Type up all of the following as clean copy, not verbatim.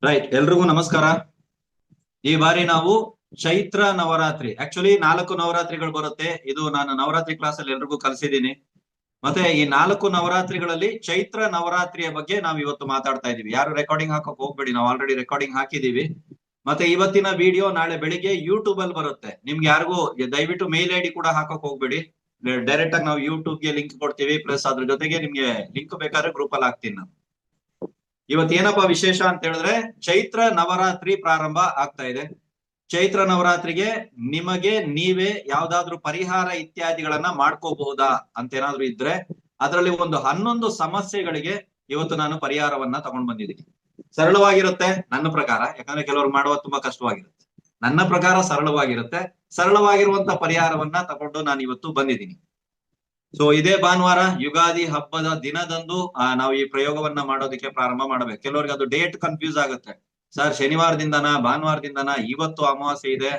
Right, ಎಲ್ರಿಗೂ ನಮಸ್ಕಾರ. ಈ ಬಾರಿ ನಾವು ಚೈತ್ರ ನವರಾತ್ರಿ, ಆಕ್ಚುಲಿ 4 ನವರಾತ್ರಿಗಳು ಬರುತ್ತೆ. ಇದು ನಾನು ನವರಾತ್ರಿ ಕ್ಲಾಸ್ ಅಲ್ಲಿ ಎಲ್ರಿಗೂ ಕಲಿಸಿದ್ದೀನಿ. ಮತ್ತೆ ಈ 4 ನವರಾತ್ರಿಗಳಲ್ಲಿ ಚೈತ್ರ ನವರಾತ್ರಿಯ ಬಗ್ಗೆ ನಾವು ಇವತ್ತು ಮಾತಾಡ್ತಾ ಇದೀವಿ. ಯಾರು ರೆಕಾರ್ಡಿಂಗ್ ಹಾಕಕ್ ಹೋಗ್ಬೇಡಿ, ನಾವು ಆಲ್ರೆಡಿ ರೆಕಾರ್ಡಿಂಗ್ ಹಾಕಿದೀವಿ. ಮತ್ತೆ ಇವತ್ತಿನ ವಿಡಿಯೋ ನಾಳೆ ಬೆಳಿಗ್ಗೆ ಯೂಟ್ಯೂಬ್ ಅಲ್ಲಿ ಬರುತ್ತೆ. ನಿಮ್ಗೆ ಯಾರಿಗೂ ದಯವಿಟ್ಟು ಮೇಲ್ ಐಡಿ ಕೂಡ ಹಾಕಕ್ ಹೋಗ್ಬೇಡಿ. ಡೈರೆಕ್ಟ್ ಆಗಿ ನಾವು ಯೂಟ್ಯೂಬ್ ಗೆ ಲಿಂಕ್ ಕೊಡ್ತೀವಿ. ಪ್ಲಸ್ ಅದ್ರ ಜೊತೆಗೆ ನಿಮ್ಗೆ ಲಿಂಕ್ ಬೇಕಾದ್ರೆ ಗ್ರೂಪ್ ಅಲ್ಲಿ ಹಾಕ್ತೀನಿ ನಾನು. ಇವತ್ತೇನಪ್ಪ ವಿಶೇಷ ಅಂತ ಹೇಳಿದ್ರೆ ಚೈತ್ರ ನವರಾತ್ರಿ ಪ್ರಾರಂಭ ಆಗ್ತಾ ಇದೆ. ಚೈತ್ರ ನವರಾತ್ರಿಗೆ ನಿಮಗೆ ನೀವೇ ಯಾವ್ದಾದ್ರು ಪರಿಹಾರ ಇತ್ಯಾದಿಗಳನ್ನ ಮಾಡ್ಕೋಬಹುದಾ ಅಂತ ಏನಾದ್ರು ಇದ್ರೆ ಅದರಲ್ಲಿ ಒಂದು 11 ಸಮಸ್ಯೆಗಳಿಗೆ ಇವತ್ತು ನಾನು ಪರಿಹಾರವನ್ನ ತಗೊಂಡ್ ಬಂದಿದ್ದೀನಿ. ಸರಳವಾಗಿರುತ್ತೆ ನನ್ನ ಪ್ರಕಾರ, ಯಾಕಂದ್ರೆ ಕೆಲವರು ಮಾಡುವ ತುಂಬಾ ಕಷ್ಟವಾಗಿರುತ್ತೆ. ನನ್ನ ಪ್ರಕಾರ ಸರಳವಾಗಿರುತ್ತೆ. ಸರಳವಾಗಿರುವಂತ ಪರಿಹಾರವನ್ನ ತಗೊಂಡು ನಾನು ಇವತ್ತು ಬಂದಿದ್ದೀನಿ. ಸೊ ಇದೇ ಭಾನುವಾರ ಯುಗಾದಿ ಹಬ್ಬದ ದಿನದಂದು ನಾವು ಈ ಪ್ರಯೋಗವನ್ನ ಮಾಡೋದಕ್ಕೆ ಪ್ರಾರಂಭ ಮಾಡ್ಬೇಕು. ಕೆಲವರಿಗೆ ಅದು ಡೇಟ್ ಕನ್ಫ್ಯೂಸ್ ಆಗುತ್ತೆ. ಸರ್, ಶನಿವಾರದಿಂದನಾ ಭಾನುವಾರದಿಂದನಾ, ಇವತ್ತು ಅಮಾವಾಸ್ಯೆ ಇದೆ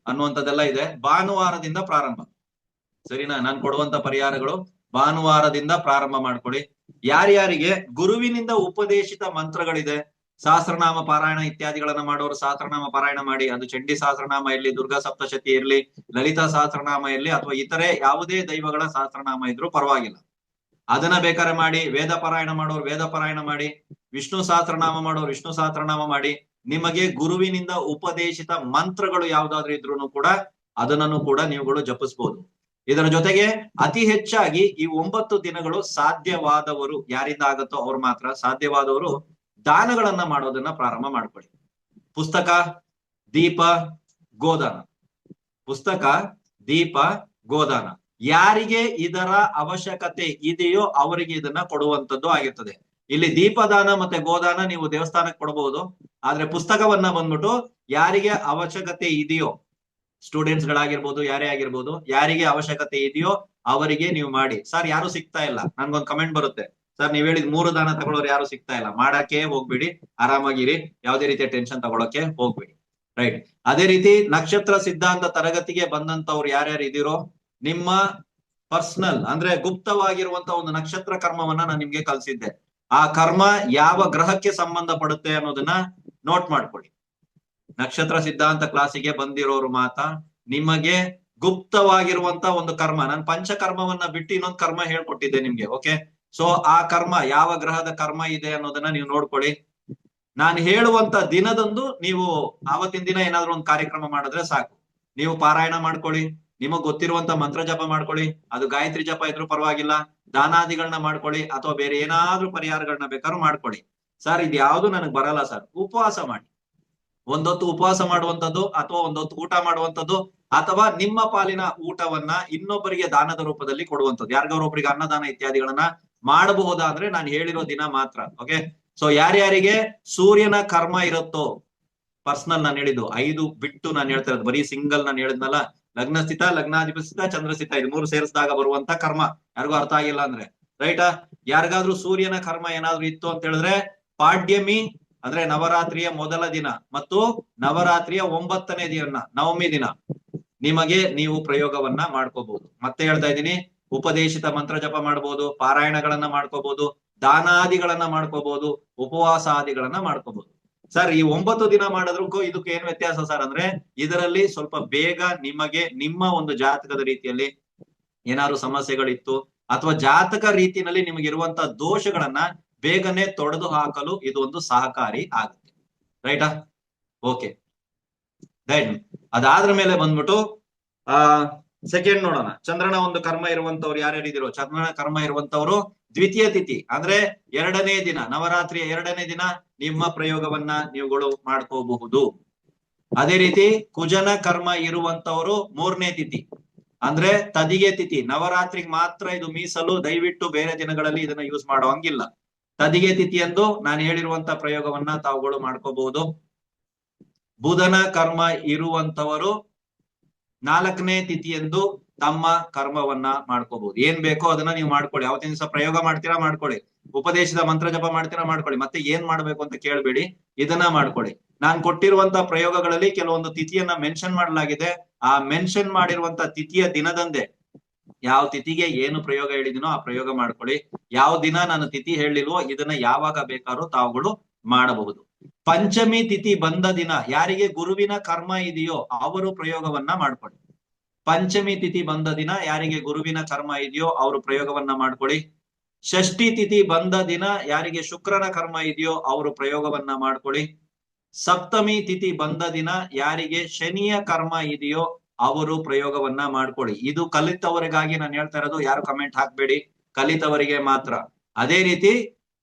ಅನ್ನುವಂಥದ್ದೆಲ್ಲ ಇದೆ. ಭಾನುವಾರದಿಂದ ಪ್ರಾರಂಭ, ಸರಿನಾ? ನಾನು ಕೊಡುವಂತ ಪರಿಹಾರಗಳು ಭಾನುವಾರದಿಂದ ಪ್ರಾರಂಭ ಮಾಡ್ಕೊಳ್ಳಿ. ಯಾರ್ಯಾರಿಗೆ ಗುರುವಿನಿಂದ ಉಪದೇಶಿತ ಮಂತ್ರಗಳಿದೆ, ಸಹಸ್ರನಾಮ ಪಾರಾಯಣ ಇತ್ಯಾದಿಗಳನ್ನ ಮಾಡೋರು ಸಹಸ್ರನಾಮ ಪಾರಾಯಣ ಮಾಡಿ. ಅದು ಚಂಡಿ ಸಹಸ್ರನಾಮ ಇರ್ಲಿ, ದುರ್ಗಾ ಸಪ್ತಶತಿ ಇರ್ಲಿ, ಲಲಿತಾ ಸಹಸ್ರನಾಮ ಇರ್ಲಿ, ಅಥವಾ ಇತರೆ ಯಾವುದೇ ದೈವಗಳ ಸಹಸ್ರನಾಮ ಇದ್ರೂ ಪರವಾಗಿಲ್ಲ, ಅದನ್ನ ಬೇಕಾದ್ರೆ ಮಾಡಿ. ವೇದ ಪಾರಾಯಣ ಮಾಡೋರು ವೇದ ಪಾರಾಯಣ ಮಾಡಿ, ವಿಷ್ಣು ಸಹಸ್ರನಾಮ ಮಾಡೋರು ವಿಷ್ಣು ಸಹಸ್ರನಾಮ ಮಾಡಿ. ನಿಮಗೆ ಗುರುವಿನಿಂದ ಉಪದೇಶಿತ ಮಂತ್ರಗಳು ಯಾವ್ದಾದ್ರು ಇದ್ರು ಕೂಡ ಅದನ್ನು ಕೂಡ ನೀವುಗಳು ಜಪಿಸ್ಬೋದು. ಇದರ ಜೊತೆಗೆ ಅತಿ ಹೆಚ್ಚಾಗಿ ಈ 9 ದಿನಗಳು ಸಾಧ್ಯವಾದವರು, ಯಾರಿಂದ ಆಗತ್ತೋ ಅವ್ರು ಮಾತ್ರ, ಸಾಧ್ಯವಾದವರು ದಾನಗಳನ್ನ ಮಾಡೋದನ್ನ ಪ್ರಾರಂಭ ಮಾಡ್ಕೊಳ್ಳಿ. ಪುಸ್ತಕ, ದೀಪ, ಗೋದಾನ. ಪುಸ್ತಕ, ದೀಪ, ಗೋದಾನ. ಯಾರಿಗೆ ಇದರ ಅವಶ್ಯಕತೆ ಇದೆಯೋ ಅವರಿಗೆ ಇದನ್ನ ಕೊಡುವಂತದ್ದು ಆಗಿರ್ತದೆ. ಇಲ್ಲಿ ದೀಪದಾನ ಮತ್ತೆ ಗೋದಾನ ನೀವು ದೇವಸ್ಥಾನಕ್ಕೆ ಕೊಡಬಹುದು. ಆದ್ರೆ ಪುಸ್ತಕವನ್ನ ಬಂದ್ಬಿಟ್ಟು ಯಾರಿಗೆ ಅವಶ್ಯಕತೆ ಇದೆಯೋ, ಸ್ಟೂಡೆಂಟ್ಸ್ ಗಳಾಗಿರ್ಬೋದು, ಯಾರೇ ಆಗಿರ್ಬೋದು, ಯಾರಿಗೆ ಅವಶ್ಯಕತೆ ಇದೆಯೋ ಅವರಿಗೆ ನೀವು ಮಾಡಿ. ಸರ್, ಯಾರು ಸಿಗ್ತಾ ಇಲ್ಲ, ನನ್ಗೊಂದು ಕಮೆಂಟ್ ಬರುತ್ತೆ, ಸರ್ ನೀವ್ ಹೇಳಿದ್ 3 ದಾನ ತಗೊಳ್ಳೋರು ಯಾರು ಸಿಗ್ತಾ ಇಲ್ಲ. ಮಾಡಕ್ಕೆ ಹೋಗ್ಬೇಡಿ, ಆರಾಮಾಗಿರಿ, ಯಾವುದೇ ರೀತಿಯ ಟೆನ್ಷನ್ ತಗೊಳಕ್ಕೆ ಹೋಗ್ಬೇಡಿ. ರೈಟ್. ಅದೇ ರೀತಿ ನಕ್ಷತ್ರ ಸಿದ್ಧಾಂತ ತರಗತಿಗೆ ಬಂದಂತವ್ರು ಯಾರ್ಯಾರು ಇದೀರೋ, ನಿಮ್ಮ ಪರ್ಸನಲ್ ಅಂದ್ರೆ ಗುಪ್ತವಾಗಿರುವಂತ ಒಂದು ನಕ್ಷತ್ರ ಕರ್ಮವನ್ನ ನಾನು ನಿಮ್ಗೆ ಕಲ್ಸಿದ್ದೆ. ಆ ಕರ್ಮ ಯಾವ ಗ್ರಹಕ್ಕೆ ಸಂಬಂಧ ಪಡುತ್ತೆ ಅನ್ನೋದನ್ನ ನೋಟ್ ಮಾಡ್ಕೊಳ್ಳಿ. ನಕ್ಷತ್ರ ಸಿದ್ಧಾಂತ ಕ್ಲಾಸಿಗೆ ಬಂದಿರೋರು ಮಾತ್ರ ನಿಮಗೆ ಗುಪ್ತವಾಗಿರುವಂತ ಒಂದು ಕರ್ಮ, ನಾನು ಪಂಚಕರ್ಮವನ್ನ ಬಿಟ್ಟು ಇನ್ನೊಂದು ಕರ್ಮ ಹೇಳ್ಕೊಟ್ಟಿದ್ದೆ ನಿಮ್ಗೆ. ಓಕೆ, ಸೊ ಆ ಕರ್ಮ ಯಾವ ಗ್ರಹದ ಕರ್ಮ ಇದೆ ಅನ್ನೋದನ್ನ ನೀವು ನೋಡ್ಕೊಳ್ಳಿ. ನಾನು ಹೇಳುವಂತ ದಿನದಂದು ನೀವು ಆವತ್ತಿನ ದಿನ ಏನಾದ್ರು ಒಂದು ಕಾರ್ಯಕ್ರಮ ಮಾಡಿದ್ರೆ ಸಾಕು. ನೀವು ಪಾರಾಯಣ ಮಾಡ್ಕೊಳ್ಳಿ, ನಿಮಗ್ ಗೊತ್ತಿರುವಂತ ಮಂತ್ರ ಜಪ ಮಾಡ್ಕೊಳ್ಳಿ, ಅದು ಗಾಯತ್ರಿ ಜಪ ಇದ್ರೂ ಪರವಾಗಿಲ್ಲ, ದಾನಾದಿಗಳನ್ನ ಮಾಡ್ಕೊಳ್ಳಿ, ಅಥವಾ ಬೇರೆ ಏನಾದ್ರೂ ಪರಿಹಾರಗಳನ್ನ ಬೇಕಾದ್ರೂ ಮಾಡ್ಕೊಳ್ಳಿ. ಸರ್, ಇದು ಯಾವ್ದು ನನಗ್ ಬರಲ್ಲ ಸರ್, ಉಪವಾಸ ಮಾಡಿ. ಒಂದೊತ್ತು ಉಪವಾಸ ಮಾಡುವಂಥದ್ದು, ಅಥವಾ ಒಂದೊತ್ತು ಊಟ ಮಾಡುವಂಥದ್ದು, ಅಥವಾ ನಿಮ್ಮ ಪಾಲಿನ ಊಟವನ್ನ ಇನ್ನೊಬ್ಬರಿಗೆ ದಾನದ ರೂಪದಲ್ಲಿ ಕೊಡುವಂಥದ್ದು, ಯಾರಿಗಾರೊಬ್ಬರಿಗೆ ಅನ್ನದಾನ ಇತ್ಯಾದಿಗಳನ್ನ ಮಾಡಬಹುದಾದ್ರೆ ನಾನು ಹೇಳಿರೋ ದಿನ ಮಾತ್ರ. ಓಕೆ, ಸೊ ಯಾರ್ಯಾರಿಗೆ ಸೂರ್ಯನ ಕರ್ಮ ಇರುತ್ತೋ, ಪರ್ಸನಲ್ ನಾನು ಹೇಳಿದ್ದು 5 ಬಿಟ್ಟು ನಾನು ಹೇಳ್ತಾ ಇರೋದು, ಬರೀ ಸಿಂಗಲ್ ನಾನು ಹೇಳಿದ್ನಲ್ಲ, ಲಗ್ನ ಸ್ಥಿತ, ಲಗ್ನಾಧಿಪಸ್ಥಿತ, ಚಂದ್ರಸ್ಥಿತ, ಇದು 3 ಸೇರಿಸಿದಾಗ ಬರುವಂತ ಕರ್ಮ. ಯಾರಿಗೂ ಅರ್ಥ ಆಗಿಲ್ಲ ಅಂದ್ರೆ ರೈಟಾ? ಯಾರಿಗಾದ್ರೂ ಸೂರ್ಯನ ಕರ್ಮ ಏನಾದ್ರು ಇತ್ತು ಅಂತ ಹೇಳಿದ್ರೆ ಪಾಡ್ಯಮಿ ಅಂದ್ರೆ ನವರಾತ್ರಿಯ ಮೊದಲ ದಿನ ಮತ್ತು ನವರಾತ್ರಿಯ 9ನೇ ದಿನ, ನವಮಿ ದಿನ ನಿಮಗೆ ನೀವು ಪ್ರಯೋಗವನ್ನ ಮಾಡ್ಕೋಬಹುದು. ಮತ್ತೆ ಹೇಳ್ತಾ ಇದ್ದೀನಿ, ಉಪದೇಶಿತ ಮಂತ್ರ ಜಪ ಮಾಡಬಹುದು, ಪಾರಾಯಣಗಳನ್ನ ಮಾಡ್ಕೋಬಹುದು, ದಾನಾದಿಗಳನ್ನ ಮಾಡ್ಕೋಬಹುದು, ಉಪವಾಸಾದಿಗಳನ್ನ ಮಾಡ್ಕೋಬಹುದು. ಸರ್, ಈ 9 ದಿನ ಮಾಡೋದಕ್ಕೂ ಇದಕ್ಕೂ ಏನ್ ವ್ಯತ್ಯಾಸ ಸರ್ ಅಂದ್ರೆ, ಇದರಲ್ಲಿ ಸ್ವಲ್ಪ ಬೇಗ ನಿಮಗೆ ನಿಮ್ಮ ಒಂದು ಜಾತಕದ ರೀತಿಯಲ್ಲಿ ಏನಾದ್ರು ಸಮಸ್ಯೆಗಳಿತ್ತು ಅಥವಾ ಜಾತಕ ರೀತಿಯಲ್ಲಿ ನಿಮಗಿರುವಂತ ದೋಷಗಳನ್ನ ಬೇಗನೆ ತೊಡೆದು ಹಾಕಲು ಇದು ಒಂದು ಸಹಕಾರಿ ಆಗುತ್ತೆ. ರೈಟಾ? ಓಕೆ, ದೆನ್ ಅದಾದ್ರ ಮೇಲೆ ಬಂದ್ಬಿಟ್ಟು ಸೆಕೆಂಡ್ ನೋಡೋಣ. ಚಂದ್ರನ ಒಂದು ಕರ್ಮ ಇರುವಂತವ್ರು ಯಾರ್ಯಾರಿದಿರೋ, ಚಂದ್ರನ ಕರ್ಮ ಇರುವಂತವ್ರು ದ್ವಿತೀಯ ತಿಥಿ ಅಂದ್ರೆ 2ನೇ ದಿನ, ನವರಾತ್ರಿಯ 2ನೇ ದಿನ ನಿಮ್ಮ ಪ್ರಯೋಗವನ್ನ ನೀವುಗಳು ಮಾಡ್ಕೋಬಹುದು. ಅದೇ ರೀತಿ ಕುಜನ ಕರ್ಮ ಇರುವಂತವರು 3ನೇ ತಿಥಿ ಅಂದ್ರೆ ತದಿಗೆ ತಿಥಿ, ನವರಾತ್ರಿಗೆ ಮಾತ್ರ ಇದು ಮೀಸಲು, ದಯವಿಟ್ಟು ಬೇರೆ ದಿನಗಳಲ್ಲಿ ಇದನ್ನ ಯೂಸ್ ಮಾಡೋ ಹಂಗಿಲ್ಲ. ತದಿಗೆ ತಿಥಿಯಂದು ನಾನು ಹೇಳಿರುವಂತ ಪ್ರಯೋಗವನ್ನ ತಾವುಗಳು ಮಾಡ್ಕೋಬಹುದು. ಬುಧನ ಕರ್ಮ ಇರುವಂತವರು 4ನೇ ತಿಥಿಯಂದು ತಮ್ಮ ಕರ್ಮವನ್ನ ಮಾಡ್ಕೋಬಹುದು. ಏನ್ ಬೇಕೋ ಅದನ್ನ ನೀವು ಮಾಡ್ಕೊಳ್ಳಿ. ಅವತ್ತಿನ ದಿವಸ ಪ್ರಯೋಗ ಮಾಡ್ತೀರಾ ಮಾಡ್ಕೊಳ್ಳಿ, ಉಪದೇಶದ ಮಂತ್ರ ಜಪ ಮಾಡ್ತೀರಾ ಮಾಡ್ಕೊಳ್ಳಿ, ಮತ್ತೆ ಏನ್ ಮಾಡ್ಬೇಕು ಅಂತ ಕೇಳ್ಬೇಡಿ, ಇದನ್ನ ಮಾಡ್ಕೊಳ್ಳಿ. ನಾನ್ ಕೊಟ್ಟಿರುವಂತ ಪ್ರಯೋಗಗಳಲ್ಲಿ ಕೆಲವೊಂದು ತಿಥಿಯನ್ನ ಮೆನ್ಷನ್ ಮಾಡಲಾಗಿದೆ. ಆ ಮೆನ್ಷನ್ ಮಾಡಿರುವಂತ ತಿಥಿಯ ದಿನದಂದೇ ಯಾವ ತಿಥಿಗೆ ಏನು ಪ್ರಯೋಗ ಹೇಳಿದಿನೋ ಆ ಪ್ರಯೋಗ ಮಾಡ್ಕೊಳ್ಳಿ. ಯಾವ ದಿನ ನಾನು ತಿಥಿ ಹೇಳಿಲ್ವೋ ಇದನ್ನ ಯಾವಾಗ ಬೇಕಾದ್ರೂ ತಾವುಗಳು ಮಾಡಬಹುದು. ಪಂಚಮಿ ತಿಥಿ ಬಂದ ದಿನ ಯಾರಿಗೆ ಗುರುವಿನ ಕರ್ಮ ಇದೆಯೋ ಅವರು ಪ್ರಯೋಗವನ್ನ ಮಾಡ್ಕೊಳ್ಳಿ. ಪಂಚಮಿ ತಿಥಿ ಬಂದ ದಿನ ಯಾರಿಗೆ ಗುರುವಿನ ಕರ್ಮ ಇದೆಯೋ ಅವರು ಪ್ರಯೋಗವನ್ನ ಮಾಡ್ಕೊಳ್ಳಿ. ಷಷ್ಠಿ ತಿಥಿ ಬಂದ ದಿನ ಯಾರಿಗೆ ಶುಕ್ರನ ಕರ್ಮ ಇದೆಯೋ ಅವರು ಪ್ರಯೋಗವನ್ನ ಮಾಡ್ಕೊಳ್ಳಿ. ಸಪ್ತಮಿ ತಿಥಿ ಬಂದ ದಿನ ಯಾರಿಗೆ ಶನಿಯ ಕರ್ಮ ಇದೆಯೋ ಅವರು ಪ್ರಯೋಗವನ್ನ ಮಾಡ್ಕೊಳ್ಳಿ. ಇದು ಕಲಿತವರಿಗಾಗಿ ನಾನು ಹೇಳ್ತಾ ಇರೋದು, ಯಾರು ಕಮೆಂಟ್ ಹಾಕ್ಬೇಡಿ, ಕಲಿತವರಿಗೆ ಮಾತ್ರ. ಅದೇ ರೀತಿ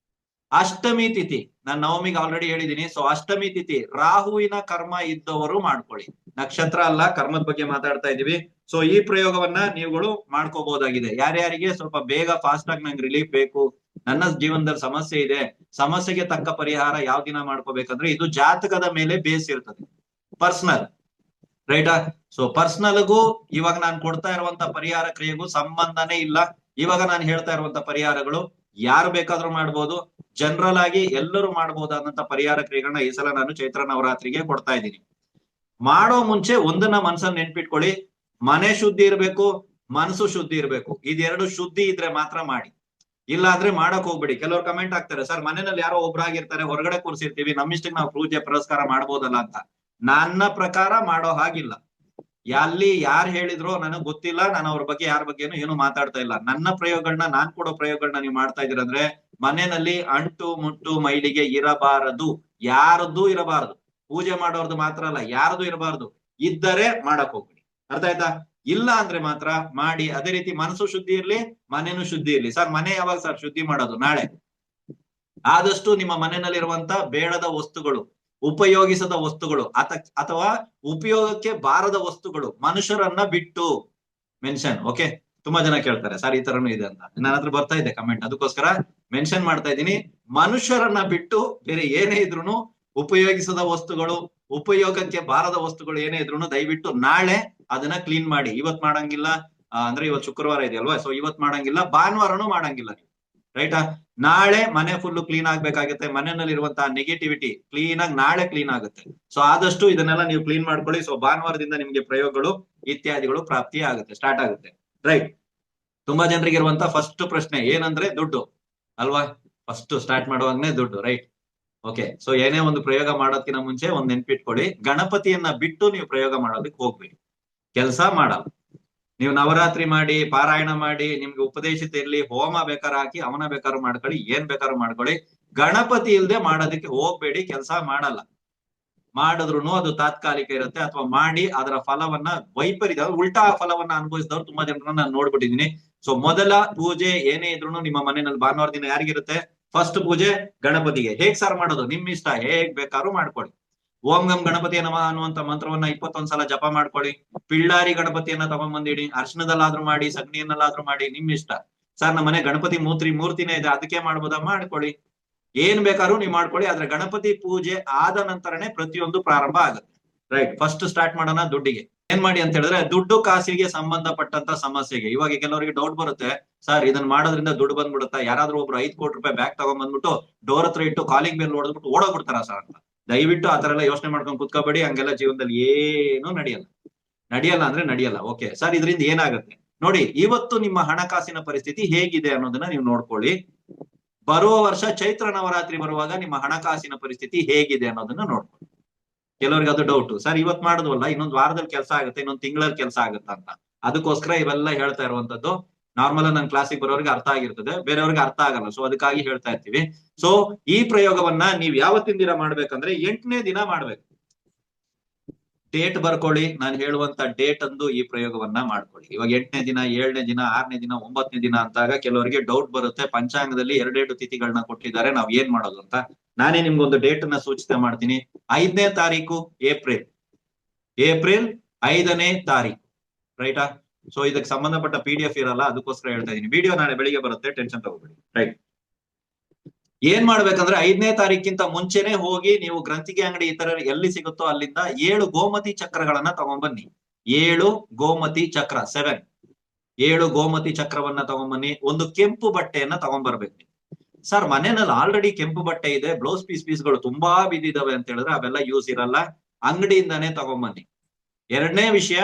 ಅಷ್ಟಮಿ ತಿಥಿ, ನಾನು ನವಮಿಗೆ ಆಲ್ರೆಡಿ ಹೇಳಿದೀನಿ. ಸೊ ಅಷ್ಟಮಿ ತಿಥಿ ರಾಹುವಿನ ಕರ್ಮ ಇದ್ದವರು ಮಾಡ್ಕೊಳ್ಳಿ. ನಕ್ಷತ್ರ ಅಲ್ಲ, ಕರ್ಮದ ಬಗ್ಗೆ ಮಾತಾಡ್ತಾ ಇದೀವಿ. ಸೊ ಈ ಪ್ರಯೋಗವನ್ನ ನೀವುಗಳು ಮಾಡ್ಕೋಬಹುದಾಗಿದೆ. ಯಾರ್ಯಾರಿಗೆ ಸ್ವಲ್ಪ ಬೇಗ ಫಾಸ್ಟ್ ಆಗಿ ನಂಗೆ ರಿಲೀಫ್ ಬೇಕು, ನನ್ನ ಜೀವನದಲ್ಲಿ ಸಮಸ್ಯೆ ಇದೆ, ಸಮಸ್ಯೆಗೆ ತಕ್ಕ ಪರಿಹಾರ ಯಾವ ದಿನ ಮಾಡ್ಕೋಬೇಕಂದ್ರೆ ಇದು ಜಾತಕದ ಮೇಲೆ ಬೇಸ್ ಇರ್ತದೆ, ಪರ್ಸನಲ್, ರೈಟಾ? ಸೊ ಪರ್ಸನಲ್ಗೂ ಇವಾಗ ನಾನು ಕೊಡ್ತಾ ಇರುವಂತ ಪರಿಹಾರ ಕ್ರಿಯೆಗೂ ಸಂಬಂಧನೇ ಇಲ್ಲ. ಇವಾಗ ನಾನು ಹೇಳ್ತಾ ಇರುವಂತ ಪರಿಹಾರಗಳು ಯಾರು ಬೇಕಾದ್ರೂ ಮಾಡ್ಬೋದು, ಜನರಲ್ ಆಗಿ ಎಲ್ಲರೂ ಮಾಡಬಹುದಾದಂತ ಪರಿಹಾರ ಕ್ರಿಯೆಗಳನ್ನ ಈ ಸಲ ನಾನು ಚೈತ್ರ ನವರಾತ್ರಿಗೆ ಕೊಡ್ತಾ ಇದ್ದೀನಿ. ಮಾಡೋ ಮುಂಚೆ ಒಂದನ್ನ ಮನಸ್ಸಲ್ಲಿ ನೆನ್ಪಿಟ್ಕೊಳ್ಳಿ, ಮನೆ ಶುದ್ಧಿ ಇರ್ಬೇಕು, ಮನಸ್ಸು ಶುದ್ಧಿ ಇರ್ಬೇಕು. ಇದೆರಡು ಶುದ್ಧಿ ಇದ್ರೆ ಮಾತ್ರ ಮಾಡಿ, ಇಲ್ಲ ಅಂದ್ರೆ ಮಾಡಕ್ ಹೋಗ್ಬೇಡಿ. ಕೆಲವರು ಕಮೆಂಟ್ ಆಗ್ತಾರೆ, ಸರ್ ಮನೆಯಲ್ಲಿ ಯಾರೋ ಒಬ್ರಾಗಿರ್ತಾರೆ, ಹೊರಗಡೆ ಕೂರ್ಸಿರ್ತೀವಿ, ನಮ್ಮಿಷ್ಟಕ್ಕೆ ನಾವು ಪೂಜೆ ಪುರಸ್ಕಾರ ಮಾಡ್ಬೋದಲ್ಲ ಅಂತ. ನನ್ನ ಪ್ರಕಾರ ಮಾಡೋ ಹಾಗಿಲ್ಲ. ಅಲ್ಲಿ ಯಾರು ಹೇಳಿದ್ರು ನನಗ್ ಗೊತ್ತಿಲ್ಲ, ನಾನು ಅವ್ರ ಬಗ್ಗೆ ಯಾರ ಬಗ್ಗೆನೂ ಏನು ಮಾತಾಡ್ತಾ ಇಲ್ಲ. ನನ್ನ ಪ್ರಯೋಗಗಳನ್ನ, ನಾನ್ ಕೊಡೋ ಪ್ರಯೋಗಗಳನ್ನ ನೀವು ಮಾಡ್ತಾ ಇದೀರಂದ್ರೆ ಮನೆಯಲ್ಲಿ ಅಂಟು ಮುಟ್ಟು ಮೈಲಿಗೆ ಇರಬಾರದು, ಯಾರದ್ದು ಇರಬಾರದು. ಪೂಜೆ ಮಾಡೋರ್ದು ಮಾತ್ರ ಅಲ್ಲ, ಯಾರದು ಇರಬಾರದು. ಇದ್ದರೆ ಮಾಡಕ್ ಹೋಗ್ಬಿಡಿ, ಅರ್ಥ ಆಯ್ತಾ? ಇಲ್ಲ ಅಂದ್ರೆ ಮಾತ್ರ ಮಾಡಿ. ಅದೇ ರೀತಿ ಮನಸ್ಸು ಶುದ್ಧಿ ಇರ್ಲಿ, ಮನೆನೂ ಶುದ್ಧಿ ಇರ್ಲಿ. ಸರ್ ಮನೆ ಯಾವಾಗ ಸರ್ ಶುದ್ಧಿ ಮಾಡೋದು? ನಾಳೆ. ಆದಷ್ಟು ನಿಮ್ಮ ಮನೆಯಲ್ಲಿರುವಂತ ಬೇಡದ ವಸ್ತುಗಳು, ಉಪಯೋಗಿಸದ ವಸ್ತುಗಳು ಅಥವಾ ಉಪಯೋಗಕ್ಕೆ ಬಾರದ ವಸ್ತುಗಳು, ಮನುಷ್ಯರನ್ನ ಬಿಟ್ಟು ಮೆನ್ಷನ್. ಓಕೆ, ತುಂಬಾ ಜನ ಕೇಳ್ತಾರೆ ಸರ್ ಈ ತರನು ಇದೆ ಅಂತ, ನನ್ನ ಹತ್ರ ಬರ್ತಾ ಇದೆ ಕಮೆಂಟ್, ಅದಕ್ಕೋಸ್ಕರ ಮೆನ್ಷನ್ ಮಾಡ್ತಾ ಇದ್ದೀನಿ. ಮನುಷ್ಯರನ್ನ ಬಿಟ್ಟು ಬೇರೆ ಏನೇ ಇದ್ರು, ಉಪಯೋಗಿಸದ ವಸ್ತುಗಳು, ಉಪಯೋಗಕ್ಕೆ ಬಾರದ ವಸ್ತುಗಳು ಏನೇ ಇದ್ರು ದಯವಿಟ್ಟು ನಾಳೆ ಅದನ್ನ ಕ್ಲೀನ್ ಮಾಡಿ. ಇವತ್ ಮಾಡಂಗಿಲ್ಲ, ಅಂದ್ರೆ ಇವತ್ತು ಶುಕ್ರವಾರ ಇದೆ ಅಲ್ವಾ, ಸೊ ಇವತ್ ಮಾಡಂಗಿಲ್ಲ, ಭಾನುವಾರನು ಮಾಡಂಗಿಲ್ಲ ನೀವು, ರೈಟಾ? ನಾಳೆ ಮನೆ ಫುಲ್ ಕ್ಲೀನ್ ಆಗ್ಬೇಕಾಗುತ್ತೆ. ಮನೆಯಲ್ಲಿ ಇರುವಂತಹ ನೆಗೆಟಿವಿಟಿ ಕ್ಲೀನ್ ಆಗಿ ನಾಳೆ ಕ್ಲೀನ್ ಆಗುತ್ತೆ. ಸೊ ಆದಷ್ಟು ಇದನ್ನೆಲ್ಲ ನೀವು ಕ್ಲೀನ್ ಮಾಡ್ಕೊಳ್ಳಿ. ಸೊ ಭಾನುವಾರದಿಂದ ನಿಮ್ಗೆ ಪ್ರಯೋಗಗಳು ಇತ್ಯಾದಿಗಳು ಪ್ರಾಪ್ತಿ ಆಗುತ್ತೆ, ಸ್ಟಾರ್ಟ್ ಆಗುತ್ತೆ, ರೈಟ್? ತುಂಬಾ ಜನರಿಗೆ ಇರುವಂತ ಫಸ್ಟ್ ಪ್ರಶ್ನೆ ಏನಂದ್ರೆ ದುಡ್ಡು ಅಲ್ವಾ? ಫಸ್ಟ್ ಸ್ಟಾರ್ಟ್ ಮಾಡುವಾಗನೇ ದುಡ್ಡು, ರೈಟ್? ಓಕೆ, ಸೊ ಏನೇ ಒಂದು ಪ್ರಯೋಗ ಮಾಡೋದಕ್ಕಿಂತ ಮುಂಚೆ ಒಂದ್ ನೆನ್ಪಿಟ್ಕೊಳ್ಳಿ, ಗಣಪತಿಯನ್ನ ಬಿಟ್ಟು ನೀವು ಪ್ರಯೋಗ ಮಾಡೋದಕ್ಕೆ ಹೋಗ್ಬೇಡಿ, ಕೆಲಸ ಮಾಡಲ್ಲ. ನೀವು ನವರಾತ್ರಿ ಮಾಡಿ, ಪಾರಾಯಣ ಮಾಡಿ, ನಿಮ್ಗೆ ಉಪದೇಶಿತ ಇರ್ಲಿ, ಹೋಮ ಬೇಕಾದ್ರೆ ಹಾಕಿ, ಅವನ ಬೇಕಾದ್ರೂ ಮಾಡ್ಕೊಳ್ಳಿ, ಏನ್ ಬೇಕಾದ್ರೂ ಮಾಡ್ಕೊಳ್ಳಿ, ಗಣಪತಿ ಇಲ್ದೆ ಮಾಡೋದಕ್ಕೆ ಹೋಗ್ಬೇಡಿ, ಕೆಲಸ ಮಾಡಲ್ಲ. ಮಾಡಿದ್ರು ಅದು ತಾತ್ಕಾಲಿಕ ಇರುತ್ತೆ, ಅಥವಾ ಮಾಡಿ ಅದರ ಫಲವನ್ನ ವೈಪರೀತ್ಯ ಉಲ್ಟಾ ಫಲವನ್ನ ಅನುಭವಿಸಿದವ್ರು ತುಂಬಾ ಜನರನ್ನ ನಾನು ನೋಡ್ಬಿಟ್ಟಿದೀನಿ. ಸೊ ಮೊದಲ ಪೂಜೆ ಏನೇ ಇದ್ರು ನಿಮ್ಮ ಮನೆಯಲ್ಲಿ ಭಾನುವಾರ ದಿನ ಯಾರಿಗಿರುತ್ತೆ? ಫಸ್ಟ್ ಪೂಜೆ ಗಣಪತಿಗೆ. ಹೇಗ್ ಸಾರ್ ಮಾಡೋದು? ನಿಮ್ ಇಷ್ಟ, ಹೇಗ್ ಬೇಕಾದ್ರೂ ಮಾಡ್ಕೊಳ್ಳಿ. ಓಂ ಗಂ ಗಣಪತಿಯ ನಮಃ ಅನ್ನುವಂತ ಮಂತ್ರವನ್ನ 21 ಸಲ ಜಪ ಮಾಡ್ಕೊಳ್ಳಿ. ಪಿಳ್ಳಾರಿ ಗಣಪತಿಯನ್ನ ತಗೊಂಡ್ಬಂದಿಡಿ, ಅರ್ಶನದಲ್ಲಾದ್ರೂ ಮಾಡಿ, ಸಗಣಿಯನ್ನಲ್ಲಾದ್ರೂ ಮಾಡಿ, ನಿಮ್ ಇಷ್ಟ. ಸರ್ ನಮ್ಮ ಮನೆ ಗಣಪತಿ ಮೂರ್ತಿನೇ ಇದೆ, ಅದಕ್ಕೆ ಮಾಡ್ಬೋದಾ? ಮಾಡ್ಕೊಳ್ಳಿ, ಏನ್ ಬೇಕಾದ್ರೂ ನೀವು ಮಾಡ್ಕೊಳ್ಳಿ. ಆದ್ರೆ ಗಣಪತಿ ಪೂಜೆ ಆದ ನಂತರನೇ ಪ್ರತಿಯೊಂದು ಪ್ರಾರಂಭ ಆಗುತ್ತೆ, ರೈಟ್? ಫಸ್ಟ್ ಸ್ಟಾರ್ಟ್ ಮಾಡೋಣ ದುಡ್ಡಿಗೆ. ಏನ್ ಮಾಡಿ ಅಂತ ಹೇಳಿದ್ರೆ, ದುಡ್ಡು ಕಾಸಿಗೆ ಸಂಬಂಧಪಟ್ಟಂತ ಸಮಸ್ಯೆಗೆ. ಇವಾಗ ಕೆಲವರಿಗೆ ಡೌಟ್ ಬರುತ್ತೆ, ಸರ್ ಇದನ್ನ ಮಾಡೋದ್ರಿಂದ ದುಡ್ಡು ಬಂದ್ಬಿಡುತ್ತಾ? ಯಾರಾದ್ರೂ ಒಬ್ರು 5 ಕೋಟಿ ರೂಪಾಯಿ ಬ್ಯಾಗ್ ತಗೊಂಡ್ಬಂದ್ಬಿಟ್ಟು ಡೋರ್ ಹತ್ರ ಇಟ್ಟು ಕಾಲಿಂಗ್ ಬೆಲ್ ಹೊಡೆದ್ಬಿಟ್ಟು ಓಡೋಗ್ಬಿಡ್ತಾರ ಸರ್ ಅಂತ. ದಯವಿಟ್ಟು ಆತರ ಎಲ್ಲ ಯೋಚನೆ ಮಾಡ್ಕೊಂಡು ಕುತ್ಕೋಬೇಡಿ. ಹಂಗೆಲ್ಲ ಜೀವನದಲ್ಲಿ ಏನು ನಡೆಯಲ್ಲ ಅಂದ್ರೆ ನಡೆಯಲ್ಲ. ಓಕೆ ಸರ್, ಇದರಿಂದ ಏನಾಗುತ್ತೆ ನೋಡಿ. ಇವತ್ತು ನಿಮ್ಮ ಹಣಕಾಸಿನ ಪರಿಸ್ಥಿತಿ ಹೇಗಿದೆ ಅನ್ನೋದನ್ನ ನೀವು ನೋಡ್ಕೊಳ್ಳಿ. ಬರುವ ವರ್ಷ ಚೈತ್ರ ನವರಾತ್ರಿ ಬರುವಾಗ ನಿಮ್ಮ ಹಣಕಾಸಿನ ಪರಿಸ್ಥಿತಿ ಹೇಗಿದೆ ಅನ್ನೋದನ್ನ ನೋಡ್ಕೊಳ್ಳಿ. ಕೆಲವರಿಗೆ ಅದು ಡೌಟ್, ಸರ್ ಇವತ್ ಮಾಡಿದ್ವಲ್ಲ, ಇನ್ನೊಂದು ವಾರದಲ್ಲಿ ಕೆಲಸ ಆಗುತ್ತೆ, ಇನ್ನೊಂದು ತಿಂಗಳಲ್ಲಿ ಕೆಲಸ ಆಗುತ್ತಾ ಅಂತ. ಅದಕ್ಕೋಸ್ಕರ ಇವೆಲ್ಲ ಹೇಳ್ತಾ ಇರುವಂತದ್ದು. ನಾರ್ಮಲ್ ನನ್ನ ಕ್ಲಾಸಿಗೆ ಬರೋರಿಗೆ ಅರ್ಥ ಆಗಿರ್ತದೆ, ಬೇರೆಯವ್ರಿಗೆ ಅರ್ಥ ಆಗಲ್ಲ. ಸೊ ಅದಕ್ಕಾಗಿ ಹೇಳ್ತಾ ಇರ್ತೀವಿ. ಸೊ ಈ ಪ್ರಯೋಗವನ್ನ ನೀವ್ ಯಾವತ್ತಿನ ದಿನ ಮಾಡ್ಬೇಕಂದ್ರೆ 8ನೇ ದಿನ ಮಾಡ್ಬೇಕು. ಡೇಟ್ ಬರ್ಕೊಳ್ಳಿ, ನಾನು ಹೇಳುವಂತ ಡೇಟ್ ಅಂದು ಈ ಪ್ರಯೋಗವನ್ನ ಮಾಡ್ಕೊಳ್ಳಿ. ಇವಾಗ 8ನೇ ದಿನ, 7ನೇ ದಿನ, 6ನೇ ದಿನ, 9ನೇ ದಿನ ಅಂತಾಗ ಕೆಲವರಿಗೆ ಡೌಟ್ ಬರುತ್ತೆ. ಪಂಚಾಂಗದಲ್ಲಿ 2 ತಿಥಿಗಳನ್ನ ಕೊಟ್ಟಿದ್ದಾರೆ, ನಾವ್ ಏನ್ ಮಾಡೋದು ಅಂತ. ನಾನೇ ನಿಮ್ಗೊಂದು ಡೇಟ್ ಅನ್ನ ಸೂಚಿತ ಮಾಡ್ತೀನಿ. 5ನೇ ತಾರೀಕು ಏಪ್ರಿಲ್ 5ನೇ ತಾರೀಕು, ರೈಟಾ? ಸೊ ಇದಕ್ಕೆ ಸಂಬಂಧಪಟ್ಟ PDF ಇರಲ್ಲ, ಅದಕ್ಕೋಸ್ಕರ ಹೇಳ್ತಾ ಇದೀನಿ. ವಿಡಿಯೋ ನಾಳೆ ಬೆಳಿಗ್ಗೆ ಬರುತ್ತೆ, ಟೆನ್ಷನ್ ತಗೋಬೇಡಿ, ರೈಟ್? ಏನ್ ಮಾಡ್ಬೇಕಂದ್ರೆ 5ನೇ ತಾರೀಕಿಂತ ಮುಂಚೆನೆ ಹೋಗಿ ನೀವು ಗ್ರಂಥಿಗೆ ಅಂಗಡಿ ಈ ತರ ಎಲ್ಲಿ ಸಿಗುತ್ತೋ ಅಲ್ಲಿಂದ 7 ಗೋಮತಿ ಚಕ್ರಗಳನ್ನ ತಗೊಂಡ್ಬನ್ನಿ. 7 ಗೋಮತಿ ಚಕ್ರ, 7 ಗೋಮತಿ ಚಕ್ರವನ್ನ ತಗೊಂಡ್ಬನ್ನಿ. ಒಂದು ಕೆಂಪು ಬಟ್ಟೆಯನ್ನ ತಗೊಂಡ್ಬರ್ಬೇಕು. ಸರ್ ಮನೆಯಲ್ಲಿ ಆಲ್ರೆಡಿ ಕೆಂಪು ಬಟ್ಟೆ ಇದೆ, ಬ್ಲೌಸ್ ಪೀಸ್ಗಳು ತುಂಬಾ ಬಿದ್ದಿದಾವೆ ಅಂತ ಹೇಳಿದ್ರೆ ಅವೆಲ್ಲ ಯೂಸ್ ಇರಲ್ಲ, ಅಂಗಡಿಯಿಂದಾನೇ ತಗೊಂಡ್ಬನ್ನಿ. 2ನೇ ವಿಷಯ,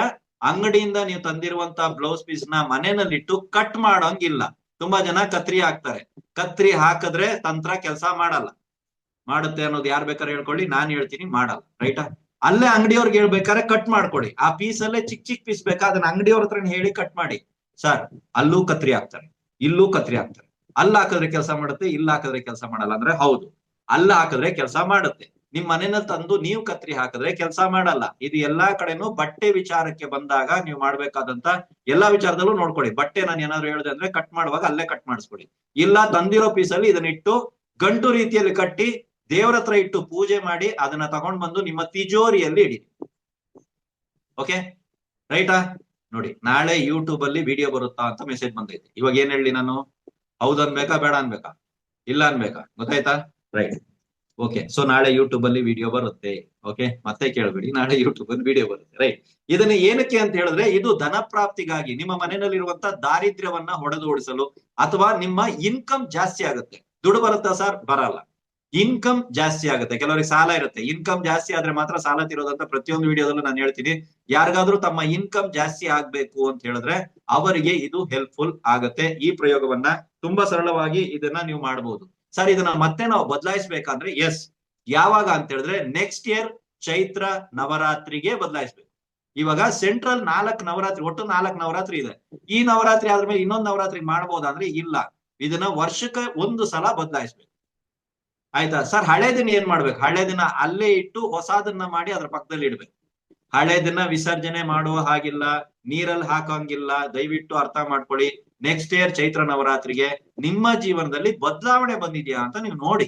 ಅಂಗಡಿಯಿಂದ ನೀವು ತಂದಿರುವಂತ ಬ್ಲೌಸ್ ಪೀಸ್ ನ ಮನೆಯಲ್ಲಿಟ್ಟು ಕಟ್ ಮಾಡೋಂಗಿಲ್ಲ. ತುಂಬಾ ಜನ ಕತ್ರಿ ಹಾಕ್ತಾರೆ, ಕತ್ರಿ ಹಾಕಿದ್ರೆ ತಂತ್ರ ಕೆಲಸ ಮಾಡಲ್ಲ. ಮಾಡುತ್ತೆ ಅನ್ನೋದು ಯಾರು ಬೇಕಾದ್ರೆ ಹೇಳ್ಕೊಳ್ಳಿ, ನಾನ್ ಹೇಳ್ತೀನಿ ಮಾಡಲ್ಲ. ರೈಟಾ? ಅಲ್ಲೇ ಅಂಗಡಿಯವ್ರಿಗೆ ಹೇಳ್ಬೇಕಾದ್ರೆ ಕಟ್ ಮಾಡ್ಕೊಡಿ. ಆ ಪೀಸ್ ಅಲ್ಲೇ ಚಿಕ್ಕ ಚಿಕ್ಕ ಪೀಸ್ ಬೇಕಾ ಅದನ್ನ ಅಂಗಡಿಯವ್ರ ಹತ್ರ ಹೇಳಿ ಕಟ್ ಮಾಡಿ. ಸರ್ ಅಲ್ಲೂ ಕತ್ರಿ ಹಾಕ್ತಾರೆ, ಇಲ್ಲೂ ಕತ್ರಿ ಹಾಕ್ತಾರೆ. ಅಲ್ಲ ಹಾಕಿದ್ರೆ ಕೆಲಸ ಮಾಡುತ್ತೆ, ಇಲ್ಲ ಹಾಕಿದ್ರೆ ಕೆಲಸ ಮಾಡಲ್ಲ ಅಂದ್ರೆ ಹೌದು. ಅಲ್ಲ ಹಾಕಿದ್ರೆ ಕೆಲಸ ಮಾಡುತ್ತೆ, ನಿಮ್ ಮನೆನ ತಂದು ನೀವು ಕತ್ರಿ ಹಾಕಿದ್ರೆ ಕೆಲಸ ಮಾಡಲ್ಲ. ಇದು ಎಲ್ಲಾ ಕಡೆನೂ ಬಟ್ಟೆ ವಿಚಾರಕ್ಕೆ ಬಂದಾಗ ನೀವು ಮಾಡ್ಬೇಕಾದಂತ ಎಲ್ಲಾ ವಿಚಾರದಲ್ಲೂ ನೋಡ್ಕೊಳ್ಳಿ. ಬಟ್ಟೆ ನಾನು ಏನಾದ್ರು ಹೇಳಿದೆ ಅಂದ್ರೆ ಕಟ್ ಮಾಡುವಾಗ ಅಲ್ಲೇ ಕಟ್ ಮಾಡಿಸ್ಕೊಡಿ. ಇಲ್ಲ ತಂದಿರೋ ಪೀಸಲ್ಲಿ ಇದನ್ನ ಇಟ್ಟು ಗಂಟು ರೀತಿಯಲ್ಲಿ ಕಟ್ಟಿ ದೇವ್ರ ಹತ್ರ ಇಟ್ಟು ಪೂಜೆ ಮಾಡಿ ಅದನ್ನ ತಗೊಂಡ್ ಬಂದು ನಿಮ್ಮ ತಿಜೋರಿಯಲ್ಲಿ ಇಡಿ. ಓಕೆ ರೈಟಾ? ನೋಡಿ, ನಾಳೆ ಯೂಟ್ಯೂಬ್ ಅಲ್ಲಿ ವಿಡಿಯೋ ಬರುತ್ತಾ ಅಂತ ಮೆಸೇಜ್ ಬಂದೈತೆ. ಇವಾಗ ಏನ್ ಹೇಳಿ ನಾನು? ಹೌದು ಅನ್ಬೇಕಾ, ಬೇಡ ಅನ್ಬೇಕಾ, ಇಲ್ಲ ಅನ್ಬೇಕಾ? ಗೊತ್ತಾಯ್ತಾ? ರೈಟ್. ಓಕೆ, ಸೊ ನಾಳೆ ಯೂಟ್ಯೂಬ್ ಅಲ್ಲಿ ವಿಡಿಯೋ ಬರುತ್ತೆ. ಓಕೆ, ಮತ್ತೆ ಕೇಳಬೇಡಿ, ನಾಳೆ ಯೂಟ್ಯೂಬ್ ಅಲ್ಲಿ ವಿಡಿಯೋ ಬರುತ್ತೆ. ರೈಟ್. ಇದನ್ನ ಏನಕ್ಕೆ ಅಂತ ಹೇಳಿದ್ರೆ, ಇದು ಧನ ಪ್ರಾಪ್ತಿಗಾಗಿ, ನಿಮ್ಮ ಮನೆಯಲ್ಲಿರುವಂತ ದಾರಿದ್ರ್ಯವನ್ನ ಹೊಡೆದೋಡಿಸಲು, ಅಥವಾ ನಿಮ್ಮ ಇನ್ಕಮ್ ಜಾಸ್ತಿ ಆಗುತ್ತೆ. ದುಡ್ಡು ಬರುತ್ತಾ ಸರ್? ಬರಲ್ಲ. ಇನ್ಕಮ್ ಜಾಸ್ತಿ ಆಗುತ್ತೆ. ಕೆಲವರಿಗೆ ಸಾಲ ಇರುತ್ತೆ, ಇನ್ಕಮ್ ಜಾಸ್ತಿ ಆದ್ರೆ ಮಾತ್ರ ಸಾಲ ತೀರೋದಂತ ಪ್ರತಿಯೊಂದು ವಿಡಿಯೋದಲ್ಲೂ ನಾನು ಹೇಳ್ತೀನಿ. ಯಾರಿಗಾದ್ರೂ ತಮ್ಮ ಇನ್ಕಮ್ ಜಾಸ್ತಿ ಆಗ್ಬೇಕು ಅಂತ ಹೇಳಿದ್ರೆ ಅವರಿಗೆ ಇದು ಹೆಲ್ಪ್ಫುಲ್ ಆಗುತ್ತೆ. ಈ ಪ್ರಯೋಗವನ್ನ ತುಂಬಾ ಸರಳವಾಗಿ ಇದನ್ನ ನೀವು ಮಾಡಬಹುದು. ಸರ್ ಇದನ್ನ ಮತ್ತೆ ನಾವು ಬದಲಾಯಿಸಬೇಕಂದ್ರೆ ಎಸ್, ಯಾವಾಗ ಅಂತ ಹೇಳಿದ್ರೆ ನೆಕ್ಸ್ಟ್ ಇಯರ್ ಚೈತ್ರ ನವರಾತ್ರಿಗೆ ಬದಲಾಯಿಸ್ಬೇಕು. ಇವಾಗ ಸೆಂಟ್ರಲ್ 4 ನವರಾತ್ರಿ, ಒಟ್ಟು 4 ನವರಾತ್ರಿ ಇದೆ. ಈ ನವರಾತ್ರಿ ಆದ್ಮೇಲೆ ಇನ್ನೊಂದು ನವರಾತ್ರಿ ಮಾಡ್ಬೋದಂದ್ರೆ ಇಲ್ಲ, ಇದನ್ನ ವರ್ಷಕ್ಕೆ ಒಂದು ಸಲ ಬದಲಾಯಿಸ್ಬೇಕು. ಆಯ್ತಾ ಸರ್? ಹಳೇದಿನ ಏನ್ ಮಾಡ್ಬೇಕು? ಹಳೇದಿನ ಅಲ್ಲೇ ಇಟ್ಟು ಹೊಸದನ್ನ ಮಾಡಿ ಅದ್ರ ಪಕ್ಕದಲ್ಲಿ ಇಡ್ಬೇಕು. ಹಳೇದನ್ನ ವಿಸರ್ಜನೆ ಮಾಡುವ ಹಾಗಿಲ್ಲ, ನೀರಲ್ಲಿ ಹಾಕಂಗಿಲ್ಲ. ದಯವಿಟ್ಟು ಅರ್ಥ ಮಾಡ್ಕೊಳ್ಳಿ. ನೆಕ್ಸ್ಟ್ ಇಯರ್ ಚೈತ್ರ ನವರಾತ್ರಿಗೆ ನಿಮ್ಮ ಜೀವನದಲ್ಲಿ ಬದಲಾವಣೆ ಬಂದಿದ್ಯಾ ಅಂತ ನೀವು ನೋಡಿ.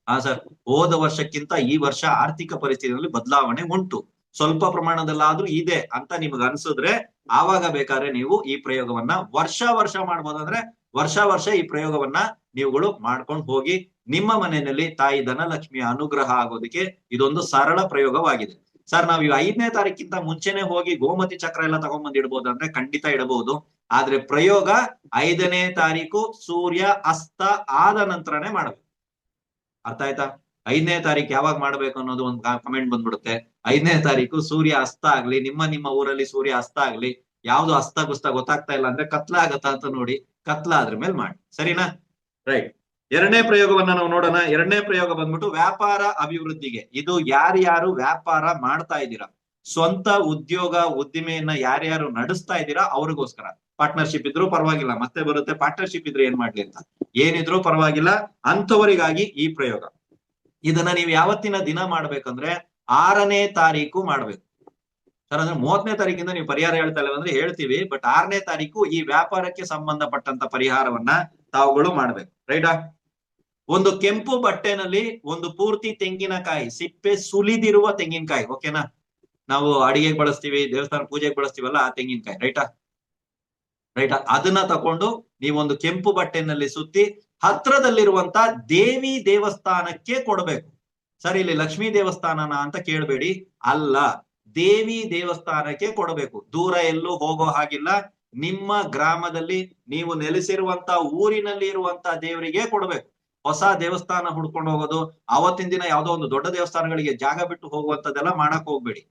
ಹಾ ಸರ್, ಹೋದ ವರ್ಷಕ್ಕಿಂತ ಈ ವರ್ಷ ಆರ್ಥಿಕ ಪರಿಸ್ಥಿತಿಯಲ್ಲಿ ಬದಲಾವಣೆ ಉಂಟು, ಸ್ವಲ್ಪ ಪ್ರಮಾಣದಲ್ಲಾದ್ರೂ ಇದೆ ಅಂತ ನಿಮ್ಗೆ ಅನ್ಸಿದ್ರೆ ಆವಾಗ ಬೇಕಾದ್ರೆ ನೀವು ಈ ಪ್ರಯೋಗವನ್ನ ವರ್ಷ ವರ್ಷ ಮಾಡ್ಬೋದಂದ್ರೆ ವರ್ಷ ಈ ಪ್ರಯೋಗವನ್ನ ನೀವುಗಳು ಮಾಡ್ಕೊಂಡು ಹೋಗಿ. ನಿಮ್ಮ ಮನೆಯಲ್ಲಿ ತಾಯಿ ಧನಲಕ್ಷ್ಮಿಯ ಅನುಗ್ರಹ ಆಗೋದಕ್ಕೆ ಇದೊಂದು ಸರಳ ಪ್ರಯೋಗವಾಗಿದೆ. ಸರ್ ನಾವು ಈ 5ನೇ ತಾರೀಕಿಂತ ಮುಂಚೆನೆ ಹೋಗಿ ಗೋಮತಿ ಚಕ್ರ ಎಲ್ಲ ತಗೊಂಡ್ಬಂದು ಇಡ್ಬೋದು ಅಂದ್ರೆ ಖಂಡಿತ ಇಡಬಹುದು. ಆದ್ರೆ ಪ್ರಯೋಗ 5ನೇ ತಾರೀಕು ಸೂರ್ಯ ಅಸ್ತ ಆದ ನಂತರನೇ ಮಾಡಬೇಕು. ಅರ್ಥ ಆಯ್ತಾ? 5ನೇ ತಾರೀಕು ಯಾವಾಗ ಮಾಡ್ಬೇಕು ಅನ್ನೋದು ಒಂದು ಕಮೆಂಟ್ ಬಂದ್ಬಿಡುತ್ತೆ. 5ನೇ ತಾರೀಕು ಸೂರ್ಯ ಅಸ್ತ ಆಗ್ಲಿ, ನಿಮ್ಮ ಊರಲ್ಲಿ ಸೂರ್ಯ ಅಸ್ತ ಆಗ್ಲಿ. ಯಾವ್ದು ಅಸ್ತ ಗುಸ್ತ ಗೊತ್ತಾಗ್ತಾ ಇಲ್ಲ ಅಂದ್ರೆ ಕತ್ಲ ಆಗತ್ತಾ ಅಂತ ನೋಡಿ, ಕತ್ಲ ಆದ್ರ ಮೇಲೆ ಮಾಡಿ. ಸರಿನಾ? ರೈಟ್. 2ನೇ ಪ್ರಯೋಗವನ್ನ ನಾವು ನೋಡೋಣ. 2ನೇ ಪ್ರಯೋಗ ಬಂದ್ಬಿಟ್ಟು ವ್ಯಾಪಾರ ಅಭಿವೃದ್ಧಿಗೆ. ಇದು ಯಾರ್ಯಾರು ವ್ಯಾಪಾರ ಮಾಡ್ತಾ ಇದ್ದೀರಾ, ಸ್ವಂತ ಉದ್ಯೋಗ ಉದ್ದಿಮೆಯನ್ನ ಯಾರ್ಯಾರು ನಡೆಸ್ತಾ ಇದ್ದೀರಾ ಅವ್ರಿಗೋಸ್ಕರ. ಪಾರ್ಟ್ನರ್ಶಿಪ್ ಇದ್ರೂ ಪರವಾಗಿಲ್ಲ, ಮತ್ತೆ ಬರುತ್ತೆ ಪಾರ್ಟ್ನರ್ಶಿಪ್ ಇದ್ರೆ ಏನ್ ಮಾಡ್ಲಿ ಅಂತ. ಏನಿದ್ರು ಪರವಾಗಿಲ್ಲ, ಅಂತವರಿಗಾಗಿ ಈ ಪ್ರಯೋಗ. ಇದನ್ನ ನೀವು ಯಾವತ್ತಿನ ದಿನ ಮಾಡ್ಬೇಕಂದ್ರೆ 6ನೇ ತಾರೀಕು ಮಾಡ್ಬೇಕು. ಸರ್ ಅಂದ್ರೆ 30ನೇ ತಾರೀಕಿಂದ ನೀವು ಪರಿಹಾರ ಹೇಳ್ತಾ ಇಲ್ಲ ಅಂದ್ರೆ ಹೇಳ್ತೀವಿ, ಬಟ್ 6ನೇ ತಾರೀಕು ಈ ವ್ಯಾಪಾರಕ್ಕೆ ಸಂಬಂಧಪಟ್ಟಂತ ಪರಿಹಾರವನ್ನ ತಾವುಗಳು ಮಾಡ್ಬೇಕು. ರೈಟಾ? ಒಂದು ಕೆಂಪು ಬಟ್ಟೆನಲ್ಲಿ ಒಂದು ಪೂರ್ತಿ ತೆಂಗಿನಕಾಯಿ, ಸಿಪ್ಪೆ ಸುಲಿದಿರುವ ತೆಂಗಿನಕಾಯಿ, ಓಕೆನಾ? ನಾವು ಅಡಿಗೆಗೆ ಬಳಸ್ತೀವಿ, ದೇವಸ್ಥಾನ ಪೂಜೆಗೆ ಬಳಸ್ತೀವಲ್ಲ ಆ ತೆಂಗಿನಕಾಯಿ. ರೈಟಾ? ಅದನ್ನ ತಕೊಂಡು ನೀವೊಂದು ಕೆಂಪು ಬಟ್ಟೆನಲ್ಲಿ ಸುತ್ತಿ ಹತ್ರದಲ್ಲಿರುವಂತ ದೇವಿ ದೇವಸ್ಥಾನಕ್ಕೆ ಕೊಡ್ಬೇಕು. ಸರ್ ಇಲ್ಲಿ ಲಕ್ಷ್ಮೀ ದೇವಸ್ಥಾನನ ಅಂತ ಕೇಳಬೇಡಿ, ಅಲ್ಲ, ದೇವಿ ದೇವಸ್ಥಾನಕ್ಕೆ ಕೊಡಬೇಕು. ದೂರ ಎಲ್ಲೂ ಹೋಗೋ ಹಾಗಿಲ್ಲ. ನಿಮ್ಮ ಗ್ರಾಮದಲ್ಲಿ ನೀವು ನೆಲೆಸಿರುವಂತ ಊರಿನಲ್ಲಿ ಇರುವಂತ ದೇವರಿಗೆ ಕೊಡ್ಬೇಕು. ಹೊಸ ದೇವಸ್ಥಾನ ಹುಡ್ಕೊಂಡು ಹೋಗೋದು, ಅವತ್ತಿನ ದಿನ ಯಾವ್ದೋ ಒಂದು ದೊಡ್ಡ ದೇವಸ್ಥಾನಗಳಿಗೆ ಜಾಗ ಬಿಟ್ಟು ಹೋಗುವಂತದ್ದೆಲ್ಲ ಮಾಡಕ್ ಹೋಗ್ಬೇಡಿ.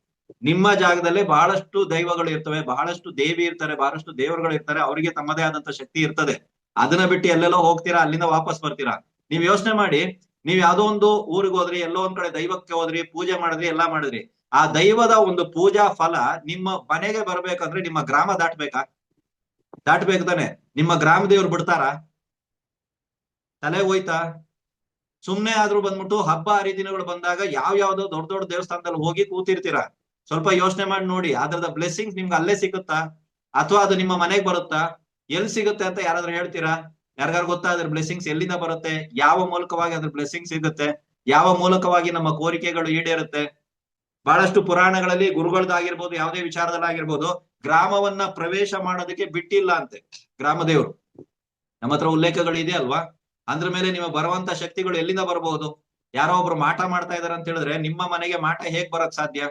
ನಿಮ್ಮ ಜಾಗದಲ್ಲೇ ಬಹಳಷ್ಟು ದೈವಗಳು ಇರ್ತವೆ, ಬಹಳಷ್ಟು ದೇವಿ ಇರ್ತಾರೆ, ಬಹಳಷ್ಟು ದೇವರುಗಳು ಇರ್ತಾರೆ. ಅವರಿಗೆ ತಮ್ಮದೇ ಆದಂತ ಶಕ್ತಿ ಇರ್ತದೆ. ಅದನ್ನ ಬಿಟ್ಟು ಎಲ್ಲೆಲ್ಲೋ ಹೋಗ್ತೀರಾ, ಅಲ್ಲಿಂದ ವಾಪಸ್ ಬರ್ತೀರಾ. ನೀವ್ ಯೋಚನೆ ಮಾಡಿ, ನೀವ್ ಯಾವ್ದೋ ಒಂದು ಊರಿಗೆ ಹೋದ್ರಿ, ಎಲ್ಲೋ ಒಂದ್ ಕಡೆ ದೈವಕ್ಕೆ ಹೋದ್ರಿ, ಪೂಜೆ ಮಾಡಿದ್ರಿ, ಎಲ್ಲಾ ಮಾಡಿದ್ರಿ. ಆ ದೈವದ ಒಂದು ಪೂಜಾ ಫಲ ನಿಮ್ಮ ಮನೆಗೆ ಬರ್ಬೇಕಂದ್ರೆ ನಿಮ್ಮ ಗ್ರಾಮ ದಾಟ್ಬೇಕಾ? ದಾಟ್ಬೇಕು ತಾನೆ? ನಿಮ್ಮ ಗ್ರಾಮ ದೇವ್ರು ಬಿಡ್ತಾರ? ತಲೆ ಹೋಯ್ತಾ? ಸುಮ್ನೆ ಆದ್ರೂ ಬಂದ್ಬಿಟ್ಟು ಹಬ್ಬ ಹರಿದಿನಗಳು ಬಂದಾಗ ಯಾವ್ದೋ ದೊಡ್ಡ ದೊಡ್ಡ ದೇವಸ್ಥಾನದಲ್ಲಿ ಹೋಗಿ ಕೂತಿರ್ತೀರಾ. ಸ್ವಲ್ಪ ಯೋಚನೆ ಮಾಡಿ ನೋಡಿ, ಅದ್ರದ ಬ್ಲೆಸ್ಸಿಂಗ್ ನಿಮ್ಗೆ ಅಲ್ಲೇ ಸಿಗುತ್ತಾ ಅಥವಾ ಅದು ನಿಮ್ಮ ಮನೆಗೆ ಬರುತ್ತಾ? ಎಲ್ಲಿ ಸಿಗುತ್ತೆ ಅಂತ ಯಾರಾದ್ರೂ ಹೇಳ್ತೀರಾ? ಯಾರಿಗಾರು ಗೊತ್ತಾ ಅದ್ರ ಬ್ಲೆಸ್ಸಿಂಗ್ಸ್ ಎಲ್ಲಿಂದ ಬರುತ್ತೆ, ಯಾವ ಮೂಲಕವಾಗಿ ಅದ್ರ ಬ್ಲೆಸ್ಸಿಂಗ್ ಸಿಗುತ್ತೆ, ಯಾವ ಮೂಲಕವಾಗಿ ನಮ್ಮ ಕೋರಿಕೆಗಳು ಈಡೇರುತ್ತೆ? ಬಹಳಷ್ಟು ಪುರಾಣಗಳಲ್ಲಿ ಗುರುಗಳದ್ದಾಗಿರ್ಬೋದು, ಯಾವುದೇ ವಿಚಾರದಲ್ಲಾಗಿರ್ಬೋದು, ಗ್ರಾಮವನ್ನ ಪ್ರವೇಶ ಮಾಡೋದಕ್ಕೆ ಬಿಟ್ಟಿಲ್ಲ ಅಂತೆ ಗ್ರಾಮ ದೇವರು. ನಮ್ಮ ಹತ್ರ ಉಲ್ಲೇಖಗಳು ಇದೆ ಅಲ್ವಾ? ಅಂದ್ರ ಮೇಲೆ ನಿಮಗೆ ಬರುವಂತ ಶಕ್ತಿಗಳು ಎಲ್ಲಿಂದ ಬರಬಹುದು? ಯಾರೋ ಒಬ್ರು ಮಾಟ ಮಾಡ್ತಾ ಇದಾರೆ ಅಂತ ಹೇಳಿದ್ರೆ ನಿಮ್ಮ ಮನೆಗೆ ಮಾಟ ಹೇಗ್ ಬರಕ್ ಸಾಧ್ಯ?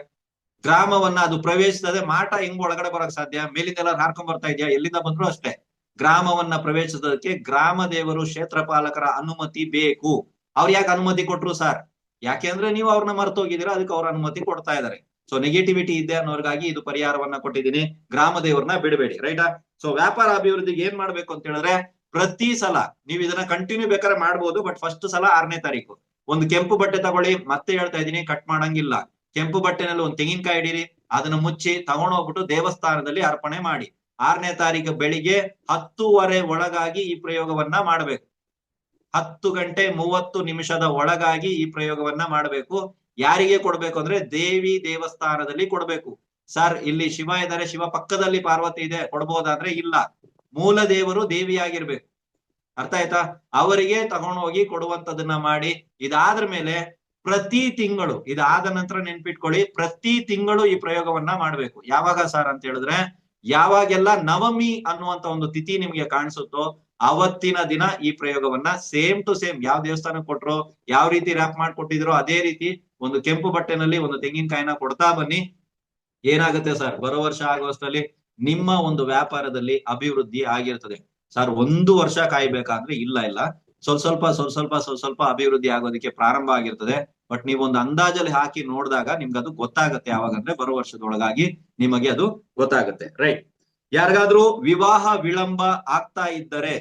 ಗ್ರಾಮವನ್ನ ಅದು ಪ್ರವೇಶಿಸದೆ ಮಾಟ ಹೆಂಗ್ ಒಳಗಡೆ ಬರಕ್ ಸಾಧ್ಯ? ಮೇಲಿಂದ ಹಾರ್ಕೊಂಡ್ ಬರ್ತಾ ಇದೆಯಾ? ಎಲ್ಲಿಂದ ಬಂದ್ರು ಅಷ್ಟೇ. ಗ್ರಾಮವನ್ನ ಪ್ರವೇಶಿಸೋದಕ್ಕೆ ಗ್ರಾಮ ದೇವರು, ಕ್ಷೇತ್ರ ಪಾಲಕರ ಅನುಮತಿ ಬೇಕು. ಅವ್ರು ಯಾಕೆ ಅನುಮತಿ ಕೊಟ್ರು ಸರ್? ಯಾಕೆಂದ್ರೆ ನೀವು ಅವ್ರನ್ನ ಮರ್ತೋಗಿದ್ದೀರಾ, ಅದಕ್ಕೆ ಅವ್ರ ಅನುಮತಿ ಕೊಡ್ತಾ ಇದಾರೆ. ಸೊ ನೆಗೆಟಿವಿಟಿ ಇದೆ ಅನ್ನೋರ್ಗಾಗಿ ಇದು ಪರಿಹಾರವನ್ನ ಕೊಟ್ಟಿದ್ದೀನಿ. ಗ್ರಾಮ ದೇವ್ರನ್ನ ಬಿಡಬೇಡಿ. ರೈಟಾ? ಸೊ ವ್ಯಾಪಾರ ಅಭಿವೃದ್ಧಿಗೆ ಏನ್ ಮಾಡ್ಬೇಕು ಅಂತ ಹೇಳಿದ್ರೆ, ಪ್ರತಿ ಸಲ ನೀವು ಇದನ್ನ ಕಂಟಿನ್ಯೂ ಬೇಕಾದ್ರೆ ಮಾಡ್ಬೋದು, ಬಟ್ ಫಸ್ಟ್ ಸಲ 6ನೇ ತಾರೀಕು ಒಂದು ಕೆಂಪು ಬಟ್ಟೆ ತಗೊಳ್ಳಿ, ಮತ್ತೆ ಹೇಳ್ತಾ ಇದೀನಿ, ಕಟ್ ಮಾಡಂಗಿಲ್ಲ. ಕೆಂಪು ಬಟ್ಟೆನಲ್ಲಿ ಒಂದು ತೆಂಗಿನಕಾಯಿ ಹಿಡೀರಿ, ಅದನ್ನ ಮುಚ್ಚಿ ತಗೊಂಡೋಗ್ಬಿಟ್ಟು ದೇವಸ್ಥಾನದಲ್ಲಿ ಅರ್ಪಣೆ ಮಾಡಿ. 6ನೇ ತಾರೀಕು ಬೆಳಿಗ್ಗೆ 10:30 ಒಳಗಾಗಿ ಈ ಪ್ರಯೋಗವನ್ನ ಮಾಡ್ಬೇಕು. 10:30 ಒಳಗಾಗಿ ಈ ಪ್ರಯೋಗವನ್ನ ಮಾಡ್ಬೇಕು. ಯಾರಿಗೆ ಕೊಡ್ಬೇಕು ಅಂದ್ರೆ ದೇವಿ ದೇವಸ್ಥಾನದಲ್ಲಿ ಕೊಡ್ಬೇಕು. ಸರ್ ಇಲ್ಲಿ ಶಿವ ಇದ್ದಾರೆ, ಶಿವ ಪಕ್ಕದಲ್ಲಿ ಪಾರ್ವತಿ ಇದೆ, ಕೊಡ್ಬೋದಾದ್ರೆ ಇಲ್ಲ, ಮೂಲ ದೇವರು ದೇವಿಯಾಗಿರ್ಬೇಕು. ಅರ್ಥ ಆಯ್ತಾ? ಅವರಿಗೆ ತಗೊಂಡೋಗಿ ಕೊಡುವಂತದನ್ನ ಮಾಡಿ. ಇದಾದ್ರ ಮೇಲೆ ಪ್ರತಿ ತಿಂಗಳು, ಇದಾದ ನಂತರ ನೆನ್ಪಿಟ್ಕೊಳ್ಳಿ, ಪ್ರತಿ ತಿಂಗಳು ಈ ಪ್ರಯೋಗವನ್ನ ಮಾಡ್ಬೇಕು. ಯಾವಾಗ ಸರ್ ಅಂತ ಹೇಳಿದ್ರೆ, ಯಾವಾಗೆಲ್ಲ ನವಮಿ ಅನ್ನುವಂತ ಒಂದು ತಿಥಿ ನಿಮ್ಗೆ ಕಾಣಿಸುತ್ತೋ ಅವತ್ತಿನ ದಿನ ಈ ಪ್ರಯೋಗವನ್ನ ಸೇಮ್ ಟು ಸೇಮ್ ಯಾವ ದೇವಸ್ಥಾನಕ್ಕೆ ಕೊಟ್ರೋ, ಯಾವ ರೀತಿ ರ್ಯಾಪ್ ಮಾಡ್ಕೊಟ್ಟಿದ್ರು ಅದೇ ರೀತಿ ಒಂದು ಕೆಂಪು ಬಟ್ಟೆನಲ್ಲಿ ಒಂದು ತೆಂಗಿನಕಾಯಿನ ಕೊಡ್ತಾ ಬನ್ನಿ. ಏನಾಗುತ್ತೆ ಸರ್, ಬರೋ ವರ್ಷ ಆಗುವಷ್ಟರಲ್ಲಿ ನಿಮ್ಮ ಒಂದು ವ್ಯಾಪಾರದಲ್ಲಿ ಅಭಿವೃದ್ಧಿ ಆಗಿರ್ತದೆ. ಸರ್ 1 ವರ್ಷ ಕಾಯ್ಬೇಕಾದ್ರೆ ಇಲ್ಲ, ಸ್ವಲ್ಪ ಅಭಿವೃದ್ಧಿ ಆಗೋದಕ್ಕೆ ಪ್ರಾರಂಭ ಆಗಿರ್ತದೆ. ಬಟ್ ನೀವು ಒಂದು ಅಂದಾಜಲ್ಲಿ ಹಾಕಿ ನೋಡಿದಾಗ ನಿಮ್ಗೆ ಅದು ಗೊತ್ತಾಗುತ್ತೆ. ಯಾವಾಗಂದ್ರೆ ಬರೋ ವರ್ಷದೊಳಗಾಗಿ ನಿಮಗೆ ಅದು ಗೊತ್ತಾಗುತ್ತೆ. ರೈಟ್. ಯಾರಿಗಾದ್ರೂ ವಿವಾಹ ವಿಳಂಬ ಆಗ್ತಾ ಇದ್ದರೆ,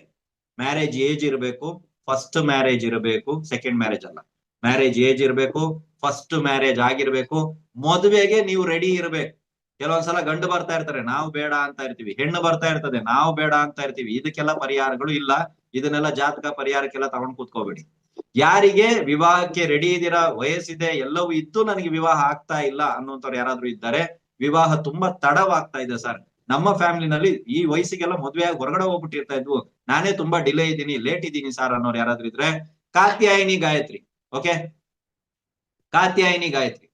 ಮ್ಯಾರೇಜ್ ಏಜ್ ಇರಬೇಕು, ಫಸ್ಟ್ ಮ್ಯಾರೇಜ್ ಇರಬೇಕು, ಸೆಕೆಂಡ್ ಮ್ಯಾರೇಜ್ ಅಲ್ಲ, ಮ್ಯಾರೇಜ್ ಏಜ್ ಇರಬೇಕು, ಫಸ್ಟ್ ಮ್ಯಾರೇಜ್ ಆಗಿರ್ಬೇಕು, ಮದುವೆಗೆ ನೀವು ರೆಡಿ ಇರ್ಬೇಕು. ಕೆಲವೊಂದ್ಸಲ ಗಂಡು ಬರ್ತಾ ಇರ್ತಾರೆ, ನಾವು ಬೇಡ ಅಂತ ಇರ್ತೀವಿ, ಹೆಣ್ಣು ಬರ್ತಾ ಇರ್ತದೆ, ನಾವು ಬೇಡ ಅಂತ ಇರ್ತೀವಿ. ಇದಕ್ಕೆಲ್ಲ ಪರಿಹಾರಗಳು ಇಲ್ಲ. ಇದನ್ನೆಲ್ಲ ಜಾತಕ ಪರಿಹಾರಕ್ಕೆಲ್ಲ ತಗೊಂಡ್ ಕೂತ್ಕೋಬೇಡಿ. ಯಾರಿಗೆ ವಿವಾಹಕ್ಕೆ ರೆಡಿ ಇದ್ದೀರಾ, ವಯಸ್ಸಿದೆ, ಎಲ್ಲವೂ ಇದ್ದು ನನಗೆ ವಿವಾಹ ಆಗ್ತಾ ಇಲ್ಲ ಅನ್ನುವಂಥವ್ರು ಯಾರಾದ್ರೂ ಇದ್ದಾರೆ, ವಿವಾಹ ತುಂಬಾ ತಡವಾಗ್ತಾ ಇದೆ ಸರ್, ನಮ್ಮ ಫ್ಯಾಮಿಲಿನಲ್ಲಿ ಈ ವಯಸ್ಸಿಗೆಲ್ಲ ಮದುವೆಯಾಗಿ ಹೊರಗಡೆ ಹೋಗ್ಬಿಟ್ಟಿರ್ತಾ ಇದ್ವು, ನಾನೇ ತುಂಬಾ ಡಿಲೇ ಇದ್ದೀನಿ, ಲೇಟ್ ಇದ್ದೀನಿ ಸರ್ ಅನ್ನೋರು ಯಾರಾದ್ರೂ ಇದ್ರೆ, ಕಾತ್ಯಾಯಿನಿ ಗಾಯತ್ರಿ, ಓಕೆ, ಕಾತ್ಯಾಯಿನಿ ಗಾಯತ್ರಿ,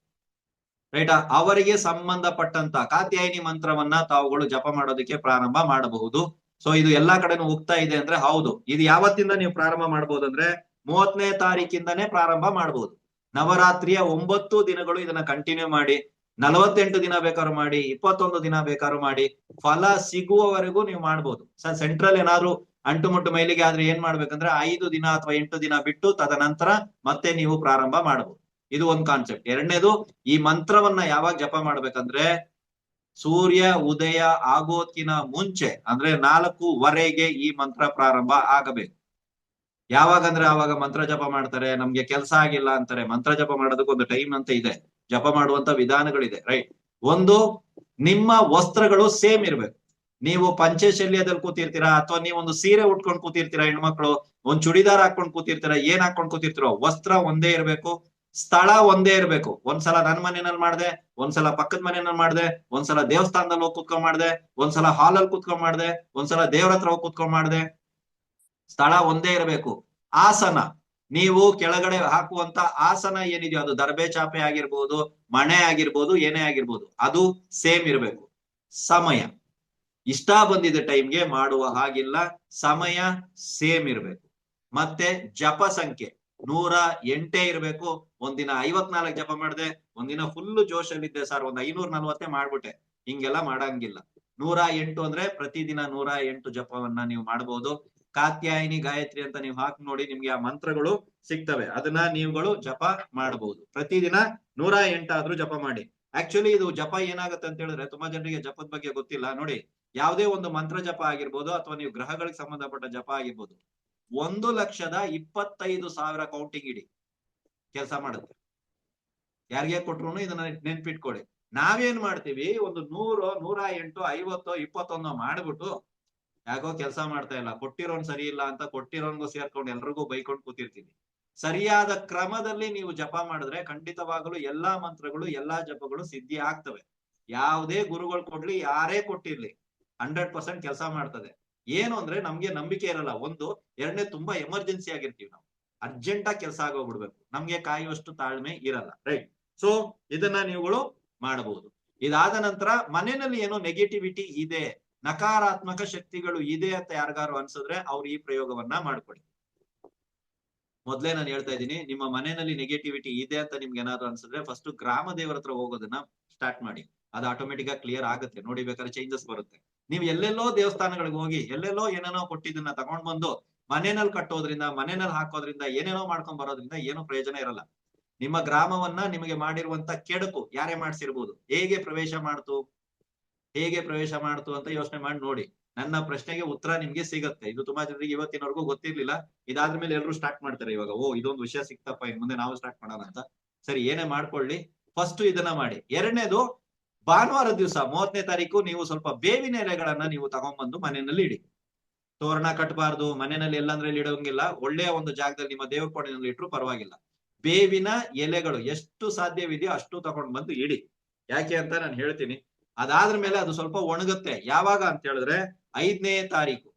ರೈಟಾ, ಅವರಿಗೆ ಸಂಬಂಧಪಟ್ಟಂತ ಕಾತ್ಯಾಯಿನಿ ಮಂತ್ರವನ್ನ ತಾವುಗಳು ಜಪ ಮಾಡೋದಕ್ಕೆ ಪ್ರಾರಂಭ ಮಾಡಬಹುದು. ಸೊ ಇದು ಎಲ್ಲಾ ಕಡೆನೂ ಹೋಗ್ತಾ ಇದೆ ಅಂದ್ರೆ ಹೌದು. ಇದು ಯಾವತ್ತಿಂದ ನೀವು ಪ್ರಾರಂಭ ಮಾಡಬಹುದು ಅಂದ್ರೆ 30ನೇ ತಾರೀಕಿಂದನೇ ಪ್ರಾರಂಭ ಮಾಡಬಹುದು. ನವರಾತ್ರಿಯ 9 ದಿನಗಳು ಇದನ್ನ ಕಂಟಿನ್ಯೂ ಮಾಡಿ, 48 ದಿನ ಬೇಕಾದ್ರೂ ಮಾಡಿ, 21 ದಿನ ಬೇಕಾದ್ರೂ ಮಾಡಿ, ಫಲ ಸಿಗುವವರೆಗೂ ನೀವು ಮಾಡ್ಬೋದು. ಸರ್ ಸೆಂಟ್ರಲ್ ಏನಾದ್ರು ಅಂಟುಮುಟ್ಟು ಮೈಲಿಗೆ ಆದ್ರೆ ಏನ್ ಮಾಡ್ಬೇಕಂದ್ರೆ 5 ದಿನ ಅಥವಾ 8 ದಿನ ಬಿಟ್ಟು ತದನಂತರ ಮತ್ತೆ ನೀವು ಪ್ರಾರಂಭ ಮಾಡಬಹುದು. ಇದು ಒಂದು ಕಾನ್ಸೆಪ್ಟ್. ಎರಡನೇದು, ಈ ಮಂತ್ರವನ್ನ ಯಾವಾಗ ಜಪ ಮಾಡ್ಬೇಕಂದ್ರೆ ಸೂರ್ಯ ಉದಯ ಆಗೋದ್ಕಿನ ಮುಂಚೆ, ಅಂದ್ರೆ 4:15 ಈ ಮಂತ್ರ ಪ್ರಾರಂಭ ಆಗಬೇಕು. ಯಾವಾಗಂದ್ರೆ ಆವಾಗ ಮಂತ್ರ ಜಪ ಮಾಡ್ತಾರೆ, ನಮ್ಗೆ ಕೆಲಸ ಆಗಿಲ್ಲ ಅಂತಾರೆ. ಮಂತ್ರ ಜಪ ಮಾಡೋದಕ್ಕೆ ಒಂದು ಟೈಮ್ ಅಂತ ಇದೆ, ಜಪ ಮಾಡುವಂತ ವಿಧಾನಗಳಿದೆ. ರೈಟ್. ಒಂದು, ನಿಮ್ಮ ವಸ್ತ್ರಗಳು ಸೇಮ್ ಇರ್ಬೇಕು. ನೀವು ಪಂಚೆ ಶಲ್ಯದಲ್ಲಿ ಕೂತಿರ್ತೀರಾ ಅಥವಾ ನೀವು ಒಂದು ಸೀರೆ ಉಟ್ಕೊಂಡು ಕೂತಿರ್ತೀರಾ, ಹೆಣ್ಮಕ್ಳು ಒಂದ್ ಚುಡಿದಾರ್ ಹಾಕೊಂಡ್ ಕೂತಿರ್ತೀರಾ, ಏನ್ ಹಾಕೊಂಡ್ ಕೂತಿರ್ತೀರೋ, ವಸ್ತ್ರ ಒಂದೇ ಇರ್ಬೇಕು, ಸ್ಥಳ ಒಂದೇ ಇರ್ಬೇಕು. ಒಂದ್ಸಲ ನನ್ ಮನೆಯಲ್ಲಿ ಮಾಡ್ದೆ, ಒಂದ್ಸಲ ಪಕ್ಕದ ಮನೆಯಲ್ಲಿ ಮಾಡ್ದೆ, ಒಂದ್ಸಲ ದೇವಸ್ಥಾನದಲ್ಲಿ ಹೋಗಿ ಕುತ್ಕೊಂಡ್ ಮಾಡ್ದೆ, ಒಂದ್ಸಲ ಹಾಲಲ್ಲಿ ಕುತ್ಕೊಂಡ್ ಮಾಡ್ದೆ, ಒಂದ್ಸಲ ದೇವ್ರ ಹತ್ರ ಹೋಗಿ ಕುತ್ಕೊಂಡ್ ಮಾಡ್ದೆ. ಸ್ಥಳ ಒಂದೇ ಇರಬೇಕು. ಆಸನ, ನೀವು ಕೆಳಗಡೆ ಹಾಕುವಂತ ಆಸನ ಏನಿದೆಯೋ ಅದು ದರ್ಬೆ ಚಾಪೆ ಆಗಿರ್ಬೋದು, ಮಣೆ ಆಗಿರ್ಬೋದು, ಏನೇ ಆಗಿರ್ಬೋದು, ಅದು ಸೇಮ್ ಇರಬೇಕು. ಸಮಯ ಇಷ್ಟ ಬಂದಿದೆ ಟೈಮ್ಗೆ ಮಾಡುವ ಹಾಗಿಲ್ಲ, ಸಮಯ ಸೇಮ್ ಇರ್ಬೇಕು. ಮತ್ತೆ ಜಪ ಸಂಖ್ಯೆ 108 ಇರ್ಬೇಕು. ಒಂದಿನ 54 ಜಪ ಮಾಡಿದೆ, ಒಂದಿನ ಫುಲ್ ಜೋಶಲ್ಲಿದ್ದೆ ಸರ್, ಒಂದ್ 540 ಮಾಡ್ಬಿಟ್ಟೆ, ಹಿಂಗೆಲ್ಲ ಮಾಡಂಗಿಲ್ಲ. 108 ಅಂದ್ರೆ ಪ್ರತಿದಿನ 108 ಜಪವನ್ನ ನೀವು ಮಾಡಬಹುದು. ಕಾತ್ಯಾಯಿನಿ ಗಾಯತ್ರಿ ಅಂತ ನೀವು ಹಾಕಿ ನೋಡಿ, ನಿಮ್ಗೆ ಆ ಮಂತ್ರಗಳು ಸಿಗ್ತವೆ, ಅದನ್ನ ನೀವುಗಳು ಜಪ ಮಾಡಬಹುದು. ಪ್ರತಿದಿನ 108 ಆದ್ರೂ ಜಪ ಮಾಡಿ. ಆಕ್ಚುಲಿ ಇದು ಜಪ ಏನಾಗುತ್ತೆ ಅಂತ ಹೇಳಿದ್ರೆ, ತುಂಬಾ ಜನರಿಗೆ ಜಪದ ಬಗ್ಗೆ ಗೊತ್ತಿಲ್ಲ. ನೋಡಿ, ಯಾವುದೇ ಒಂದು ಮಂತ್ರ ಜಪ ಆಗಿರ್ಬೋದು ಅಥವಾ ನೀವು ಗ್ರಹಗಳಿಗೆ ಸಂಬಂಧಪಟ್ಟ ಜಪ ಆಗಿರ್ಬೋದು, 1,25,000 ಕೌಂಟಿಂಗ್ ಇಡಿ ಕೆಲಸ ಮಾಡುತ್ತೆ. ಯಾರಿಗೆ ಕೊಟ್ರು ಇದನ್ನ ನೆನ್ಪಿಟ್ಕೊಳ್ಳಿ. ನಾವೇನ್ ಮಾಡ್ತೀವಿ, ಒಂದು 100, 108, 50, 21 ಮಾಡ್ಬಿಟ್ಟು ಯಾಕೋ ಕೆಲಸ ಮಾಡ್ತಾ ಇಲ್ಲ, ಕೊಟ್ಟಿರೋನ್ ಸರಿ ಇಲ್ಲ ಅಂತ ಕೊಟ್ಟಿರೋನ್ಗೂ ಸೇರ್ಕೊಂಡು ಎಲ್ರಿಗೂ ಬೈಕೊಂಡು ಕೂತಿರ್ತೀವಿ. ಸರಿಯಾದ ಕ್ರಮದಲ್ಲಿ ನೀವು ಜಪ ಮಾಡಿದ್ರೆ ಖಂಡಿತವಾಗಲೂ ಎಲ್ಲಾ ಮಂತ್ರಗಳು, ಎಲ್ಲಾ ಜಪಗಳು ಸಿದ್ಧಿ ಆಗ್ತವೆ. ಯಾವುದೇ ಗುರುಗಳು ಕೊಡ್ಲಿ, ಯಾರೇ ಕೊಟ್ಟಿರ್ಲಿ, 100% ಕೆಲಸ ಮಾಡ್ತದೆ. ಏನು ಅಂದ್ರೆ ನಮ್ಗೆ ನಂಬಿಕೆ ಇರಲ್ಲ, ಒಂದು. ಎರಡನೇ, ತುಂಬಾ ಎಮರ್ಜೆನ್ಸಿ ಆಗಿರ್ತೀವಿ ನಾವು, ಅರ್ಜೆಂಟ್ ಆಗಿ ಕೆಲಸ ಆಗೋಗ್ಬಿಡ್ಬೇಕು, ನಮ್ಗೆ ಕಾಯುವಷ್ಟು ತಾಳ್ಮೆ ಇರಲ್ಲ. ರೈಟ್. ಸೊ ಇದನ್ನ ನೀವುಗಳು ಮಾಡಬಹುದು. ಇದಾದ ನಂತರ ಮನೆಯಲ್ಲಿ ಏನೋ ನೆಗೆಟಿವಿಟಿ ಇದೆ, ನಕಾರಾತ್ಮಕ ಶಕ್ತಿಗಳು ಇದೆ ಅಂತ ಯಾರಿಗಾರು ಅನ್ಸಿದ್ರೆ ಅವ್ರು ಈ ಪ್ರಯೋಗವನ್ನ ಮಾಡ್ಕೊಳ್ಳಿ. ಮೊದ್ಲೇ ನಾನು ಹೇಳ್ತಾ ಇದ್ದೀನಿ, ನಿಮ್ಮ ಮನೆಯಲ್ಲಿ ನೆಗೆಟಿವಿಟಿ ಇದೆ ಅಂತ ನಿಮ್ಗೆ ಏನಾದ್ರು ಅನ್ಸಿದ್ರೆ ಫಸ್ಟ್ ಗ್ರಾಮ ದೇವರ ಹತ್ರ ಹೋಗೋದನ್ನ ಸ್ಟಾರ್ಟ್ ಮಾಡಿ. ಅದು ಆಟೋಮೆಟಿಕ್ ಆಗಿ ಕ್ಲಿಯರ್ ಆಗುತ್ತೆ. ನೋಡಿ, ಬೇಕಾದ್ರೆ ಚೇಂಜಸ್ ಬರುತ್ತೆ. ನೀವು ಎಲ್ಲೆಲ್ಲೋ ದೇವಸ್ಥಾನಗಳಿಗೆ ಹೋಗಿ ಎಲ್ಲೆಲ್ಲೋ ಏನೇನೋ ಕೊಟ್ಟಿದ್ದನ್ನ ತಗೊಂಡ್ ಬಂದು ಮನೆಯಲ್ಲಿ ಕಟ್ಟೋದ್ರಿಂದ, ಮನೆಯಲ್ಲಿ ಹಾಕೋದ್ರಿಂದ, ಏನೇನೋ ಮಾಡ್ಕೊಂಡ್ ಬರೋದ್ರಿಂದ ಏನೋ ಪ್ರಯೋಜನ ಇರಲ್ಲ. ನಿಮ್ಮ ಗ್ರಾಮವನ್ನ ನಿಮಗೆ ಮಾಡಿರುವಂತ ಕೆಡಕು ಯಾರೇ ಮಾಡ್ಸಿರ್ಬೋದು, ಹೇಗೆ ಪ್ರವೇಶ ಮಾಡ್ತು ಅಂತ ಯೋಚನೆ ಮಾಡಿ ನೋಡಿ. ನನ್ನ ಪ್ರಶ್ನೆಗೆ ಉತ್ತರ ನಿಮ್ಗೆ ಸಿಗತ್ತೆ. ಇದು ತುಂಬಾ ಜನರಿಗೆ ಇವತ್ತಿನವರೆಗೂ ಗೊತ್ತಿರ್ಲಿಲ್ಲ. ಇದಾದ್ಮೇಲೆ ಎಲ್ಲರೂ ಸ್ಟಾರ್ಟ್ ಮಾಡ್ತಾರೆ ಇವಾಗ. ಓ, ಇದೊಂದು ವಿಷಯ ಸಿಕ್ತಪ್ಪ, ಇನ್ ಮುಂದೆ ನಾವು ಸ್ಟಾರ್ಟ್ ಮಾಡೋಣ ಅಂತ. ಸರಿ, ಏನೇ ಮಾಡ್ಕೊಳ್ಳಿ, ಫಸ್ಟ್ ಇದನ್ನ ಮಾಡಿ. ಎರಡನೇದು, ಭಾನುವಾರ ದಿವಸ 30ನೇ ತಾರೀಕು ನೀವು ಸ್ವಲ್ಪ ಬೇವಿನ ಎಲೆಗಳನ್ನ ನೀವು ತಗೊಂಡ್ಬಂದು ಮನೆಯಲ್ಲಿ ಇಡಿ. ತೋರಣ ಕಟ್ಟಬಾರ್ದು, ಮನೆಯಲ್ಲಿ ಎಲ್ಲಂದ್ರೆ ಇಡೋಂಗಿಲ್ಲ. ಒಳ್ಳೆಯ ಒಂದು ಜಾಗದಲ್ಲಿ ನಿಮ್ಮ ದೇವ್ರ ಕೋಣೆಯಲ್ಲಿ ಇಟ್ರು ಪರವಾಗಿಲ್ಲ. ಬೇವಿನ ಎಲೆಗಳು ಎಷ್ಟು ಸಾಧ್ಯವಿದೆಯೋ ಅಷ್ಟು ತಗೊಂಡ್ ಬಂದು ಇಡಿ. ಯಾಕೆ ಅಂತ ನಾನು ಹೇಳ್ತೀನಿ. ಅದಾದ್ರ ಮೇಲೆ ಅದು ಸ್ವಲ್ಪ ಒಣಗುತ್ತೆ. ಯಾವಾಗ ಅಂತ ಹೇಳಿದ್ರೆ 5ನೇ ತಾರೀಕು.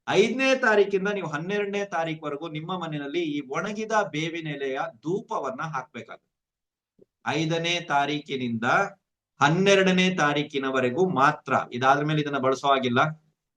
5ನೇ ತಾರೀಕಿಂದ ನೀವು 12ನೇ ತಾರೀಕುವರೆಗೂ ನಿಮ್ಮ ಮನೆಯಲ್ಲಿ ಈ ಒಣಗಿದ ಬೇವಿನ ಎಲೆಯ ಧೂಪವನ್ನ ಹಾಕ್ಬೇಕಾಗುತ್ತೆ. 5ನೇ ತಾರೀಕಿನಿಂದ 12ನೇ ತಾರೀಕಿನವರೆಗೂ ಮಾತ್ರ. ಇದಾದ್ಮೇಲೆ ಇದನ್ನ ಬಳಸೋ ಹಾಗಿಲ್ಲ.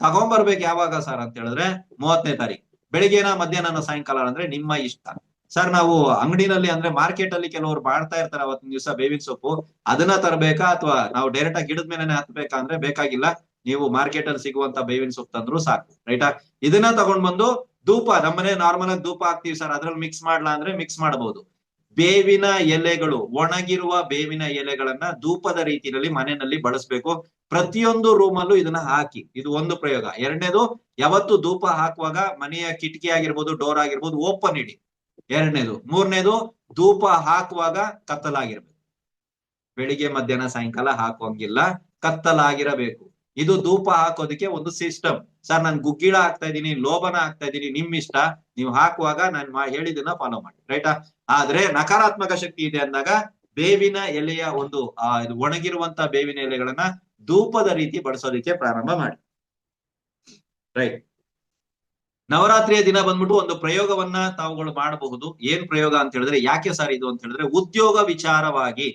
ತಗೊಂಡ್ಬರ್ಬೇಕು ಯಾವಾಗ ಸರ್ ಅಂತ ಹೇಳಿದ್ರೆ 30ನೇ ತಾರೀಕು ಬೆಳಿಗ್ಗೆನ, ಮಧ್ಯಾಹ್ನ, ಸಾಯಂಕಾಲ ಅಂದ್ರೆ ನಿಮ್ಮ ಇಷ್ಟ. ಸರ್, ನಾವು ಅಂಗಡಿನಲ್ಲಿ ಅಂದ್ರೆ ಮಾರ್ಕೆಟ್ ಅಲ್ಲಿ ಕೆಲವರು ಮಾಡ್ತಾ ಇರ್ತಾರೆ ಅವತ್ತಿನ ದಿವಸ ಬೇವಿನ ಸೊಪ್ಪು, ಅದನ್ನ ತರಬೇಕಾ ಅಥವಾ ನಾವು ಡೈರೆಕ್ಟ್ ಆಗಿ ಗಿಡದ ಮೇಲೆ ಹತ್ಬೇಕಾ ಅಂದ್ರೆ ಬೇಕಾಗಿಲ್ಲ. ನೀವು ಮಾರ್ಕೆಟ್ ಅಲ್ಲಿ ಸಿಗುವಂತ ಬೇವಿನ ಸೊಪ್ಪು ತಂದ್ರು ಸಾಕು. ರೈಟಾ? ಇದನ್ನ ತಗೊಂಡ್ ಬಂದು ಧೂಪ, ನಮ್ಮನೆ ನಾರ್ಮಲ್ ಆಗಿ ಧೂಪ ಹಾಕ್ತಿವಿ ಸರ್, ಅದ್ರಲ್ಲಿ ಮಿಕ್ಸ್ ಮಾಡ್ಲಾ ಅಂದ್ರೆ ಮಿಕ್ಸ್ ಮಾಡಬಹುದು. ಬೇವಿನ ಎಲೆಗಳು, ಒಣಗಿರುವ ಬೇವಿನ ಎಲೆಗಳನ್ನ ಧೂಪದ ರೀತಿಯಲ್ಲಿ ಮನೆಯಲ್ಲಿ ಬಳಸಬೇಕು. ಪ್ರತಿಯೊಂದು ರೂಮಲ್ಲೂ ಇದನ್ನ ಹಾಕಿ. ಇದು ಒಂದು ಪ್ರಯೋಗ. ಎರಡನೇದು, ಯಾವತ್ತು ಧೂಪ ಹಾಕುವಾಗ ಮನೆಯ ಕಿಟಕಿ ಆಗಿರ್ಬೋದು, ಡೋರ್ ಆಗಿರ್ಬೋದು ಓಪನ್ ಇಡಿ. ಎರಡನೇದು. ಮೂರನೇದು, ಧೂಪ ಹಾಕುವಾಗ ಕತ್ತಲಾಗಿರ್ಬೇಕು. ಬೆಳಿಗ್ಗೆ, ಮಧ್ಯಾಹ್ನ, ಸಾಯಂಕಾಲ ಹಾಕುವಂಗಿಲ್ಲ, ಕತ್ತಲಾಗಿರಬೇಕು. ಇದು ಧೂಪ ಹಾಕೋದಕ್ಕೆ ಒಂದು ಸಿಸ್ಟಮ್. ಸರ್, ನಾನು ಗುಗ್ಗಿಳ ಹಾಕ್ತಾ ಇದ್ದೀನಿ, ಲೋಬನ ಹಾಕ್ತಾ ಇದ್ದೀನಿ, ನಿಮ್ ಇಷ್ಟ. ನೀವು ಹಾಕುವಾಗ ನಾನು ಹೇಳಿದ್ದನ್ನ ಫಾಲೋ ಮಾಡಿ. ರೈಟಾ? ಆದ್ರೆ ನಕಾರಾತ್ಮಕ ಶಕ್ತಿ ಇದೆ ಅಂದಾಗ ಬೇವಿನ ಎಲೆಯ ಒಂದು ಇದು ಒಣಗಿರುವಂತ ಬೇವಿನ ಎಲೆಗಳನ್ನ ಧೂಪದ ರೀತಿ ಬಳಸೋದಕ್ಕೆ ಪ್ರಾರಂಭ ಮಾಡಿ. ರೈಟ್. ನವರಾತ್ರಿಯ ದಿನ ಬಂದ್ಬಿಟ್ಟು ಒಂದು ಪ್ರಯೋಗವನ್ನ ತಾವುಗಳು ಮಾಡಬಹುದು. ಏನ್ ಪ್ರಯೋಗ ಅಂತ ಹೇಳಿದ್ರೆ, ಯಾಕೆ ಸರ್ ಇದು ಅಂತ ಹೇಳಿದ್ರೆ, ಉದ್ಯೋಗ ವಿಚಾರವಾಗಿ.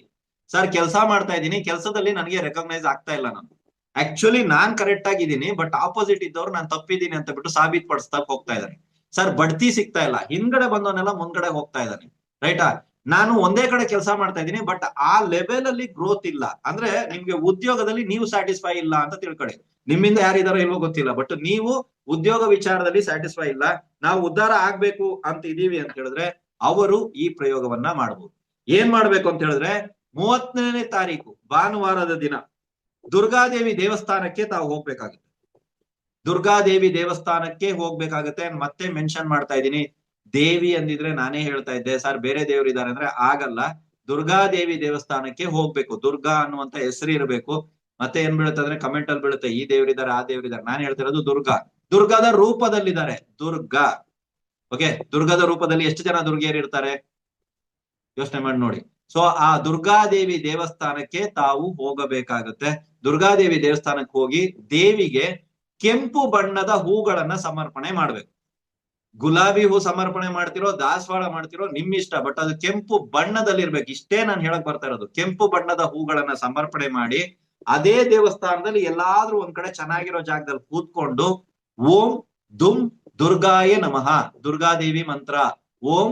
ಸರ್, ಕೆಲಸ ಮಾಡ್ತಾ ಇದ್ದೀನಿ, ಕೆಲಸದಲ್ಲಿ ನನಗೆ ರೆಕಗ್ನೈಸ್ ಆಗ್ತಾ ಇಲ್ಲ. ನಾನು ಆಕ್ಚುಲಿ ನಾನ್ ಕರೆಕ್ಟ್ ಆಗಿದ್ದೀನಿ, ಬಟ್ ಆಪೋಸಿಟ್ ಇದ್ದವ್ರು ನಾನು ತಪ್ಪಿದ್ದೀನಿ ಅಂತ ಬಿಟ್ಟು ಸಾಬೀತ್ ಪಡಿಸ್ತಾ ಹೋಗ್ತಾ ಇದ್ದಾರೆ. ಸರ್, ಬಡ್ತಿ ಸಿಗ್ತಾ ಇಲ್ಲ, ಹಿಂದ್ಗಡೆ ಬಂದವನೆಲ್ಲ ಮುಂದ್ಗಡೆ ಹೋಗ್ತಾ ಇದ್ದಾನೆ. ರೈಟಾ? ನಾನು ಒಂದೇ ಕಡೆ ಕೆಲಸ ಮಾಡ್ತಾ ಇದ್ದೀನಿ, ಬಟ್ ಆ ಲೆವೆಲ್ ಅಲ್ಲಿ ಗ್ರೋತ್ ಇಲ್ಲ. ಅಂದ್ರೆ ನಿಮ್ಗೆ ಉದ್ಯೋಗದಲ್ಲಿ ನೀವು ಸ್ಯಾಟಿಸ್ಫೈ ಇಲ್ಲ ಅಂತ ತಿಳ್ಕೊಳ್ಳಿ. ನಿಮ್ಮಿಂದ ಯಾರಿದಾರೋ ಇಲ್ವೋ ಗೊತ್ತಿಲ್ಲ, ಬಟ್ ನೀವು ಉದ್ಯೋಗ ವಿಚಾರದಲ್ಲಿ ಸ್ಯಾಟಿಸ್ಫೈ ಇಲ್ಲ, ನಾವು ಉದ್ಧಾರ ಆಗ್ಬೇಕು ಅಂತ ಇದೀವಿ ಅಂತ ಹೇಳಿದ್ರೆ ಅವರು ಈ ಪ್ರಯೋಗವನ್ನ ಮಾಡಬಹುದು. ಏನ್ ಮಾಡ್ಬೇಕು ಅಂತ ಹೇಳಿದ್ರೆ, 30ನೇ ತಾರೀಕು ಭಾನುವಾರದ ದಿನ ದುರ್ಗಾದೇವಿ ದೇವಸ್ಥಾನಕ್ಕೆ ತಾವು ಹೋಗ್ಬೇಕಾಗುತ್ತೆ. ದುರ್ಗಾದೇವಿ ದೇವಸ್ಥಾನಕ್ಕೆ ಹೋಗ್ಬೇಕಾಗತ್ತೆ. ಮತ್ತೆ ಮೆನ್ಷನ್ ಮಾಡ್ತಾ ಇದ್ದೀನಿ, ದೇವಿ ಅಂದಿದ್ರೆ ನಾನೇ ಹೇಳ್ತಾ ಇದ್ದೆ ಸರ್ ಬೇರೆ ದೇವ್ರು ಇದಾರೆ ಅಂದ್ರೆ ಆಗಲ್ಲ. ದುರ್ಗಾದೇವಿ ದೇವಸ್ಥಾನಕ್ಕೆ ಹೋಗ್ಬೇಕು. ದುರ್ಗಾ ಅನ್ನುವಂತ ಹೆಸರು ಇರಬೇಕು. ಮತ್ತೆ ಏನ್ ಬೀಳುತ್ತೆ ಅಂದ್ರೆ ಕಮೆಂಟ್ ಅಲ್ಲಿ ಬೀಳುತ್ತೆ, ಈ ದೇವ್ರಿದ್ದಾರೆ ಆ ದೇವ್ರಿದ್ದಾರೆ. ನಾನು ಹೇಳ್ತಿರೋದು ದುರ್ಗಾ. ದುರ್ಗದ ರೂಪದಲ್ಲಿದ್ದಾರೆ. ದುರ್ಗಾ. ಓಕೆ, ದುರ್ಗದ ರೂಪದಲ್ಲಿ ಎಷ್ಟು ಜನ ದುರ್ಗಿಯರು ಇರ್ತಾರೆ ಯೋಚನೆ ಮಾಡಿ ನೋಡಿ. ಸೊ ಆ ದುರ್ಗಾದೇವಿ ದೇವಸ್ಥಾನಕ್ಕೆ ತಾವು ಹೋಗಬೇಕಾಗುತ್ತೆ. ದುರ್ಗಾದೇವಿ ದೇವಸ್ಥಾನಕ್ಕೆ ಹೋಗಿ ದೇವಿಗೆ ಕೆಂಪು ಬಣ್ಣದ ಹೂಗಳನ್ನ ಸಮರ್ಪಣೆ ಮಾಡ್ಬೇಕು. ಗುಲಾಬಿ ಹೂ ಸಮರ್ಪಣೆ ಮಾಡ್ತಿರೋ, ದಾಸವಾಳ ಮಾಡ್ತಿರೋ ನಿಮ್ಮಿಷ್ಟ, ಬಟ್ ಅದು ಕೆಂಪು ಬಣ್ಣದಲ್ಲಿ ಇರ್ಬೇಕು. ಇಷ್ಟೇ ನಾನು ಹೇಳಕ್ ಬರ್ತಾ ಇರೋದು. ಕೆಂಪು ಬಣ್ಣದ ಹೂಗಳನ್ನ ಸಮರ್ಪಣೆ ಮಾಡಿ ಅದೇ ದೇವಸ್ಥಾನದಲ್ಲಿ ಎಲ್ಲಾದ್ರೂ ಒಂದ್ ಕಡೆ ಚೆನ್ನಾಗಿರೋ ಜಾಗದಲ್ಲಿ ಕೂತ್ಕೊಂಡು ಓಂ ದುಂ ದುರ್ಗಾಯ ನಮಃ, ದುರ್ಗಾದೇವಿ ಮಂತ್ರ, ಓಂ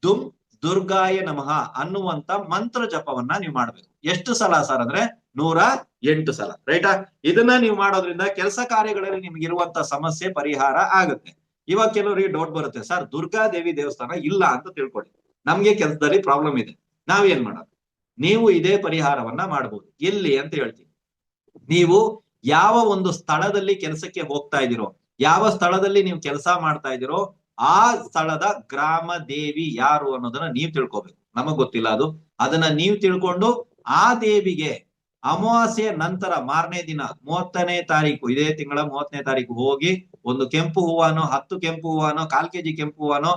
ದುಂ ದುರ್ಗಾಯ ನಮಃ ಅನ್ನುವಂತ ಮಂತ್ರ ಜಪವನ್ನ ನೀವು ಮಾಡ್ಬೇಕು. ಎಷ್ಟು ಸಲ ಸರ್ ಅಂದ್ರೆ 108 ಸಲ. ರೈಟಾ? ಇದನ್ನ ನೀವು ಮಾಡೋದ್ರಿಂದ ಕೆಲಸ ಕಾರ್ಯಗಳಲ್ಲಿ ನಿಮ್ಗಿರುವಂತ ಸಮಸ್ಯೆ ಪರಿಹಾರ ಆಗುತ್ತೆ. ಇವಾಗ ಕೆಲವರಿಗೆ ಡೌಟ್ ಬರುತ್ತೆ, ಸರ್ ದುರ್ಗಾದೇವಿ ದೇವಸ್ಥಾನ ಇಲ್ಲ ಅಂತ ತಿಳ್ಕೊಳ್ಳಿ, ನಮ್ಗೆ ಕೆಲಸದಲ್ಲಿ ಪ್ರಾಬ್ಲಮ್ ಇದೆ, ನಾವೇನ್ ಮಾಡೋದು? ನೀವು ಇದೇ ಪರಿಹಾರವನ್ನ ಮಾಡಬಹುದು. ಎಲ್ಲಿ ಅಂತ ಹೇಳ್ತೀನಿ. ನೀವು ಯಾವ ಒಂದು ಸ್ಥಳದಲ್ಲಿ ಕೆಲಸಕ್ಕೆ ಹೋಗ್ತಾ ಇದ್ದೀರೋ, ಯಾವ ಸ್ಥಳದಲ್ಲಿ ನೀವು ಕೆಲಸ ಮಾಡ್ತಾ ಇದ್ದೀರೋ ಆ ಸ್ಥಳದ ಗ್ರಾಮ ದೇವಿ ಯಾರು ಅನ್ನೋದನ್ನ ನೀವು ತಿಳ್ಕೊಬೇಕು. ನಮಗ್ ಗೊತ್ತಿಲ್ಲ ಅದು. ಅದನ್ನ ನೀವು ತಿಳ್ಕೊಂಡು ಆ ದೇವಿಗೆ ಅಮಾವಾಸ್ಯೆ ನಂತರ ಮಾರನೇ ದಿನ 30ನೇ ತಾರೀಕು, ಇದೇ ತಿಂಗಳ 30ನೇ ತಾರೀಕು ಹೋಗಿ ಒಂದು ಕೆಂಪು ಹೂವನೋ, 10 ಕೆಂಪು ಹೂವನೋ, 1/4 kg ಕೆಂಪು ಹೂವನೋ,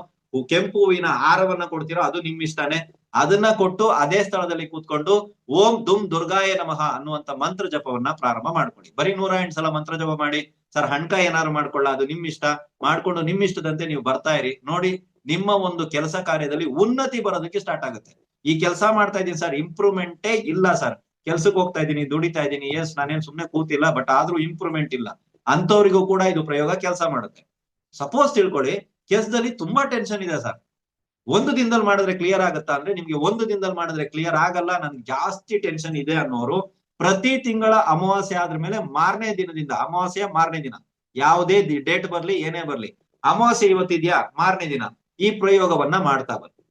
ಕೆಂಪು ಹೂವಿನ ಹಾರವನ್ನ ಕೊಡ್ತೀರೋ ಅದು ನಿಮ್ ಇಷ್ಟನೇ. ಅದನ್ನ ಕೊಟ್ಟು ಅದೇ ಸ್ಥಳದಲ್ಲಿ ಕೂತ್ಕೊಂಡು ಓಂ ದುಂ ದುರ್ಗಾಯ ನಮಃ ಅನ್ನುವಂತ ಮಂತ್ರ ಜಪವನ್ನ ಪ್ರಾರಂಭ ಮಾಡ್ಕೊಳ್ಳಿ. ಬರೀ 108 ಸಲ ಮಂತ್ರ ಜಪ ಮಾಡಿ. ಸರ್ ಹಣ್ಕ ಏನಾದ್ರು ಮಾಡ್ಕೊಳ್ಳ, ಅದು ನಿಮ್ ಇಷ್ಟ. ಮಾಡ್ಕೊಂಡು ನಿಮ್ ಇಷ್ಟದಂತೆ ನೀವು ಬರ್ತಾ ಇರಿ. ನೋಡಿ, ನಿಮ್ಮ ಒಂದು ಕೆಲಸ ಕಾರ್ಯದಲ್ಲಿ ಉನ್ನತಿ ಬರೋದಕ್ಕೆ ಸ್ಟಾರ್ಟ್ ಆಗುತ್ತೆ. ಈ ಕೆಲಸ ಮಾಡ್ತಾ ಇದ್ದೀನಿ ಸರ್, ಇಂಪ್ರೂವ್ಮೆಂಟೇ ಇಲ್ಲ ಸರ್, ಕೆಲ್ಸಕ್ಕೆ ಹೋಗ್ತಾ ಇದ್ದೀನಿ, ದುಡಿತಾ ಇದ್ದೀನಿ, ಎಸ್ ನಾನೇನ್ ಸುಮ್ನೆ ಕೂತಿಲ್ಲ, ಬಟ್ ಆದ್ರೂ ಇಂಪ್ರೂವ್ಮೆಂಟ್ ಇಲ್ಲ ಅಂತವ್ರಿಗೂ ಕೂಡ ಇದು ಪ್ರಯೋಗ ಕೆಲಸ ಮಾಡುತ್ತೆ. ಸಪೋಸ್ ತಿಳ್ಕೊಳ್ಳಿ, ಕೆಲ್ಸದಲ್ಲಿ ತುಂಬಾ ಟೆನ್ಷನ್ ಇದೆ ಸರ್, ಒಂದು ದಿನದಲ್ಲಿ ಮಾಡಿದ್ರೆ ಕ್ಲಿಯರ್ ಆಗುತ್ತಾ ಅಂದ್ರೆ ನಿಮ್ಗೆ ಒಂದು ದಿನದಲ್ಲಿ ಮಾಡಿದ್ರೆ ಕ್ಲಿಯರ್ ಆಗಲ್ಲ, ನನ್ಗೆ ಜಾಸ್ತಿ ಟೆನ್ಷನ್ ಇದೆ ಅನ್ನೋರು ಪ್ರತಿ ತಿಂಗಳ ಅಮಾವಾಸ್ಯೆ ಆದ್ರ ಮೇಲೆ ಮಾರನೇ ದಿನದಿಂದ, ಅಮಾವಾಸ್ಯೆ ಮಾರನೇ ದಿನ, ಯಾವುದೇ ಡೇಟ್ ಬರ್ಲಿ ಏನೇ ಬರ್ಲಿ, ಅಮಾವಾಸ್ಯೆ ಇವತ್ತಿದ್ಯಾ ಮಾರನೇ ದಿನ ಈ ಪ್ರಯೋಗವನ್ನ ಮಾಡ್ತಾ ಬನ್ನಿ.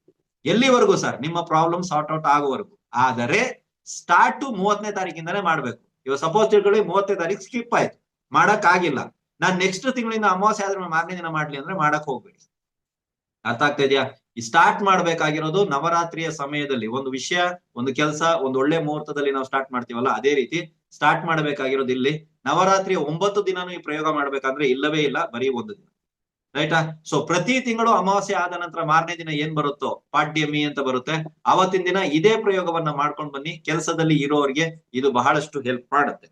ಎಲ್ಲಿವರೆಗೂ ಸರ್? ನಿಮ್ಮ ಪ್ರಾಬ್ಲಮ್ ಸಾರ್ಟ್ ಔಟ್ ಆಗೋವರೆಗೂ. ಆದರೆ ಸ್ಟಾರ್ಟ್ 30ನೇ ತಾರೀಕಿಂದಾನೇ ಮಾಡ್ಬೇಕು. ಇವಾಗ ಸಪೋಸ್ ತಿಳ್ಕೊಳ್ಳಿ 30ನೇ ತಾರೀಕು ಸ್ಕಿಪ್ ಆಯ್ತು, ಮಾಡಕ್ ಆಗಿಲ್ಲ, ನಾನ್ ನೆಕ್ಸ್ಟ್ ತಿಂಗಳಿಂದ ಅಮಾವಾಸ್ಯೆ ಆದ್ರೆ ಮಾರನೇ ದಿನ ಮಾಡ್ಲಿ ಅಂದ್ರೆ ಮಾಡಕ್ ಹೋಗ್ಬೇಡಿ. ಅರ್ಥ ಆಗ್ತಾ ಇದೆಯಾ? ಸ್ಟಾರ್ಟ್ ಮಾಡ್ಬೇಕಾಗಿರೋದು ನವರಾತ್ರಿಯ ಸಮಯದಲ್ಲಿ ಒಂದು ವಿಷಯ, ಒಂದು ಕೆಲಸ, ಒಂದು ಒಳ್ಳೆ ಮುಹೂರ್ತದಲ್ಲಿ ನಾವು ಸ್ಟಾರ್ಟ್ ಮಾಡ್ತೀವಲ್ಲ, ಅದೇ ರೀತಿ ಸ್ಟಾರ್ಟ್ ಮಾಡ್ಬೇಕಾಗಿರೋದು ಇಲ್ಲಿ. ನವರಾತ್ರಿಯ 9 ದಿನಾನು ಈ ಪ್ರಯೋಗ ಮಾಡ್ಬೇಕಂದ್ರೆ ಇಲ್ಲವೇ ಇಲ್ಲ, ಬರೀ ಒಂದು ದಿನ. ರೈಟಾ? ಸೊ ಪ್ರತಿ ತಿಂಗಳು ಅಮಾವಾಸ್ಯೆ ಆದ ನಂತರ ಮಾರನೇ ದಿನ ಏನ್ ಬರುತ್ತೋ ಪಾಡ್ಯಮಿ ಅಂತ ಬರುತ್ತೆ, ಅವತ್ತಿನ ದಿನ ಇದೇ ಪ್ರಯೋಗವನ್ನ ಮಾಡ್ಕೊಂಡು ಬನ್ನಿ. ಕೆಲಸದಲ್ಲಿ ಇರೋರಿಗೆ ಇದು ಬಹಳಷ್ಟು ಹೆಲ್ಪ್ ಮಾಡುತ್ತೆ.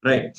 ರೈಟ್.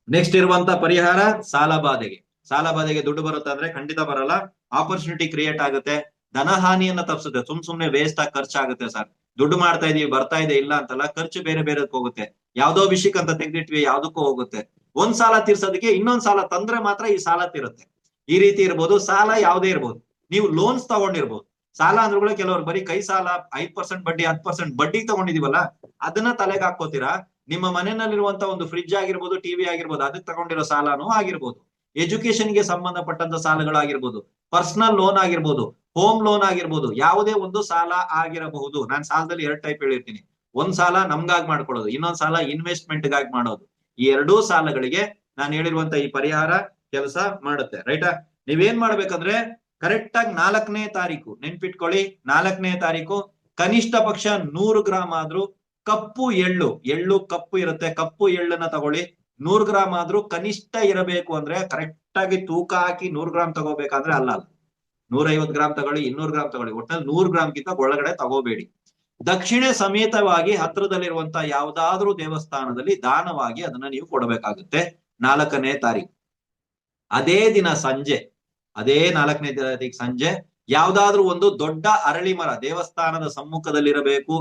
ನೆಕ್ಸ್ಟ್ ಇರುವಂತ ಪರಿಹಾರ ಸಾಲಬಾಧೆಗೆ. ಸಾಲಬಾಧೆಗೆ ದುಡ್ಡು ಬರುತ್ತೆ ಅಂದ್ರೆ ಖಂಡಿತ ಬರಲ್ಲ. ಆಪರ್ಚುನಿಟಿ ಕ್ರಿಯೇಟ್ ಆಗುತ್ತೆ, ಧನಹಾನಿಯನ್ನ ತಪ್ಪಿಸುತ್ತೆ. ಸುಮ್ನೆ ವೇಸ್ಟ್ ಆಗಿ ಖರ್ಚಾಗುತ್ತೆ. ಸರ್ ದುಡ್ಡು ಮಾಡ್ತಾ ಇದೀವಿ ಬರ್ತಾ ಇದೆ ಇಲ್ಲ ಅಂತಲ್ಲ, ಖರ್ಚು ಬೇರೆ ಬೇರೆದಕ್ಕೆ ಹೋಗುತ್ತೆ. ಯಾವ್ದೋ ವಿಷಯಕ್ಕೆ ಅಂತ ತೆಗೆದಿಟ್ವಿ ಯಾವ್ದಕ್ಕೂ ಹೋಗುತ್ತೆ. ಒಂದ್ ಸಾಲ ತೀರ್ಸೋದಕ್ಕೆ ಇನ್ನೊಂದ್ ಸಾಲ ತಂದ್ರೆ ಮಾತ್ರ ಈ ಸಾಲ ತೀರುತ್ತೆ. ಈ ರೀತಿ ಇರ್ಬೋದು. ಸಾಲ ಯಾವ್ದೇ ಇರ್ಬೋದು, ನೀವು ಲೋನ್ಸ್ ತಗೊಂಡಿರ್ಬೋದು. ಸಾಲ ಅಂದ್ರೂ ಕೆಲವರು ಬರೀ ಕೈ ಸಾಲ 5% ಬಡ್ಡಿ 10% ಬಡ್ಡಿ ತಗೊಂಡಿದೀವಲ್ಲ, ಅದನ್ನ ತಲೆಗೆ ಹಾಕೋತೀರಾ. ನಿಮ್ಮ ಮನೆಯಲ್ಲಿರುವಂತ ಒಂದು ಫ್ರಿಡ್ಜ್ ಆಗಿರ್ಬೋದು, ಟಿವಿ ಆಗಿರ್ಬೋದು, ಅದಕ್ಕೆ ತಗೊಂಡಿರೋ ಸಾಲನೂ ಆಗಿರ್ಬೋದು. ಎಜುಕೇಶನ್ಗೆ ಸಂಬಂಧಪಟ್ಟಂತ ಸಾಲಗಳಾಗಿರ್ಬೋದು, ಪರ್ಸನಲ್ ಲೋನ್ ಆಗಿರ್ಬೋದು, ಹೋಮ್ ಲೋನ್ ಆಗಿರ್ಬೋದು, ಯಾವುದೇ ಒಂದು ಸಾಲ ಆಗಿರಬಹುದು. ನಾನು ಸಾಲದಲ್ಲಿ 2 ಟೈಪ್ ಹೇಳಿರ್ತೀನಿ. ಒಂದ್ ಸಾಲ ನಮ್ಗಾಗಿ ಮಾಡ್ಕೊಳ್ಳೋದು, ಇನ್ನೊಂದ್ ಸಾಲ ಇನ್ವೆಸ್ಟ್ಮೆಂಟ್ ಗಾಗಿ ಮಾಡೋದು. ಈ ಎರಡೂ ಸಾಲಗಳಿಗೆ ನಾನು ಹೇಳಿರುವಂತ ಈ ಪರಿಹಾರ ಕೆಲಸ ಮಾಡುತ್ತೆ. ರೈಟಾ? ನೀವೇನ್ ಮಾಡ್ಬೇಕಂದ್ರೆ ಕರೆಕ್ಟ್ ಆಗಿ 4ನೇ ತಾರೀಕು ನೆನ್ಪಿಟ್ಕೊಳ್ಳಿ. 4ನೇ ತಾರೀಕು ಕನಿಷ್ಠ ಪಕ್ಷ 100 ಗ್ರಾಮ್ ಆದ್ರೂ ಕಪ್ಪು ಎಳ್ಳು ಕಪ್ಪು ಇರುತ್ತೆ, ಕಪ್ಪು ಎಳ್ಳನ್ನ ತಗೊಳ್ಳಿ. 100 ಗ್ರಾಮ್ ಆದ್ರೂ ಕನಿಷ್ಠ ಇರಬೇಕು. ಅಂದ್ರೆ ಕರೆಕ್ಟ್ ಆಗಿ ತೂಕ ಹಾಕಿ 100 ಗ್ರಾಮ್ ತಗೋಬೇಕಾದ್ರೆ ಅಲ್ಲ, 150 ಗ್ರಾಮ್ ತಗೊಳ್ಳಿ, 200 ಗ್ರಾಮ್ ತಗೊಳ್ಳಿ, ಒಟ್ಟಿನಲ್ಲಿ 100 ಗ್ರಾಮ್ಗಿಂತ ಒಳಗಡೆ ತಗೋಬೇಡಿ. ದಕ್ಷಿಣೆ ಸಮೇತವಾಗಿ ಹತ್ರದಲ್ಲಿರುವಂತ ಯಾವ್ದಾದ್ರೂ ದೇವಸ್ಥಾನದಲ್ಲಿ ದಾನವಾಗಿ ಅದನ್ನ ನೀವು ಕೊಡಬೇಕಾಗುತ್ತೆ 4ನೇ ತಾರೀಕು. ಅದೇ ದಿನ ಸಂಜೆ, ಅದೇ 4ನೇ ತಾರೀಕು ಸಂಜೆ ಯಾವ್ದಾದ್ರೂ ಒಂದು ದೊಡ್ಡ ಅರಳಿ ಮರ ದೇವಸ್ಥಾನದ ಸಮ್ಮುಖದಲ್ಲಿರಬೇಕು.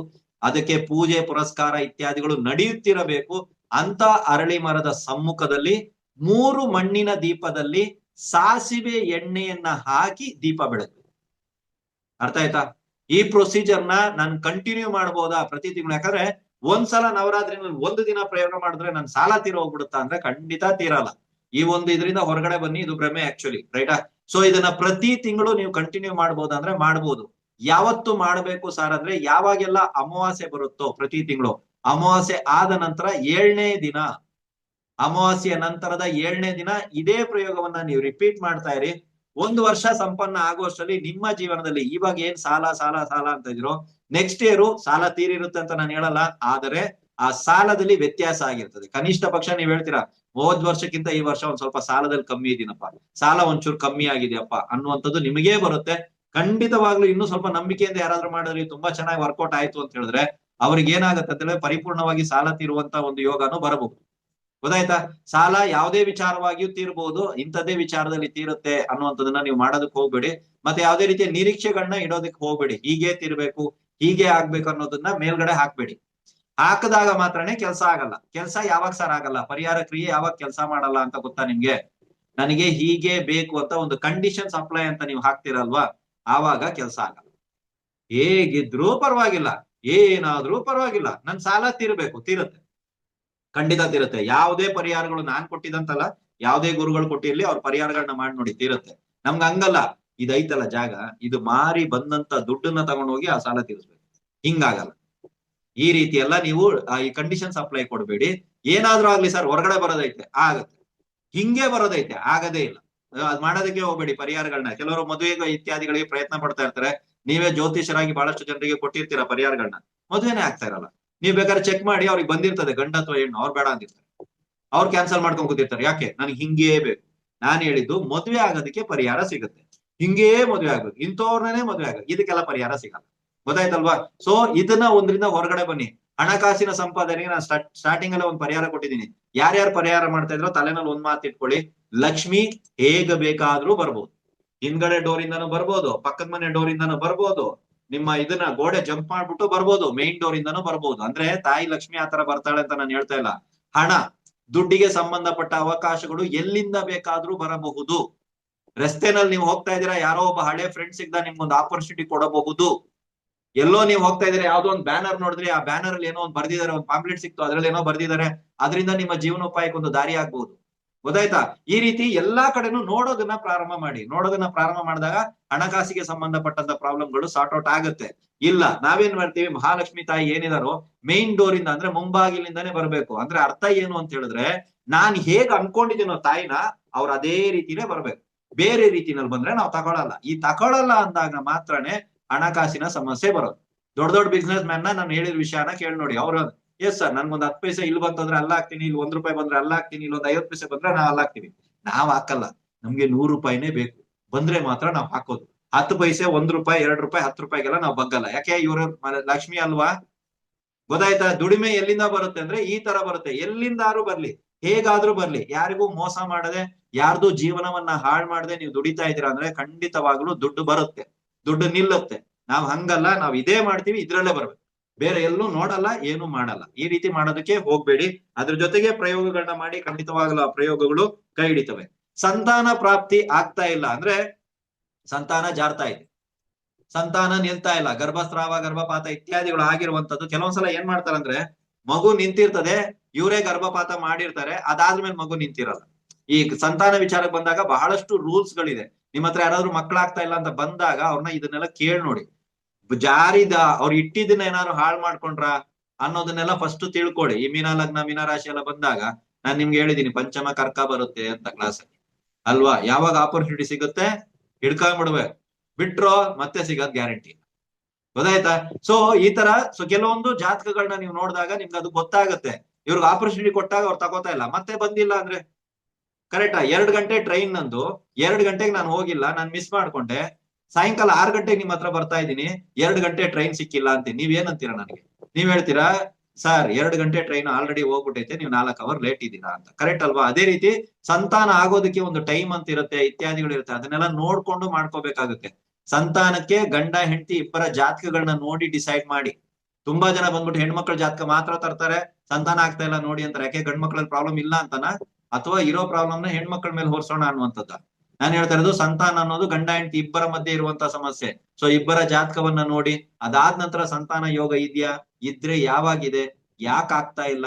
ಅದಕ್ಕೆ ಪೂಜೆ ಪುರಸ್ಕಾರ ಇತ್ಯಾದಿಗಳು ನಡೆಯುತ್ತಿರಬೇಕು. ಅಂತ ಅರಳಿ ಮರದ ಸಮ್ಮುಖದಲ್ಲಿ 3 ಮಣ್ಣಿನ ದೀಪದಲ್ಲಿ ಸಾಸಿವೆ ಎಣ್ಣೆಯನ್ನ ಹಾಕಿ ದೀಪ ಬೆಳಕು. ಅರ್ಥ ಆಯ್ತಾ? ಈ ಪ್ರೊಸೀಜರ್ನ ನಾನು ಕಂಟಿನ್ಯೂ ಮಾಡಬಹುದಾ ಪ್ರತಿ ತಿಂಗಳು? ಯಾಕಂದ್ರೆ ಒಂದ್ಸಲ ನವರಾತ್ರಿನಲ್ಲಿ 1 ದಿನ ಪ್ರಯೋಗ ಮಾಡಿದ್ರೆ ನನ್ ಸಾಲ ತೀರ ಹೋಗ್ಬಿಡುತ್ತಾ ಅಂದ್ರೆ ಖಂಡಿತ ತೀರಲ್ಲ. ಈ ಒಂದು ಇದರಿಂದ ಹೊರಗಡೆ ಬನ್ನಿ, ಇದು ಭ್ರಮೆ ಆಕ್ಚುಲಿ. ರೈಟಾ? ಸೊ ಇದನ್ನ ಪ್ರತಿ ತಿಂಗಳು ನೀವು ಕಂಟಿನ್ಯೂ ಮಾಡಬಹುದಂದ್ರೆ ಮಾಡಬಹುದು. ಯಾವತ್ತು ಮಾಡಬೇಕು ಸರ್ ಅಂದ್ರೆ ಯಾವಾಗೆಲ್ಲ ಅಮಾವಾಸ್ಯೆ ಬರುತ್ತೋ ಪ್ರತಿ ತಿಂಗಳು, ಅಮಾವಾಸ್ಯೆ ಆದ ನಂತರ 7ನೇ ದಿನ, ಅಮಾವಾಸ್ಯೆಯ ನಂತರದ 7ನೇ ದಿನ ಇದೇ ಪ್ರಯೋಗವನ್ನ ನೀವು ರಿಪೀಟ್ ಮಾಡ್ತಾ ಇರಿ. 1 ವರ್ಷ ಸಂಪನ್ನ ಆಗುವಷ್ಟರಲ್ಲಿ ನಿಮ್ಮ ಜೀವನದಲ್ಲಿ ಇವಾಗ ಏನ್ ಸಾಲ ಸಾಲ ಸಾಲ ಅಂತ ಇದ್ರು, ನೆಕ್ಸ್ಟ್ ಇಯರ್ ಸಾಲ ತೀರಿರುತ್ತೆ ಅಂತ ನಾನು ಹೇಳಲ್ಲ. ಆದರೆ ಆ ಸಾಲದಲ್ಲಿ ವ್ಯತ್ಯಾಸ ಆಗಿರ್ತದೆ. ಕನಿಷ್ಠ ಪಕ್ಷ ನೀವ್ ಹೇಳ್ತೀರಾ ಹೋದ್ ವರ್ಷಕ್ಕಿಂತ ಈ ವರ್ಷ ಒಂದ್ ಸ್ವಲ್ಪ ಸಾಲದಲ್ಲಿ ಕಮ್ಮಿ ಇದೀನಪ್ಪ, ಸಾಲ ಒಂಚೂರು ಕಮ್ಮಿ ಆಗಿದೆಯಪ್ಪ ಅನ್ನುವಂಥದ್ದು ನಿಮಗೇ ಬರುತ್ತೆ. ಖಂಡಿತವಾಗ್ಲೂ ಇನ್ನೂ ಸ್ವಲ್ಪ ನಂಬಿಕೆಯಿಂದ ಯಾರಾದ್ರೂ ಮಾಡಿದ್ರೆ ತುಂಬಾ ಚೆನ್ನಾಗಿ ವರ್ಕೌಟ್ ಆಯ್ತು ಅಂತ ಹೇಳಿದ್ರೆ ಅವ್ರಿಗೆ ಏನಾಗುತ್ತೆ ಅಂತ ಹೇಳಿದ್ರೆ ಪರಿಪೂರ್ಣವಾಗಿ ಸಾಲ ತೀರುವಂತ ಒಂದು ಯೋಗನೂ ಬರಬಹುದು. ಗೊತ್ತಾಯ್ತಾ? ಸಾಲ ಯಾವುದೇ ವಿಚಾರವಾಗಿಯೂ ತೀರ್ಬಹುದು, ಇಂಥದ್ದೇ ವಿಚಾರದಲ್ಲಿ ತೀರುತ್ತೆ ಅನ್ನುವಂಥದ್ದನ್ನ ನೀವು ಮಾಡೋದಕ್ಕೆ ಹೋಗ್ಬೇಡಿ. ಮತ್ತೆ ಯಾವುದೇ ರೀತಿಯ ನಿರೀಕ್ಷೆಗಳನ್ನ ಇಡೋದಕ್ಕೆ ಹೋಗ್ಬೇಡಿ. ಹೀಗೆ ತೀರ್ಬೇಕು, ಹೀಗೆ ಆಗ್ಬೇಕು ಅನ್ನೋದನ್ನ ಮೇಲ್ಗಡೆ ಹಾಕ್ಬೇಡಿ. ಹಾಕದಾಗ ಮಾತ್ರನೇ ಕೆಲಸ ಆಗಲ್ಲ. ಕೆಲಸ ಯಾವಾಗ ಸರ್ ಆಗಲ್ಲ? ಪರಿಹಾರ ಕ್ರಿಯೆ ಯಾವಾಗ ಕೆಲಸ ಮಾಡಲ್ಲ ಅಂತ ಗೊತ್ತಾ ನಿಮ್ಗೆ? ನನಗೆ ಹೀಗೆ ಬೇಕು ಅಂತ ಒಂದು ಕಂಡೀಷನ್ಸ್ ಅಪ್ಲೈ ಅಂತ ನೀವು ಹಾಕ್ತಿರಲ್ವಾ, ಆವಾಗ ಕೆಲಸ ಆಗಲ್ಲ. ಹೇಗಿದ್ರೂ ಪರವಾಗಿಲ್ಲ, ಏನಾದ್ರೂ ಪರವಾಗಿಲ್ಲ, ನನ್ ಸಾಲ ತೀರ್ಬೇಕು, ತೀರುತ್ತೆ, ಖಂಡಿತ ತೀರುತ್ತೆ. ಯಾವುದೇ ಪರಿಹಾರಗಳು ನಾನ್ ಕೊಟ್ಟಿದಂತಲ್ಲ, ಯಾವುದೇ ಗುರುಗಳು ಕೊಟ್ಟಿರ್ಲಿ, ಅವ್ರ ಪರಿಹಾರಗಳನ್ನ ಮಾಡಿ ನೋಡಿ, ತೀರುತ್ತೆ. ನಮ್ಗ ಹಂಗಲ್ಲ, ಇದೈತಲ್ಲ ಜಾಗ, ಇದು ಮಾರಿ ಬಂದಂತ ದುಡ್ಡನ್ನ ತಗೊಂಡೋಗಿ ಆ ಸಾಲ ತೀರಿಸ್ಬೇಕು, ಹಿಂಗಾಗಲ್ಲ. ಈ ರೀತಿ ಎಲ್ಲ ನೀವು ಈ ಕಂಡೀಷನ್ಸ್ ಅಪ್ಲೈ ಕೊಡ್ಬೇಡಿ. ಏನಾದ್ರೂ ಆಗ್ಲಿ ಸರ್ ಹೊರಗಡೆ ಬರೋದೈತೆ ಆಗತ್ತೆ, ಹಿಂಗೆ ಬರೋದೈತೆ ಆಗದೇ ಇಲ್ಲ, ಅದ್ ಮಾಡೋದಕ್ಕೆ ಹೋಗ್ಬೇಡಿ ಪರಿಹಾರಗಳನ್ನ. ಕೆಲವರು ಮದುವೆಗೆ ಇತ್ಯಾದಿಗಳಿಗೆ ಪ್ರಯತ್ನ ಪಡ್ತಾ ಇರ್ತಾರೆ. ನೀವೇ ಜ್ಯೋತಿಷರಾಗಿ ಬಹಳಷ್ಟು ಜನರಿಗೆ ಕೊಟ್ಟಿರ್ತೀರಾ ಪರಿಹಾರಗಳನ್ನ, ಮದುವೆನೇ ಆಗ್ತಾ ಇರಲ್ಲ. ನೀವ್ ಬೇಕಾದ್ರೆ ಚೆಕ್ ಮಾಡಿ, ಅವ್ರಿಗೆ ಬಂದಿರ್ತದೆ ಗಂಡ ಅಥವಾ ಹೆಣ್ಣು, ಅವ್ರು ಬೇಡ ಅಂತಿರ್ತಾರೆ, ಅವ್ರು ಕ್ಯಾನ್ಸಲ್ ಮಾಡ್ಕೊಂಡ್ ಕೂತಿರ್ತಾರೆ. ಯಾಕೆ? ನನಗೆ ಹಿಂಗೇ ಬೇಕು. ನಾನು ಹೇಳಿದ್ದು ಮದುವೆ ಆಗೋದಕ್ಕೆ ಪರಿಹಾರ ಸಿಗುತ್ತೆ, ಹಿಂಗೇ ಮದುವೆ ಆಗ್ಬೇಕು, ಇಂಥವ್ರನ್ನೇ ಮದುವೆ ಆಗ್ಬೇಕು, ಇದಕ್ಕೆಲ್ಲ ಪರಿಹಾರ ಸಿಗಲ್ಲ. ಗೊತ್ತಾಯ್ತಲ್ವಾ? ಸೊ ಇದನ್ನ ಒಂದ್ರಿಂದ ಹೊರಗಡೆ ಬನ್ನಿ. ಹಣಕಾಸಿನ ಸಂಪಾದನೆಗೆ ನಾನು ಸ್ಟಾರ್ಟಿಂಗ್ ಅಲ್ಲೇ ಒಂದು ಪರಿಹಾರ ಕೊಟ್ಟಿದ್ದೀನಿ. ಯಾರ್ಯಾರು ಪರಿಹಾರ ಮಾಡ್ತಾ ಇದ್ರೋ ತಲೆನಲ್ಲಿ ಒಂದ್ ಮಾತು ಇಟ್ಕೊಳ್ಳಿ, ಲಕ್ಷ್ಮಿ ಹೇಗ ಬೇಕಾದ್ರೂ ಬರ್ಬೋದು. ಹಿಂದ್ಗಡೆ ಡೋರ್ ಇಂದಾನು ಬರ್ಬೋದು, ಪಕ್ಕದ ಮನೆ ಡೋರ್ ಇಂದಾನು ಬರ್ಬೋದು, ನಿಮ್ಮ ಇದನ್ನ ಗೋಡೆ ಜಂಪ್ ಮಾಡ್ಬಿಟ್ಟು ಬರ್ಬೋದು, ಮೇನ್ ಡೋರ್ ಇಂದಾನು ಬರ್ಬೋದು. ಅಂದ್ರೆ ತಾಯಿ ಲಕ್ಷ್ಮಿ ಆತರ ಬರ್ತಾಳೆ ಅಂತ ನಾನು ಹೇಳ್ತಾ ಇಲ್ಲ. ಹಣ, ದುಡ್ಡಿಗೆ ಸಂಬಂಧಪಟ್ಟ ಅವಕಾಶಗಳು ಎಲ್ಲಿಂದ ಬೇಕಾದ್ರೂ ಬರಬಹುದು. ರಸ್ತೆನಲ್ಲಿ ನೀವು ಹೋಗ್ತಾ ಇದ್ದೀರಾ, ಯಾರೋ ಒಬ್ಬ ಹಳೆ ಫ್ರೆಂಡ್ ಸಿಗ್ದ ನಿಮ್ಗೊಂದು ಆಪರ್ಚುನಿಟಿ ಕೊಡಬಹುದು. ಎಲ್ಲೋ ನೀವು ಹೋಗ್ತಾ ಇದ್ರೆ ಯಾವ್ದೋ ಒಂದು ಬ್ಯಾನರ್ ನೋಡಿದ್ರೆ, ಆ ಬ್ಯಾನರ್ ಅಲ್ಲಿ ಏನೋ ಒಂದು ಬರ್ದಿದ್ದಾರೆ, ಒಂದು ಪಾಂಪ್ಲೆಟ್ ಸಿಕ್ತು, ಅದ್ರಲ್ಲಿ ಏನೋ ಬರ್ದಿದ್ದಾರೆ, ಅದರಿಂದ ನಿಮ್ಮ ಜೀವನೋಪಾಯಕ್ಕೆ ಒಂದು ದಾರಿ ಆಗ್ಬಹುದು. ಗೊತ್ತಾಯ್ತಾ? ಈ ರೀತಿ ಎಲ್ಲಾ ಕಡೆನೂ ನೋಡೋದನ್ನ ಪ್ರಾರಂಭ ಮಾಡಿ. ನೋಡೋದನ್ನ ಪ್ರಾರಂಭ ಮಾಡಿದಾಗ ಹಣಕಾಸಿಗೆ ಸಂಬಂಧಪಟ್ಟಂತ ಪ್ರಾಬ್ಲಮ್ಗಳು ಸಾರ್ಟ್ ಔಟ್ ಆಗುತ್ತೆ. ಇಲ್ಲ ನಾವೇನ್ ಮಾಡ್ತೀವಿ, ಮಹಾಲಕ್ಷ್ಮಿ ತಾಯಿ ಏನಿದಾರೋ ಮೇನ್ ಡೋರ್ ಇಂದ ಅಂದ್ರೆ ಮುಂಬಾಗಿಲಿಂದಾನೇ ಬರ್ಬೇಕು. ಅಂದ್ರೆ ಅರ್ಥ ಏನು ಅಂತ ಹೇಳಿದ್ರೆ, ನಾನ್ ಹೇಗ್ ಅನ್ಕೊಂಡಿದ್ದೀನೋ ತಾಯಿನ ಅವ್ರು ಅದೇ ರೀತಿನೇ ಬರ್ಬೇಕು. ಬೇರೆ ರೀತಿನಲ್ಲಿ ಬಂದ್ರೆ ನಾವು ತಗೊಳಲ್ಲ. ಈ ತಗೊಳಲ್ಲ ಅಂದಾಗ ಮಾತ್ರನೇ ಹಣಕಾಸಿನ ಸಮಸ್ಯೆ ಬರೋದು. ದೊಡ್ಡ ದೊಡ್ಡ ಬಿಸ್ನೆಸ್ ಮ್ಯಾನ್ ನಾನು ಹೇಳಿದ ವಿಷಯನ ಕೇಳಿ ನೋಡಿ. ಅವ್ರು ಎಸ್ ಸರ್ ನನ್ಗೊಂದ್ 10 ಪೈಸೆ ಇಲ್ಲಿ ಬಂತಂದ್ರೆ ಅಲ್ಲ ಹಾಕ್ತೀನಿ, ಇಲ್ಲಿ ₹1 ಬಂದ್ರೆ ಅಲ್ಲ ಹಾಕ್ತೀನಿ, ಇಲ್ಲಿ ಒಂದು 50 ಪೈಸೆ ಬಂದ್ರೆ ನಾವ್ ಅಲ್ಲ ಹಾಕ್ತಿವಿ. ನಾವ್ ಹಾಕಲ್ಲ. ನಮ್ಗೆ ₹100 ಬೇಕು. ಬಂದ್ರೆ ಮಾತ್ರ ನಾವ್ ಹಾಕೋದು. 10 ಪೈಸೆ, ₹1, ₹2, ₹10ಗೆಲ್ಲ ನಾವ್ ಬಗ್ಗಲ್ಲ. ಯಾಕೆ? ಇವರು ಲಕ್ಷ್ಮಿ ಅಲ್ವಾ? ಗೊತ್ತಾಯ್ತಾ? ದುಡಿಮೆ ಎಲ್ಲಿಂದ ಬರುತ್ತೆ ಅಂದ್ರೆ ಈ ತರ ಬರುತ್ತೆ. ಎಲ್ಲಿಂದಾದ್ರೂ ಬರ್ಲಿ, ಹೇಗಾದ್ರೂ ಬರ್ಲಿ, ಯಾರಿಗೂ ಮೋಸ ಮಾಡದೆ, ಯಾರ್ದು ಜೀವನವನ್ನ ಹಾಳು ಮಾಡದೆ ನೀವು ದುಡಿತಾ ಇದ್ದೀರಾ ಅಂದ್ರೆ ಖಂಡಿತವಾಗ್ಲೂ ದುಡ್ಡು ಬರುತ್ತೆ, ದುಡ್ಡು ನಿಲ್ಲುತ್ತೆ. ನಾವ್ ಹಂಗಲ್ಲ, ನಾವ್ ಇದೇ ಮಾಡ್ತೀವಿ, ಇದ್ರಲ್ಲೇ ಬರ್ಬೇಕು, ಬೇರೆ ಎಲ್ಲೂ ನೋಡಲ್ಲ, ಏನು ಮಾಡಲ್ಲ. ಈ ರೀತಿ ಮಾಡೋದಕ್ಕೆ ಹೋಗ್ಬೇಡಿ. ಅದ್ರ ಜೊತೆಗೆ ಪ್ರಯೋಗಗಳನ್ನ ಮಾಡಿ, ಖಂಡಿತವಾಗ್ಲೂ ಆ ಪ್ರಯೋಗಗಳು ಕೈ ಹಿಡಿತವೆ. ಸಂತಾನ ಪ್ರಾಪ್ತಿ ಆಗ್ತಾ ಇಲ್ಲ ಅಂದ್ರೆ ಸಂತಾನ ಜಾರ್ತಾ ಇದೆ, ಸಂತಾನ ನಿಲ್ತಾ ಇಲ್ಲ, ಗರ್ಭಸ್ರಾವ, ಗರ್ಭಪಾತ ಇತ್ಯಾದಿಗಳು ಆಗಿರುವಂತದ್ದು. ಕೆಲವೊಂದ್ಸಲ ಏನ್ ಮಾಡ್ತಾರಂದ್ರೆ ಮಗು ನಿಂತಿರ್ತದೆ, ಇವರೇ ಗರ್ಭಪಾತ ಮಾಡಿರ್ತಾರೆ, ಅದಾದ್ಮೇಲೆ ಮಗು ನಿಂತಿರಲ್ಲ. ಈ ಸಂತಾನ ವಿಚಾರಕ್ಕೆ ಬಂದಾಗ ಬಹಳಷ್ಟು ರೂಲ್ಸ್ ಗಳಿದೆ. ನಿಮ್ಮ ಹತ್ರ ಯಾರಾದ್ರೂ ಮಕ್ಕಳಾಗ್ತಾ ಇಲ್ಲ ಅಂತ ಬಂದಾಗ ಅವ್ರನ್ನ ಇದನ್ನೆಲ್ಲ ಕೇಳಿ ನೋಡಿ. ಜಾರಿದ ಅವ್ರು ಇಟ್ಟಿದ್ದನ್ನ ಏನಾದ್ರು ಹಾಳು ಮಾಡ್ಕೊಂಡ್ರ ಅನ್ನೋದನ್ನೆಲ್ಲ ಫಸ್ಟ್ ತಿಳ್ಕೊಳ್ಳಿ. ಈ ಮೀನ ಲಗ್ನ, ಮೀನ ರಾಶಿ ಎಲ್ಲ ಬಂದಾಗ ನಾನ್ ನಿಮ್ಗೆ ಹೇಳಿದೀನಿ, ಪಂಚಮ ಕರ್ಕ ಬರುತ್ತೆ ಅಂತ ಕ್ಲಾಸಲ್ಲಿ ಅಲ್ವಾ? ಯಾವಾಗ ಆಪರ್ಚುನಿಟಿ ಸಿಗುತ್ತೆ ಹಿಡ್ಕೊಂಡ್ಬಿಡ್ಬೇಕು, ಬಿಟ್ರೋ ಮತ್ತೆ ಸಿಗೋದ್ ಗ್ಯಾರಂಟಿ. ಗೊತ್ತಾಯ್ತಾ? ಸೊ ಈ ತರ ಕೆಲವೊಂದು ಜಾತಕಗಳನ್ನ ನೀವು ನೋಡಿದಾಗ ನಿಮ್ಗೆ ಅದು ಗೊತ್ತಾಗುತ್ತೆ. ಇವ್ರಿಗೆ ಆಪರ್ಚುನಿಟಿ ಕೊಟ್ಟಾಗ ಅವ್ರು ತಗೋತಾ ಇಲ್ಲ, ಮತ್ತೆ ಬಂದಿಲ್ಲ ಅಂದ್ರೆ ಕರೆಕ್ಟಾ? 2 ಗಂಟೆ ಟ್ರೈನ್ ನಂದು, 2 ಗಂಟೆಗೆ ನಾನು ಹೋಗಿಲ್ಲ, ನಾನು ಮಿಸ್ ಮಾಡ್ಕೊಂಡೆ, ಸಾಯಂಕಾಲ 6 ಗಂಟೆಗೆ ನಿಮ್ ಹತ್ರ ಬರ್ತಾ ಇದ್ದೀನಿ, 2 ಗಂಟೆ ಟ್ರೈನ್ ಸಿಕ್ಕಿಲ್ಲ ಅಂತ ನೀವ್ ಏನಂತೀರಾ ನನಗೆ? ನೀವ್ ಹೇಳ್ತೀರಾ ಸರ್ 2 ಗಂಟೆ ಟ್ರೈನ್ ಆಲ್ರೆಡಿ ಹೋಗ್ಬಿಟ್ಟೈತೆ, ನೀವು 4 ಅವರ್ ಲೇಟ್ ಇದ್ದೀರಾ ಅಂತ. ಕರೆಕ್ಟ್ ಅಲ್ವಾ? ಅದೇ ರೀತಿ ಸಂತಾನ ಆಗೋದಕ್ಕೆ ಒಂದು ಟೈಮ್ ಅಂತ ಇರುತ್ತೆ, ಇತ್ಯಾದಿಗಳು ಇರುತ್ತೆ. ಅದನ್ನೆಲ್ಲ ನೋಡ್ಕೊಂಡು ಮಾಡ್ಕೋಬೇಕಾಗುತ್ತೆ. ಸಂತಾನಕ್ಕೆ ಗಂಡ ಹೆಂಡತಿ ಇಬ್ಬರ ಜಾತಕಗಳನ್ನ ನೋಡಿ ಡಿಸೈಡ್ ಮಾಡಿ. ತುಂಬಾ ಜನ ಬಂದ್ಬಿಟ್ಟು ಹೆಣ್ಮಕ್ಳ ಜಾತಕ ಮಾತ್ರ ತರ್ತಾರೆ, ಸಂತಾನ ಆಗ್ತಾ ಇಲ್ಲ ನೋಡಿ ಅಂತಾರೆ. ಯಾಕೆ? ಗಂಡ್ ಮಕ್ಳಲ್ಲಿ ಪ್ರಾಬ್ಲಮ್ ಇಲ್ಲ ಅಂತನಾ, ಅಥವಾ ಇರೋ ಪ್ರಾಬ್ಲಮ್ ನ ಹೆಣ್ಮಕ್ಳ ಮೇಲೆ ಹೊರ್ಸೋಣ ಅನ್ನುವಂಥದ್ದ? ನಾನು ಹೇಳ್ತಾ ಇರೋದು ಸಂತಾನ ಅನ್ನೋದು ಗಂಡ ಹೆಂಡತಿ ಇಬ್ಬರ ಮಧ್ಯೆ ಇರುವಂತ ಸಮಸ್ಯೆ. ಸೊ ಇಬ್ಬರ ಜಾತಕವನ್ನ ನೋಡಿ, ಅದಾದ ನಂತರ ಸಂತಾನ ಯೋಗ ಇದೆಯಾ, ಇದ್ರೆ ಯಾವಾಗಿದೆ, ಯಾಕೆ ಆಗ್ತಾ ಇಲ್ಲ,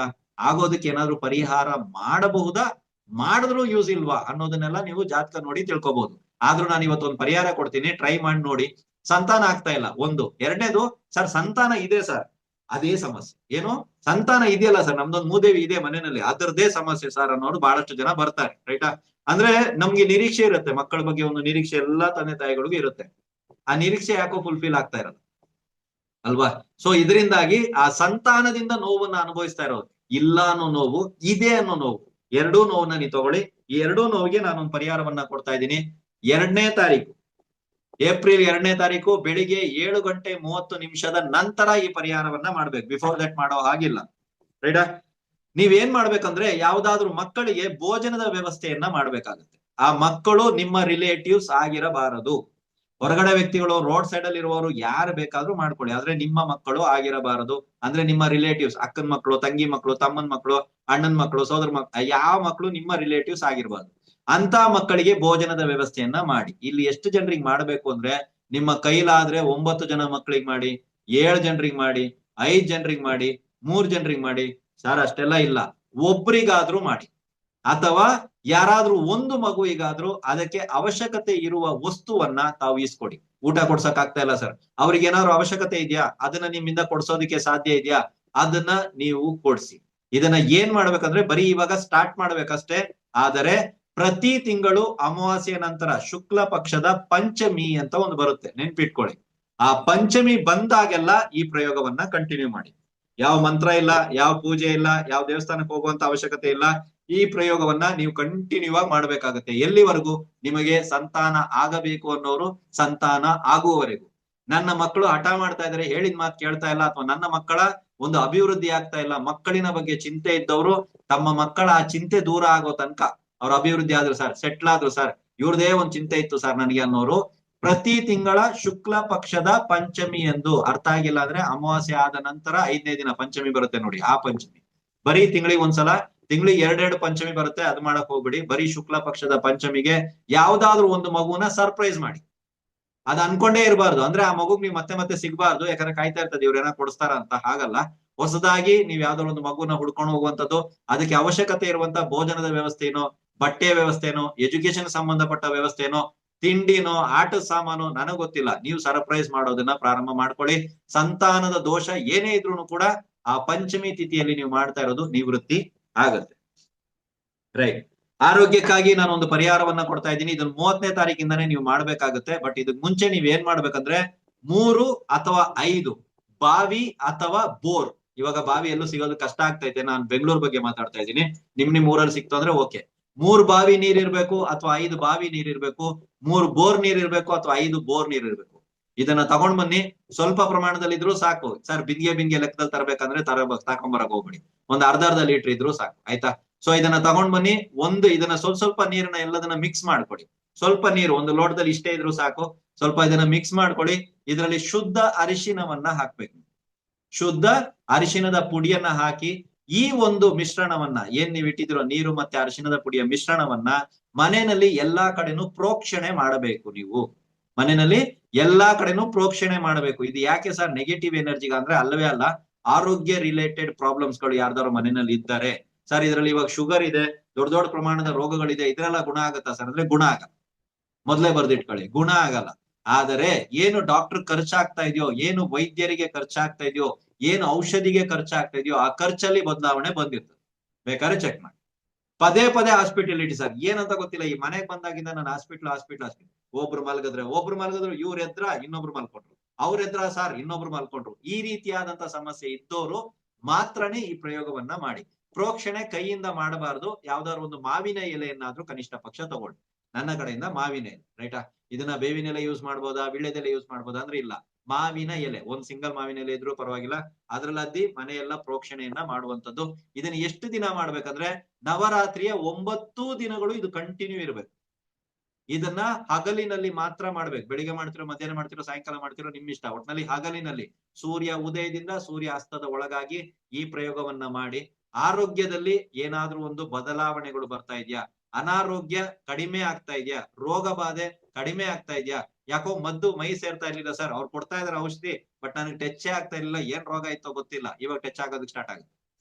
ಆಗೋದಕ್ಕೆ ಏನಾದ್ರು ಪರಿಹಾರ ಮಾಡಬಹುದಾ, ಮಾಡಿದ್ರು ಯೂಸ್ ಇಲ್ವಾ ಅನ್ನೋದನ್ನೆಲ್ಲ ನೀವು ಜಾತಕ ನೋಡಿ ತಿಳ್ಕೊಬಹುದು. ಆದ್ರೂ ನಾನು ಇವತ್ತೊಂದು ಪರಿಹಾರ ಕೊಡ್ತೀನಿ, ಟ್ರೈ ಮಾಡಿ ನೋಡಿ. ಸಂತಾನ ಆಗ್ತಾ ಇಲ್ಲ ಒಂದು. ಎರಡನೇದು, ಸರ್ ಸಂತಾನ ಇದೆ ಸರ್, ಅದೇ ಸಮಸ್ಯೆ. ಏನು? ಸಂತಾನ ಇದೆಯಲ್ಲ ಸರ್, ನಮ್ದೊಂದು ಮೂದೇವಿ ಇದೆ ಮನೆಯಲ್ಲಿ, ಅದರದೇ ಸಮಸ್ಯೆ ಸರ್ ಅನ್ನೋರು ಬಹಳಷ್ಟು ಜನ ಬರ್ತಾರೆ. ರೈಟಾ? ಅಂದ್ರೆ ನಮ್ಗೆ ನಿರೀಕ್ಷೆ ಇರುತ್ತೆ, ಮಕ್ಕಳ ಬಗ್ಗೆ ಒಂದು ನಿರೀಕ್ಷೆ ಎಲ್ಲಾ ತಂದೆ ತಾಯಿಗಳಿಗೂ ಇರುತ್ತೆ. ಆ ನಿರೀಕ್ಷೆ ಯಾಕೋ ಫುಲ್ಫಿಲ್ ಆಗ್ತಾ ಇರಲ್ಲ ಅಲ್ವಾ? ಸೊ ಇದರಿಂದಾಗಿ ಆ ಸಂತಾನದಿಂದ ನೋವನ್ನ ಅನುಭವಿಸ್ತಾ ಇರೋದು. ಇಲ್ಲ ಅನ್ನೋ ನೋವು, ಇದೆ ಅನ್ನೋ ನೋವು, ಎರಡೂ ನೋವನ್ನ ನೀವು ತಗೊಳ್ಳಿ. ಈ ಎರಡೂ ನೋವಿಗೆ ನಾನೊಂದು ಪರಿಹಾರವನ್ನ ಕೊಡ್ತಾ ಇದ್ದೀನಿ. 2ನೇ ತಾರೀಕು, ಏಪ್ರಿಲ್ 2ನೇ ತಾರೀಕು ಬೆಳಿಗ್ಗೆ 7:30 ನಂತರ ಈ ಪರಿಹಾರವನ್ನ ಮಾಡ್ಬೇಕು. ಬಿಫೋರ್ ದಟ್ ಮಾಡೋ ಹಾಗಿಲ್ಲ. ರೈಟಾ? ನೀವೇನ್ ಮಾಡ್ಬೇಕಂದ್ರೆ ಯಾವ್ದಾದ್ರು ಮಕ್ಕಳಿಗೆ ಭೋಜನದ ವ್ಯವಸ್ಥೆಯನ್ನ ಮಾಡ್ಬೇಕಾಗುತ್ತೆ. ಆ ಮಕ್ಕಳು ನಿಮ್ಮ ರಿಲೇಟಿವ್ಸ್ ಆಗಿರಬಾರದು. ಹೊರಗಡೆ ವ್ಯಕ್ತಿಗಳು, ರೋಡ್ ಸೈಡ್ ಅಲ್ಲಿ ಇರುವವರು ಯಾರು ಬೇಕಾದ್ರೂ ಮಾಡ್ಕೊಳ್ಳಿ, ಆದ್ರೆ ನಿಮ್ಮ ಮಕ್ಕಳು ಆಗಿರಬಾರದು. ಅಂದ್ರೆ ನಿಮ್ಮ ರಿಲೇಟಿವ್ಸ್, ಅಕ್ಕನ ಮಕ್ಕಳು, ತಂಗಿ ಮಕ್ಕಳು, ತಮ್ಮನ ಮಕ್ಕಳು, ಅಣ್ಣನ ಮಕ್ಕಳು, ಸೋದರ ಮಕ್ಕಳು, ಯಾವ ಮಕ್ಕಳು ನಿಮ್ಮ ರಿಲೇಟಿವ್ಸ್ ಆಗಿರ್ಬಾರ್ದು. ಅಂತ ಮಕ್ಕಳಿಗೆ ಭೋಜನದ ವ್ಯವಸ್ಥೆಯನ್ನ ಮಾಡಿ. ಇಲ್ಲಿ ಎಷ್ಟು ಜನರಿಗೆ ಮಾಡ್ಬೇಕು ಅಂದ್ರೆ, ನಿಮ್ಮ ಕೈಲಾದ್ರೆ 9 ಜನ ಮಕ್ಕಳಿಗೆ ಮಾಡಿ, 7 ಜನರಿಗೆ ಮಾಡಿ, 5 ಜನರಿಗೆ ಮಾಡಿ, 3 ಜನರಿಗೆ ಮಾಡಿ. ಸರ್ ಅಷ್ಟೆಲ್ಲ ಇಲ್ಲ, ಒಬ್ರಿಗಾದ್ರೂ ಮಾಡಿ. ಅಥವಾ ಯಾರಾದ್ರೂ ಒಂದು ಮಗುವಿಗಾದ್ರೂ ಅದಕ್ಕೆ ಅವಶ್ಯಕತೆ ಇರುವ ವಸ್ತುವನ್ನ ತಾವು ಇಸ್ಕೊಡಿ. ಊಟ ಕೊಡ್ಸಕ್ ಆಗ್ತಾ ಇಲ್ಲ ಸರ್, ಅವ್ರಿಗೆ ಏನಾದ್ರು ಅವಶ್ಯಕತೆ ಇದೆಯಾ, ಅದನ್ನ ನಿಮ್ಮಿಂದ ಕೊಡ್ಸೋದಕ್ಕೆ ಸಾಧ್ಯ ಇದೆಯಾ, ಅದನ್ನ ನೀವು ಕೊಡ್ಸಿ. ಇದನ್ನ ಏನ್ ಮಾಡ್ಬೇಕಂದ್ರೆ ಬರೀ ಇವಾಗ ಸ್ಟಾರ್ಟ್ ಮಾಡ್ಬೇಕಷ್ಟೇ. ಆದರೆ ಪ್ರತಿ ತಿಂಗಳು ಅಮಾವಾಸ್ಯೆ ನಂತರ ಶುಕ್ಲ ಪಕ್ಷದ ಪಂಚಮಿ ಅಂತ ಒಂದು ಬರುತ್ತೆ, ನೆನ್ಪಿಟ್ಕೊಳ್ಳಿ. ಆ ಪಂಚಮಿ ಬಂದಾಗೆಲ್ಲ ಈ ಪ್ರಯೋಗವನ್ನ ಕಂಟಿನ್ಯೂ ಮಾಡಿ. ಯಾವ ಮಂತ್ರ ಇಲ್ಲ, ಯಾವ ಪೂಜೆ ಇಲ್ಲ, ಯಾವ ದೇವಸ್ಥಾನಕ್ಕೆ ಹೋಗುವಂತ ಅವಶ್ಯಕತೆ ಇಲ್ಲ. ಈ ಪ್ರಯೋಗವನ್ನ ನೀವು ಕಂಟಿನ್ಯೂ ಆಗಿ ಮಾಡ್ಬೇಕಾಗತ್ತೆ. ಎಲ್ಲಿವರೆಗೂ? ನಿಮಗೆ ಸಂತಾನ ಆಗಬೇಕು ಅನ್ನೋರು ಸಂತಾನ ಆಗುವವರೆಗೂ. ನನ್ನ ಮಕ್ಕಳು ಹಠ ಮಾಡ್ತಾ ಇದಾರೆ, ಹೇಳಿದ ಮಾತು ಕೇಳ್ತಾ ಇಲ್ಲ, ಅಥವಾ ನನ್ನ ಮಕ್ಕಳ ಒಂದು ಅಭಿವೃದ್ಧಿ ಆಗ್ತಾ ಇಲ್ಲ, ಮಕ್ಕಳಿನ ಬಗ್ಗೆ ಚಿಂತೆ ಇದ್ದವರು ತಮ್ಮ ಮಕ್ಕಳ ಆ ಚಿಂತೆ ದೂರ ಆಗೋ ತನಕ, ಅವ್ರ ಅಭಿವೃದ್ಧಿ ಆದ್ರು ಸರ್, ಸೆಟ್ಲ್ ಆದ್ರು ಸರ್, ಇವ್ರದೇ ಒಂದ್ ಚಿಂತೆ ಇತ್ತು ಸರ್ ನನಗೆ ಅನ್ನೋರು, ಪ್ರತಿ ತಿಂಗಳ ಶುಕ್ಲ ಪಕ್ಷದ ಪಂಚಮಿ ಎಂದು, ಅರ್ಥ ಆಗಿಲ್ಲ ಅಂದ್ರೆ ಅಮಾವಾಸ್ಯೆ ಆದ ನಂತರ 5ನೇ ದಿನ ಪಂಚಮಿ ಬರುತ್ತೆ ನೋಡಿ, ಆ ಪಂಚಮಿ. ಬರೀ ತಿಂಗಳಿಗೆ ಒಂದ್ಸಲ, ತಿಂಗಳಿಗೆ 2 ಪಂಚಮಿ ಬರುತ್ತೆ, ಅದು ಮಾಡಕ್ ಹೋಗ್ಬಿಡಿ. ಬರೀ ಶುಕ್ಲ ಪಕ್ಷದ ಪಂಚಮಿಗೆ ಯಾವ್ದಾದ್ರು ಒಂದು ಮಗುನ ಸರ್ಪ್ರೈಸ್ ಮಾಡಿ. ಅದ್ ಅನ್ಕೊಂಡೇ ಇರಬಾರ್ದು, ಅಂದ್ರೆ ಆ ಮಗುಗ್ ನೀವು ಮತ್ತೆ ಮತ್ತೆ ಸಿಗ್ಬಾರ್ದು, ಯಾಕಂದ್ರೆ ಕಾಯ್ತಾ ಇರ್ತದೆ ಇವ್ರೇನ ಕೊಡಿಸ್ತಾರ ಅಂತ. ಹಾಗಲ್ಲ, ಹೊಸದಾಗಿ ನೀವ್ ಯಾವ್ದಾದ್ರು ಒಂದು ಮಗುನ ಹುಡ್ಕೊಂಡು ಹೋಗುವಂತದ್ದು, ಅದಕ್ಕೆ ಅವಶ್ಯಕತೆ ಇರುವಂತ ಭೋಜನದ ವ್ಯವಸ್ಥೆನೋ, ಬಟ್ಟೆಯ ವ್ಯವಸ್ಥೆನೋ, ಎಜುಕೇಶನ್ ಸಂಬಂಧಪಟ್ಟ ವ್ಯವಸ್ಥೆನೋ, ತಿಂಡಿನೋ, ಆಟದ ಸಾಮಾನು, ನನಗ್ ಗೊತ್ತಿಲ್ಲ, ನೀವು ಸರ್ಪ್ರೈಸ್ ಮಾಡೋದನ್ನ ಪ್ರಾರಂಭ ಮಾಡ್ಕೊಳ್ಳಿ. ಸಂತಾನದ ದೋಷ ಏನೇ ಇದ್ರು ಕೂಡ ಆ ಪಂಚಮಿ ತಿಥಿಯಲ್ಲಿ ನೀವು ಮಾಡ್ತಾ ಇರೋದು ನಿವೃತ್ತಿ ಆಗತ್ತೆ. ರೈಟ್. ಆರೋಗ್ಯಕ್ಕಾಗಿ ನಾನು ಒಂದು ಪರಿಹಾರವನ್ನ ಕೊಡ್ತಾ ಇದ್ದೀನಿ. ಇದನ್ನ 30ನೇ ತಾರೀಕಿಂದಾನೇ ನೀವು ಮಾಡ್ಬೇಕಾಗುತ್ತೆ. ಬಟ್ ಇದಕ್ ಮುಂಚೆ ನೀವ್ ಏನ್ ಮಾಡ್ಬೇಕಂದ್ರೆ 3 ಅಥವಾ 5 ಬಾವಿ ಅಥವಾ ಬೋರ್. ಇವಾಗ ಬಾವಿ ಎಲ್ಲೂ ಸಿಗೋದು ಕಷ್ಟ ಆಗ್ತೈತೆ. ನಾನು ಬೆಂಗಳೂರು ಬಗ್ಗೆ ಮಾತಾಡ್ತಾ ಇದ್ದೀನಿ. ನಿಮ್ ಊರಲ್ಲಿ ಸಿಕ್ತು ಅಂದ್ರೆ ಓಕೆ. 3 ಬಾವಿ ನೀರ್ ಇರ್ಬೇಕು ಅಥವಾ 5 ಬಾವಿ ನೀರ್ ಇರ್ಬೇಕು, 3 ಬೋರ್ ನೀರ್ ಇರ್ಬೇಕು ಅಥವಾ 5 ಬೋರ್ ನೀರ್ ಇರ್ಬೇಕು. ಇದನ್ನ ತಗೊಂಡ್ ಬನ್ನಿ. ಸ್ವಲ್ಪ ಪ್ರಮಾಣದಲ್ಲಿ ಇದ್ರು ಸಾಕು ಸರ್. ಬಿಂದಿಗೆ ಲೆಕ್ಕದಲ್ಲಿ ತರಬೇಕಂದ್ರೆ ತಗೊಂಬರಕ್ ಹೋಗ್ಬಿಡಿ. ಒಂದ್ ಅರ್ಧ ಲೀಟರ್ ಇದ್ರು ಸಾಕು, ಆಯ್ತಾ. ಸೊ ಇದನ್ನ ತಗೊಂಡ್ ಬನ್ನಿ. ಇದನ್ನ ಸ್ವಲ್ಪ ನೀರನ್ನ ಎಲ್ಲದನ್ನ ಮಿಕ್ಸ್ ಮಾಡ್ಕೊಡಿ. ಸ್ವಲ್ಪ ನೀರು ಒಂದು ಲೋಟದಲ್ಲಿ ಇಷ್ಟೇ ಇದ್ರು ಸಾಕು. ಸ್ವಲ್ಪ ಇದನ್ನ ಮಿಕ್ಸ್ ಮಾಡ್ಕೊಳ್ಳಿ. ಇದರಲ್ಲಿ ಶುದ್ಧ ಅರಿಶಿನವನ್ನ ಹಾಕ್ಬೇಕು. ಶುದ್ಧ ಅರಿಶಿನದ ಪುಡಿಯನ್ನ ಹಾಕಿ ಈ ಒಂದು ಮಿಶ್ರಣವನ್ನ ಏನ್ ನೀವು ಇಟ್ಟಿದಿರೋ ನೀರು ಮತ್ತೆ ಅರಿಶಿನದ ಪುಡಿಯ ಮಿಶ್ರಣವನ್ನ ಮನೆಯಲ್ಲಿ ಎಲ್ಲಾ ಕಡೆನೂ ಪ್ರೋಕ್ಷಣೆ ಮಾಡಬೇಕು. ನೀವು ಮನೆಯಲ್ಲಿ ಎಲ್ಲಾ ಕಡೆನೂ ಪ್ರೋಕ್ಷಣೆ ಮಾಡಬೇಕು. ಇದು ಯಾಕೆ ಸರ್ ನೆಗೆಟಿವ್ ಎನರ್ಜಿಗ ಅಂದ್ರೆ ಅಲ್ಲವೇ ಅಲ್ಲ. ಆರೋಗ್ಯ ರಿಲೇಟೆಡ್ ಪ್ರಾಬ್ಲಮ್ಸ್ ಗಳು ಯಾರ್ದಾರು ಮನೆಯಲ್ಲಿ ಇದ್ದಾರೆ ಸರ್, ಇದರಲ್ಲಿ ಇವಾಗ ಶುಗರ್ ಇದೆ, ದೊಡ್ಡ ದೊಡ್ಡ ಪ್ರಮಾಣದ ರೋಗಗಳಿದೆ, ಇದರೆಲ್ಲ ಗುಣ ಆಗತ್ತಾ ಸರ್ ಅಂದ್ರೆ ಗುಣ ಆಗಲ್ಲ. ಮೊದ್ಲೇ ಬರ್ದಿಟ್ಕೊಳ್ಳಿ, ಗುಣ ಆಗಲ್ಲ. ಆದರೆ ಏನು ಡಾಕ್ಟರ್ ಖರ್ಚಾಗ್ತಾ ಇದೆಯೋ, ಏನು ವೈದ್ಯರಿಗೆ ಖರ್ಚಾಗ್ತಾ ಇದೆಯೋ, ಏನು ಔಷಧಿಗೆ ಖರ್ಚಾಗ್ತಾ ಇದೆಯೋ ಆ ಖರ್ಚಲ್ಲಿ ಬದಲಾವಣೆ ಬಂದಿರ್ತದೆ. ಬೇಕಾದ್ರೆ ಚೆಕ್ ಮಾಡಿ. ಪದೇ ಹಾಸ್ಪಿಟಲಿಟಿ ಸರ್ ಏನಂತ ಗೊತ್ತಿಲ್ಲ. ಈ ಮನೆಗೆ ಬಂದಾಗಿಂದ ನಾನು ಹಾಸ್ಪಿಟ್ಲ್ ಒಬ್ರು ಮಲಗಿದ್ರು ಇವ್ರ ಎದ್ರ ಇನ್ನೊಬ್ರು ಮಲ್ಕೊಂಡ್ರು, ಅವ್ರ ಎದ್ರ ಸರ್ ಇನ್ನೊಬ್ರು ಮಲ್ಕೊಂಡ್ರು. ಈ ರೀತಿಯಾದಂತ ಸಮಸ್ಯೆ ಇದ್ದವರು ಮಾತ್ರನೇ ಈ ಪ್ರಯೋಗವನ್ನ ಮಾಡಿ. ಪ್ರೋಕ್ಷಣೆ ಕೈಯಿಂದ ಮಾಡಬಾರದು. ಯಾವ್ದಾದ್ರು ಒಂದು ಮಾವಿನ ಎಲೆಯನ್ನಾದ್ರೂ ಕನಿಷ್ಠ ಪಕ್ಷ ತಗೊಳ್ಳಿ. ನನ್ನ ಕಡೆಯಿಂದ ಮಾವಿನ ಎಲೆ, ರೈಟಾ. ಇದನ್ನ ಬೇವಿನ ಎಲೆ ಯೂಸ್ ಮಾಡ್ಬೋದಾ, ವಿಳ್ಳೆದೆಲೆ ಯೂಸ್ ಮಾಡ್ಬೋದಾ ಅಂದ್ರೆ ಇಲ್ಲ, ಮಾವಿನ ಎಲೆ. ಒಂದ್ ಸಿಂಗಲ್ ಮಾವಿನ ಎಲೆ ಇದ್ರೂ ಪರವಾಗಿಲ್ಲ. ಅದ್ರಲ್ಲದ್ದಿ ಮನೆಯೆಲ್ಲ ಪ್ರೋಕ್ಷಣೆಯನ್ನ ಮಾಡುವಂತದ್ದು. ಇದನ್ನ ಎಷ್ಟು ದಿನ ಮಾಡ್ಬೇಕಂದ್ರೆ ನವರಾತ್ರಿಯ 9 ದಿನಗಳು ಇದು ಕಂಟಿನ್ಯೂ ಇರ್ಬೇಕು. ಇದನ್ನ ಹಗಲಿನಲ್ಲಿ ಮಾತ್ರ ಮಾಡ್ಬೇಕು. ಬೆಳಿಗ್ಗೆ ಮಾಡ್ತಿರೋ, ಮಧ್ಯಾಹ್ನ ಮಾಡ್ತಿರೋ, ಸಾಯಂಕಾಲ ಮಾಡ್ತಿರೋ ನಿಮ್ ಇಷ್ಟ. ಒಟ್ನಲ್ಲಿ ಹಗಲಿನಲ್ಲಿ ಸೂರ್ಯ ಉದಯದಿಂದ ಸೂರ್ಯ ಅಸ್ತದ ಒಳಗಾಗಿ ಈ ಪ್ರಯೋಗವನ್ನ ಮಾಡಿ. ಆರೋಗ್ಯದಲ್ಲಿ ಏನಾದ್ರೂ ಒಂದು ಬದಲಾವಣೆಗಳು ಬರ್ತಾ ಇದೆಯಾ, ಅನಾರೋಗ್ಯ ಕಡಿಮೆ ಆಗ್ತಾ ಇದೆಯಾ, ರೋಗ ಬಾಧೆ ಕಡಿಮೆ ಆಗ್ತಾ ಇದೆಯಾ, ಯಾಕೋ ಮದ್ದು ಮೈ ಸೇರ್ತಾ ಇರ್ಲಿಲ್ಲ ಸರ್, ಅವ್ರು ಕೊಡ್ತಾ ಇದಾರೆ ಔಷಧಿ ಬಟ್ ನನಗೆ ಟಚ್ ಆಗ್ತಾ ಇರ್ಲಿಲ್ಲ, ಏನ್ ರೋಗ ಇತ್ತೋ ಗೊತ್ತಿಲ್ಲ, ಇವಾಗ ಟಚ್ ಆಗೋದಕ್ಕೆ ಸ್ಟಾರ್ಟ್ ಆಗುತ್ತೆ.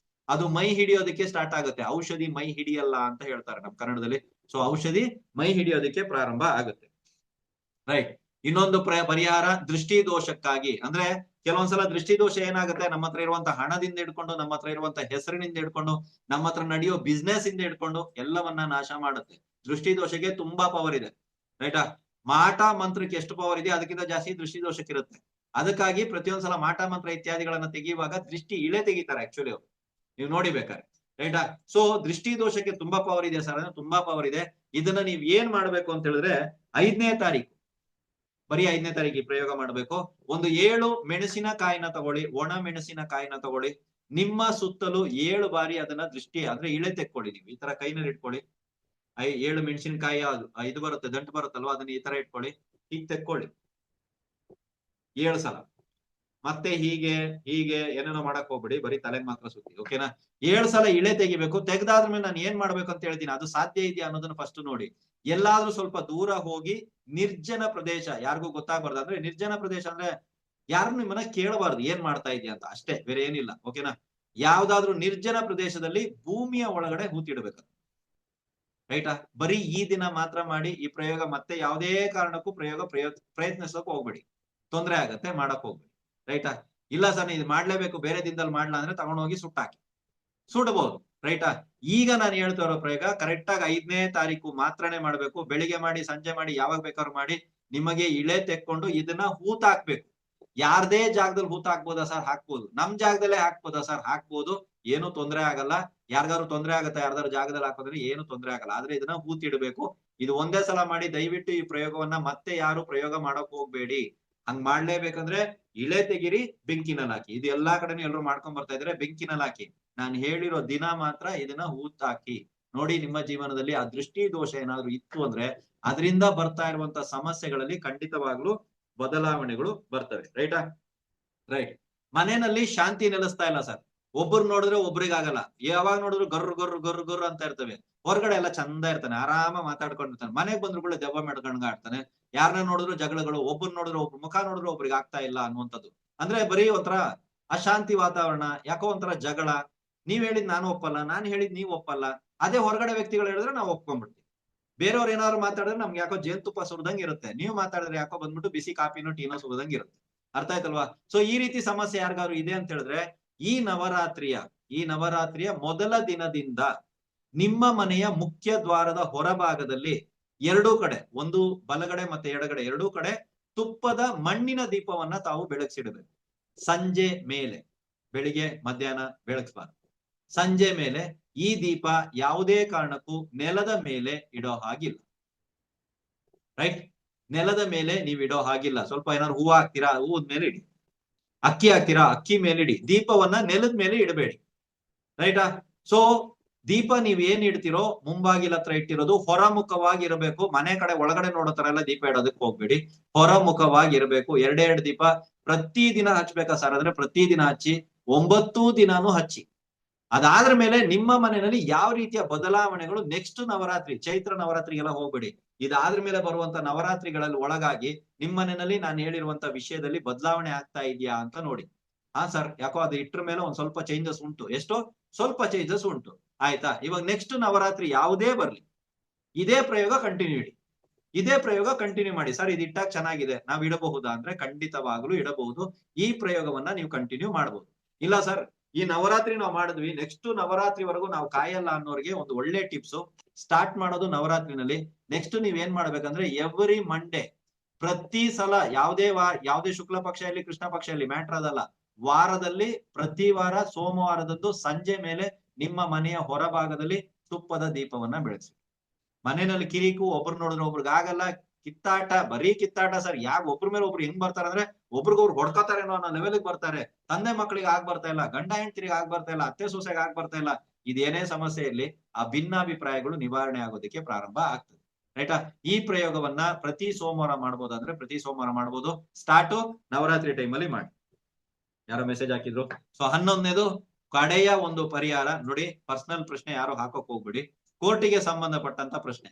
ಅದು ಮೈ ಹಿಡಿಯೋದಕ್ಕೆ ಸ್ಟಾರ್ಟ್ ಆಗುತ್ತೆ. ಔಷಧಿ ಮೈ ಹಿಡಿಯಲ್ಲ ಅಂತ ಹೇಳ್ತಾರೆ ನಮ್ ಕನ್ನಡದಲ್ಲಿ. ಸೊ ಔಷಧಿ ಮೈ ಹಿಡಿಯೋದಕ್ಕೆ ಪ್ರಾರಂಭ ಆಗುತ್ತೆ, ರೈಟ್. ಇನ್ನೊಂದು ಪರಿಹಾರ ದೃಷ್ಟಿ ದೋಷಕ್ಕಾಗಿ. ಅಂದ್ರೆ ಕೆಲವೊಂದ್ಸಲ ದೃಷ್ಟಿ ದೋಷ ಏನಾಗುತ್ತೆ, ನಮ್ಮ ಹತ್ರ ಇರುವಂತ ಹಣದಿಂದ ಹಿಡ್ಕೊಂಡು, ನಮ್ಮ ಹತ್ರ ಇರುವಂತ ಹೆಸರಿನಿಂದ ಹಿಡ್ಕೊಂಡು, ನಮ್ಮ ಹತ್ರ ನಡೆಯೋ ಬಿಸ್ನೆಸ್ ಇಂದ ಹಿಡ್ಕೊಂಡು ಎಲ್ಲವನ್ನ ನಾಶ ಮಾಡುತ್ತೆ. ದೃಷ್ಟಿ ದೋಷಕ್ಕೆ ತುಂಬಾ ಪವರ್ ಇದೆ, ರೈಟಾ. ಮಾಟ ಮಂತ್ರಕ್ಕೆ ಎಷ್ಟು ಪವರ್ ಇದೆ ಅದಕ್ಕಿಂತ ಜಾಸ್ತಿ ದೃಷ್ಟಿ ದೋಷಕ್ಕಿರುತ್ತೆ. ಅದಕ್ಕಾಗಿ ಪ್ರತಿಯೊಂದ್ಸಲ ಮಾಟ ಮಂತ್ರ ಇತ್ಯಾದಿಗಳನ್ನ ತೆಗೆಯುವಾಗ ದೃಷ್ಟಿ ಇಳೆ ತೆಗಿತಾರೆ ಆಕ್ಚುಲಿ ಅವರು, ನೀವು ನೋಡಿ ಬೇಕಾದ್ರೆ, ರೈಟಾ. ಸೊ ದೃಷ್ಟಿ ದೋಷಕ್ಕೆ ತುಂಬಾ ಪವರ್ ಇದೆ ಸರ್ ಅಂದ್ರೆ ತುಂಬಾ ಪವರ್ ಇದೆ. ಇದನ್ನ ನೀವ್ ಏನ್ ಮಾಡ್ಬೇಕು ಅಂತ ಹೇಳಿದ್ರೆ 5ನೇ ತಾರೀಕು, ಬರೀ 5ನೇ ತಾರೀಕು ಪ್ರಯೋಗ ಮಾಡ್ಬೇಕು. ಒಂದು 7 ಮೆಣಸಿನಕಾಯಿನ ತಗೊಳ್ಳಿ, ಒಣ ಮೆಣಸಿನಕಾಯಿನ ತಗೊಳ್ಳಿ. ನಿಮ್ಮ ಸುತ್ತಲೂ 7 ಬಾರಿ ಅದನ್ನ ದೃಷ್ಟಿ ಅಂದ್ರೆ ಇಳೆ ತೆಕ್ಕೊಳ್ಳಿ. ನೀವು ಈ ತರ ಕೈನಲ್ಲಿ ಇಟ್ಕೊಳ್ಳಿ. 7 ಮೆಣಸಿನಕಾಯಿ ಇದು ಬರುತ್ತೆ, ದಂಟು ಬರುತ್ತಲ್ವಾ, ಅದನ್ನ ಈ ತರ ಇಟ್ಕೊಳ್ಳಿ. ಹೀಗೆ ತೆಕ್ಕೊಳ್ಳಿ 7 ಸಲ. ಮತ್ತೆ ಹೀಗೆ ಏನೇನೋ ಮಾಡಕ್ ಹೋಗ್ಬಿಡಿ, ಬರೀ ತಲೆಗೆ ಮಾತ್ರ ಸುತ್ತಿ, ಓಕೆನಾ. 7 ಸಲ ಇಳೆ ತೆಗಿಬೇಕು. ತೆಗ್ದಾದ್ಮೇಲೆ ನಾನು ಏನ್ ಮಾಡ್ಬೇಕು ಅಂತ ಹೇಳ್ತೀನಿ, ಅದು ಸಾಧ್ಯ ಇದೆಯಾ ಅನ್ನೋದನ್ನ ಫಸ್ಟ್ ನೋಡಿ. ಎಲ್ಲಾದ್ರೂ ಸ್ವಲ್ಪ ದೂರ ಹೋಗಿ ನಿರ್ಜನ ಪ್ರದೇಶ, ಯಾರಿಗೂ ಗೊತ್ತಾಗಬಾರ್ದು. ಅಂದ್ರೆ ನಿರ್ಜನ ಪ್ರದೇಶ ಅಂದ್ರೆ ಯಾರು ನಿಮ್ಮನ್ನ ಕೇಳಬಾರ್ದು ಏನ್ ಮಾಡ್ತಾ ಇದೆಯಾ ಅಂತ, ಅಷ್ಟೇ, ಬೇರೆ ಏನಿಲ್ಲ, ಓಕೆನಾ. ಯಾವ್ದಾದ್ರು ನಿರ್ಜನ ಪ್ರದೇಶದಲ್ಲಿ ಭೂಮಿಯ ಒಳಗಡೆ ಹೂತಿಡ್ಬೇಕು, ರೈಟಾ. ಬರೀ ಈ ದಿನ ಮಾತ್ರ ಮಾಡಿ ಈ ಪ್ರಯೋಗ. ಮತ್ತೆ ಯಾವುದೇ ಕಾರಣಕ್ಕೂ ಪ್ರಯತ್ನಿಸೋಕೆ ಹೋಗ್ಬೇಡಿ, ತೊಂದರೆ ಆಗತ್ತೆ, ಮಾಡಕ್ ಹೋಗ್ಬೇಡಿ, ರೈಟಾ. ಇಲ್ಲ ಸರ್ ಇದು ಮಾಡ್ಲೇಬೇಕು, ಬೇರೆ ದಿನದಲ್ಲಿ ಮಾಡ್ಲಾ ಅಂದ್ರೆ ತಗೊಂಡೋಗಿ ಸುಟ್ಟಾಕಿ, ಸುಡಬಹುದು, ರೈಟಾ. ಈಗ ನಾನು ಹೇಳ್ತಾ ಇರೋ ಪ್ರಯೋಗ ಕರೆಕ್ಟ್ ಆಗಿ 5ನೇ ತಾರೀಕು ಮಾತ್ರನೇ ಮಾಡ್ಬೇಕು. ಬೆಳಿಗ್ಗೆ ಮಾಡಿ, ಸಂಜೆ ಮಾಡಿ, ಯಾವಾಗ ಬೇಕಾದ್ರೂ ಮಾಡಿ. ನಿಮಗೆ ಇಳೆ ತೆಕ್ಕೊಂಡು ಇದನ್ನ ಹೂತ್ ಹಾಕ್ಬೇಕು. ಯಾರ್ದೇ ಜಾಗದಲ್ಲಿ ಹೂತ್ ಹಾಕ್ಬೋದಾ ಸರ್? ಹಾಕ್ಬೋದು. ನಮ್ ಜಾಗದಲ್ಲೇ ಹಾಕ್ಬೋದಾ ಸರ್? ಹಾಕ್ಬೋದು, ಏನು ತೊಂದರೆ ಆಗಲ್ಲ. ಯಾರಿಗಾದ್ರು ತೊಂದರೆ ಆಗತ್ತಾ ಯಾರ್ದಾರು ಜಾಗದಲ್ಲಿ ಹಾಕೋದ್ರೆ? ಏನು ತೊಂದರೆ ಆಗಲ್ಲ. ಆದ್ರೆ ಇದನ್ನ ಹೂತ್ ಇಡಬೇಕು. ಇದು ಒಂದೇ ಸಲ ಮಾಡಿ. ದಯವಿಟ್ಟು ಈ ಪ್ರಯೋಗವನ್ನ ಮತ್ತೆ ಯಾರು ಪ್ರಯೋಗ ಮಾಡಕ್ ಹೋಗ್ಬೇಡಿ. ಹಂಗ್ ಮಾಡ್ಲೇಬೇಕಂದ್ರೆ ಇಳೆ ತೆಗಿರಿ, ಬೆಂಕಿನಲ್ಲಿ ಹಾಕಿ. ಇದು ಎಲ್ಲಾ ಕಡೆನೂ ಎಲ್ರು ಮಾಡ್ಕೊಂಡ್ ಬರ್ತಾ ಇದ್ರೆ ಬೆಂಕಿನಲ್ಲಿ ಹಾಕಿ. ನಾನು ಹೇಳಿರೋ ದಿನ ಮಾತ್ರ ಇದನ್ನ ಹೂತ್ ಹಾಕಿ ನೋಡಿ. ನಿಮ್ಮ ಜೀವನದಲ್ಲಿ ಆ ದೃಷ್ಟಿ ದೋಷ ಏನಾದ್ರು ಇತ್ತು ಅಂದ್ರೆ ಅದರಿಂದ ಬರ್ತಾ ಇರುವಂತ ಸಮಸ್ಯೆಗಳಲ್ಲಿ ಖಂಡಿತವಾಗ್ಲೂ ಬದಲಾವಣೆಗಳು ಬರ್ತವೆ, ರೈಟಾ. ರೈಟ್. ಮನೆಯಲ್ಲಿ ಶಾಂತಿ ನೆಲೆಸ್ತಾ ಇಲ್ಲ ಸರ್. ಒಬ್ರು ನೋಡಿದ್ರೆ ಒಬ್ರಿಗಾಗಲ್ಲ. ಯಾವಾಗ ನೋಡಿದ್ರು ಗರ್ರು ಅಂತ ಇರ್ತವೆ. ಹೊರಗಡೆ ಎಲ್ಲ ಚಂದ ಇರ್ತಾನೆ, ಆರಾಮ ಮಾತಾಡ್ಕೊಂಡಿರ್ತಾನೆ. ಮನೆಗ್ ಬಂದ್ರು ಕೂಡ ದೆವ್ವ ಮಾಡ್ಕೊಂಡ್ ಆಡ್ತಾನೆ. ಯಾರನ್ನ ನೋಡಿದ್ರು ಜಗಳಗಳು, ಒಬ್ಬರು ನೋಡಿದ್ರು ಒಬ್ರು ಮುಖ ನೋಡಿದ್ರು ಒಬ್ರಿಗೆ ಆಗ್ತಾ ಇಲ್ಲ ಅನ್ನುವಂಥದ್ದು. ಅಂದ್ರೆ ಬರೀ ಒಂಥರ ಅಶಾಂತಿ ವಾತಾವರಣ, ಯಾಕೋ ಒಂಥರ ಜಗಳ. ನೀವ್ ಹೇಳಿದ್ ನಾನು ಒಪ್ಪಲ್ಲ, ನಾನ್ ಹೇಳಿದ್ ನೀವ್ ಒಪ್ಪಲ್ಲ. ಅದೇ ಹೊರಗಡೆ ವ್ಯಕ್ತಿಗಳು ಹೇಳಿದ್ರೆ ನಾವು ಒಪ್ಕೊಂಡ್ಬಿಡ್ತೀವಿ. ಬೇರೆಯವ್ರು ಏನಾದ್ರು ಮಾತಾಡಿದ್ರೆ ನಮ್ಗೆ ಯಾಕೋ ಜೇನುತುಪ್ಪ ಸುರಿದಂಗೆ ಇರುತ್ತೆ. ನೀವು ಮಾತಾಡಿದ್ರೆ ಯಾಕೋ ಬಂದ್ಬಿಟ್ಟು ಬಿಸಿ ಕಾಫಿನೋ ಟೀನೋ ಸುರಿದಂಗೆ ಇರುತ್ತೆ. ಅರ್ಥ ಆಯ್ತಲ್ವಾ? ಸೊ ಈ ರೀತಿ ಸಮಸ್ಯೆ ಯಾರಿಗಾದ್ರು ಇದೆ ಅಂತ ಹೇಳಿದ್ರೆ ಈ ನವರಾತ್ರಿಯ ಮೊದಲ ದಿನದಿಂದ ನಿಮ್ಮ ಮನೆಯ ಮುಖ್ಯ ದ್ವಾರದ ಹೊರಭಾಗದಲ್ಲಿ ಎರಡೂ ಕಡೆ, ಒಂದು ಬಲಗಡೆ ಮತ್ತೆ ಎಡಗಡೆ ಎರಡೂ ಕಡೆ ತುಪ್ಪದ ಮಣ್ಣಿನ ದೀಪವನ್ನ ತಾವು ಬೆಳಗ್ಸಿಡಬೇಕು. ಸಂಜೆ ಮೇಲೆ, ಬೆಳಿಗ್ಗೆ ಮಧ್ಯಾಹ್ನ ಬೆಳಗ್ಸ್ಬಾರ್ದು. ಸಂಜೆ ಮೇಲೆ ಈ ದೀಪ ಯಾವುದೇ ಕಾರಣಕ್ಕೂ ನೆಲದ ಮೇಲೆ ಇಡೋ ಹಾಗಿಲ್ಲ. ರೈಟ್? ನೆಲದ ಮೇಲೆ ನೀವು ಇಡೋ ಹಾಗಿಲ್ಲ. ಸ್ವಲ್ಪ ಏನಾದ್ರು ಹೂವು ಹಾಕ್ತೀರಾ, ಹೂವದ ಮೇಲೆ ಇಡಿ. ಅಕ್ಕಿ ಹಾಕ್ತೀರಾ, ಅಕ್ಕಿ ಮೇಲೆ ಇಡಿ. ದೀಪವನ್ನ ನೆಲದ ಮೇಲೆ ಇಡಬೇಡಿ. ರೈಟಾ? ಸೊ ದೀಪ ನೀವ್ ಏನ್ ಇಡ್ತಿರೋ ಮುಂಬಾಗಿಲ ಹತ್ರ ಇಟ್ಟಿರೋದು ಹೊರಮುಖವಾಗಿ ಇರಬೇಕು. ಮನೆ ಕಡೆ ಒಳಗಡೆ ನೋಡೋ ತರ ಎಲ್ಲ ದೀಪ ಇಡೋದಕ್ಕೆ ಹೋಗ್ಬೇಡಿ. ಹೊರಮುಖವಾಗಿ ಇರಬೇಕು. ಎರಡೆರಡು ದೀಪ ಪ್ರತಿ ದಿನ ಹಚ್ಬೇಕಾ ಸರ್ ಅಂದ್ರೆ ಪ್ರತಿ ದಿನ ಹಚ್ಚಿ, 9 ದಿನಾನು ಹಚ್ಚಿ. ಅದಾದ್ರ ಮೇಲೆ ನಿಮ್ಮ ಮನೆಯಲ್ಲಿ ಯಾವ ರೀತಿಯ ಬದಲಾವಣೆಗಳು ನೆಕ್ಸ್ಟ್ ನವರಾತ್ರಿ, ಚೈತ್ರ ನವರಾತ್ರಿಗೆಲ್ಲ ಹೋಗ್ಬೇಡಿ. ಇದಾದ್ರ ಮೇಲೆ ಬರುವಂತ ನವರಾತ್ರಿಗಳಲ್ಲಿ ಒಳಗಾಗಿ ನಿಮ್ಮ ಮನೆಯಲ್ಲಿ ನಾನು ಹೇಳಿರುವಂತ ವಿಷಯದಲ್ಲಿ ಬದಲಾವಣೆ ಆಗ್ತಾ ಇದೆಯಾ ಅಂತ ನೋಡಿ. ಹಾ ಸರ್, ಯಾಕೋ ಅದು ಇಟ್ರ ಮೇಲೆ ಒಂದ್ ಸ್ವಲ್ಪ ಚೇಂಜಸ್ ಉಂಟು. ಎಷ್ಟೋ ಸ್ವಲ್ಪ ಚೇಂಜಸ್ ಉಂಟು. ಆಯ್ತಾ? ಇವಾಗ ನೆಕ್ಸ್ಟ್ ನವರಾತ್ರಿ ಯಾವುದೇ ಬರ್ಲಿ ಇದೇ ಪ್ರಯೋಗ ಕಂಟಿನ್ಯೂ ಇಡಿ. ಇದೇ ಪ್ರಯೋಗ ಕಂಟಿನ್ಯೂ ಮಾಡಿ. ಸರ್ ಇದು ಇಟ್ಟಾಗ ಚೆನ್ನಾಗಿದೆ, ನಾವ್ ಇಡಬಹುದಾ ಅಂದ್ರೆ ಖಂಡಿತವಾಗ್ಲೂ ಇಡಬಹುದು. ಈ ಪ್ರಯೋಗವನ್ನ ನೀವು ಕಂಟಿನ್ಯೂ ಮಾಡಬಹುದು. ಇಲ್ಲ ಸರ್ ಈ ನವರಾತ್ರಿ ನಾವು ಮಾಡಿದ್ವಿ, ನೆಕ್ಸ್ಟ್ ನವರಾತ್ರಿವರೆಗೂ ನಾವು ಕಾಯಲ್ಲ ಅನ್ನೋರಿಗೆ ಒಂದು ಒಳ್ಳೆ ಟಿಪ್ಸ್. ಸ್ಟಾರ್ಟ್ ಮಾಡೋದು ನವರಾತ್ರಿನಲ್ಲಿ. ನೆಕ್ಸ್ಟ್ ನೀವ್ ಏನ್ ಮಾಡ್ಬೇಕಂದ್ರೆ ಎವ್ರಿ ಮಂಡೇ, ಪ್ರತಿ ಸಲ ಯಾವುದೇ ಶುಕ್ಲ ಪಕ್ಷ ಇರಲಿ ಕೃಷ್ಣ ಪಕ್ಷ ಇರಲಿ ಮ್ಯಾಟ್ರ್ ಅದಲ್ಲ, ವಾರದಲ್ಲಿ ಪ್ರತಿ ವಾರ ಸೋಮವಾರದಂದು ಸಂಜೆ ಮೇಲೆ ನಿಮ್ಮ ಮನೆಯ ಹೊರಭಾಗದಲ್ಲಿ ತುಪ್ಪದ ದೀಪವನ್ನ ಬೆಳೆಸಿ. ಮನೆಯಲ್ಲಿ ಕಿರಿಕು, ಒಬ್ರು ನೋಡಿದ್ರೆ ಒಬ್ರಿಗೆ ಆಗಲ್ಲ, ಕಿತ್ತಾಟ, ಬರೀ ಕಿತ್ತಾಟ ಸರ್. ಯಾಕೆ ಒಬ್ರ ಮೇಲೆ ಒಬ್ರು ಹೆಂಗ್ ಬರ್ತಾರೆ ಅಂದ್ರೆ ಒಬ್ರಿಗೊಬ್ರು ಹೊಡ್ಕೋತಾರೇನೋ ಅನ್ನೋ ಲೆವೆಲ್ಗೆ ಬರ್ತಾರೆ. ತಂದೆ ಮಕ್ಕಳಿಗೆ ಆಗ್ ಬರ್ತಾ ಇಲ್ಲ, ಗಂಡ ಹೆಂಡತಿರಿಗೆ ಆಗ್ ಬರ್ತಾ ಇಲ್ಲ, ಅತ್ತೆ ಸೊಸೆಗೆ ಆಗ್ ಬರ್ತಾ ಇಲ್ಲ. ಇದೇನೇ ಸಮಸ್ಯೆ ಇರ್ಲಿ ಆ ಭಿನ್ನಾಭಿಪ್ರಾಯಗಳು ನಿವಾರಣೆ ಆಗೋದಕ್ಕೆ ಪ್ರಾರಂಭ ಆಗ್ತದೆ. ರೈಟಾ? ಈ ಪ್ರಯೋಗವನ್ನ ಪ್ರತಿ ಸೋಮವಾರ ಮಾಡ್ಬೋದಾದ್ರೆ ಪ್ರತಿ ಸೋಮವಾರ ಮಾಡ್ಬೋದು. ಸ್ಟಾರ್ಟ್ ನವರಾತ್ರಿ ಟೈಮಲ್ಲಿ ಮಾಡಿ. ಯಾರೋ ಮೆಸೇಜ್ ಹಾಕಿದ್ರು. ಸೊ 11ನೇದು ಕಡೆಯ ಒಂದು ಪರಿಹಾರ ನೋಡಿ. ಪರ್ಸನಲ್ ಪ್ರಶ್ನೆ ಯಾರು ಹಾಕೋಕ್ ಹೋಗ್ಬಿಡಿ. ಕೋರ್ಟಿಗೆ ಸಂಬಂಧಪಟ್ಟಂತ ಪ್ರಶ್ನೆ.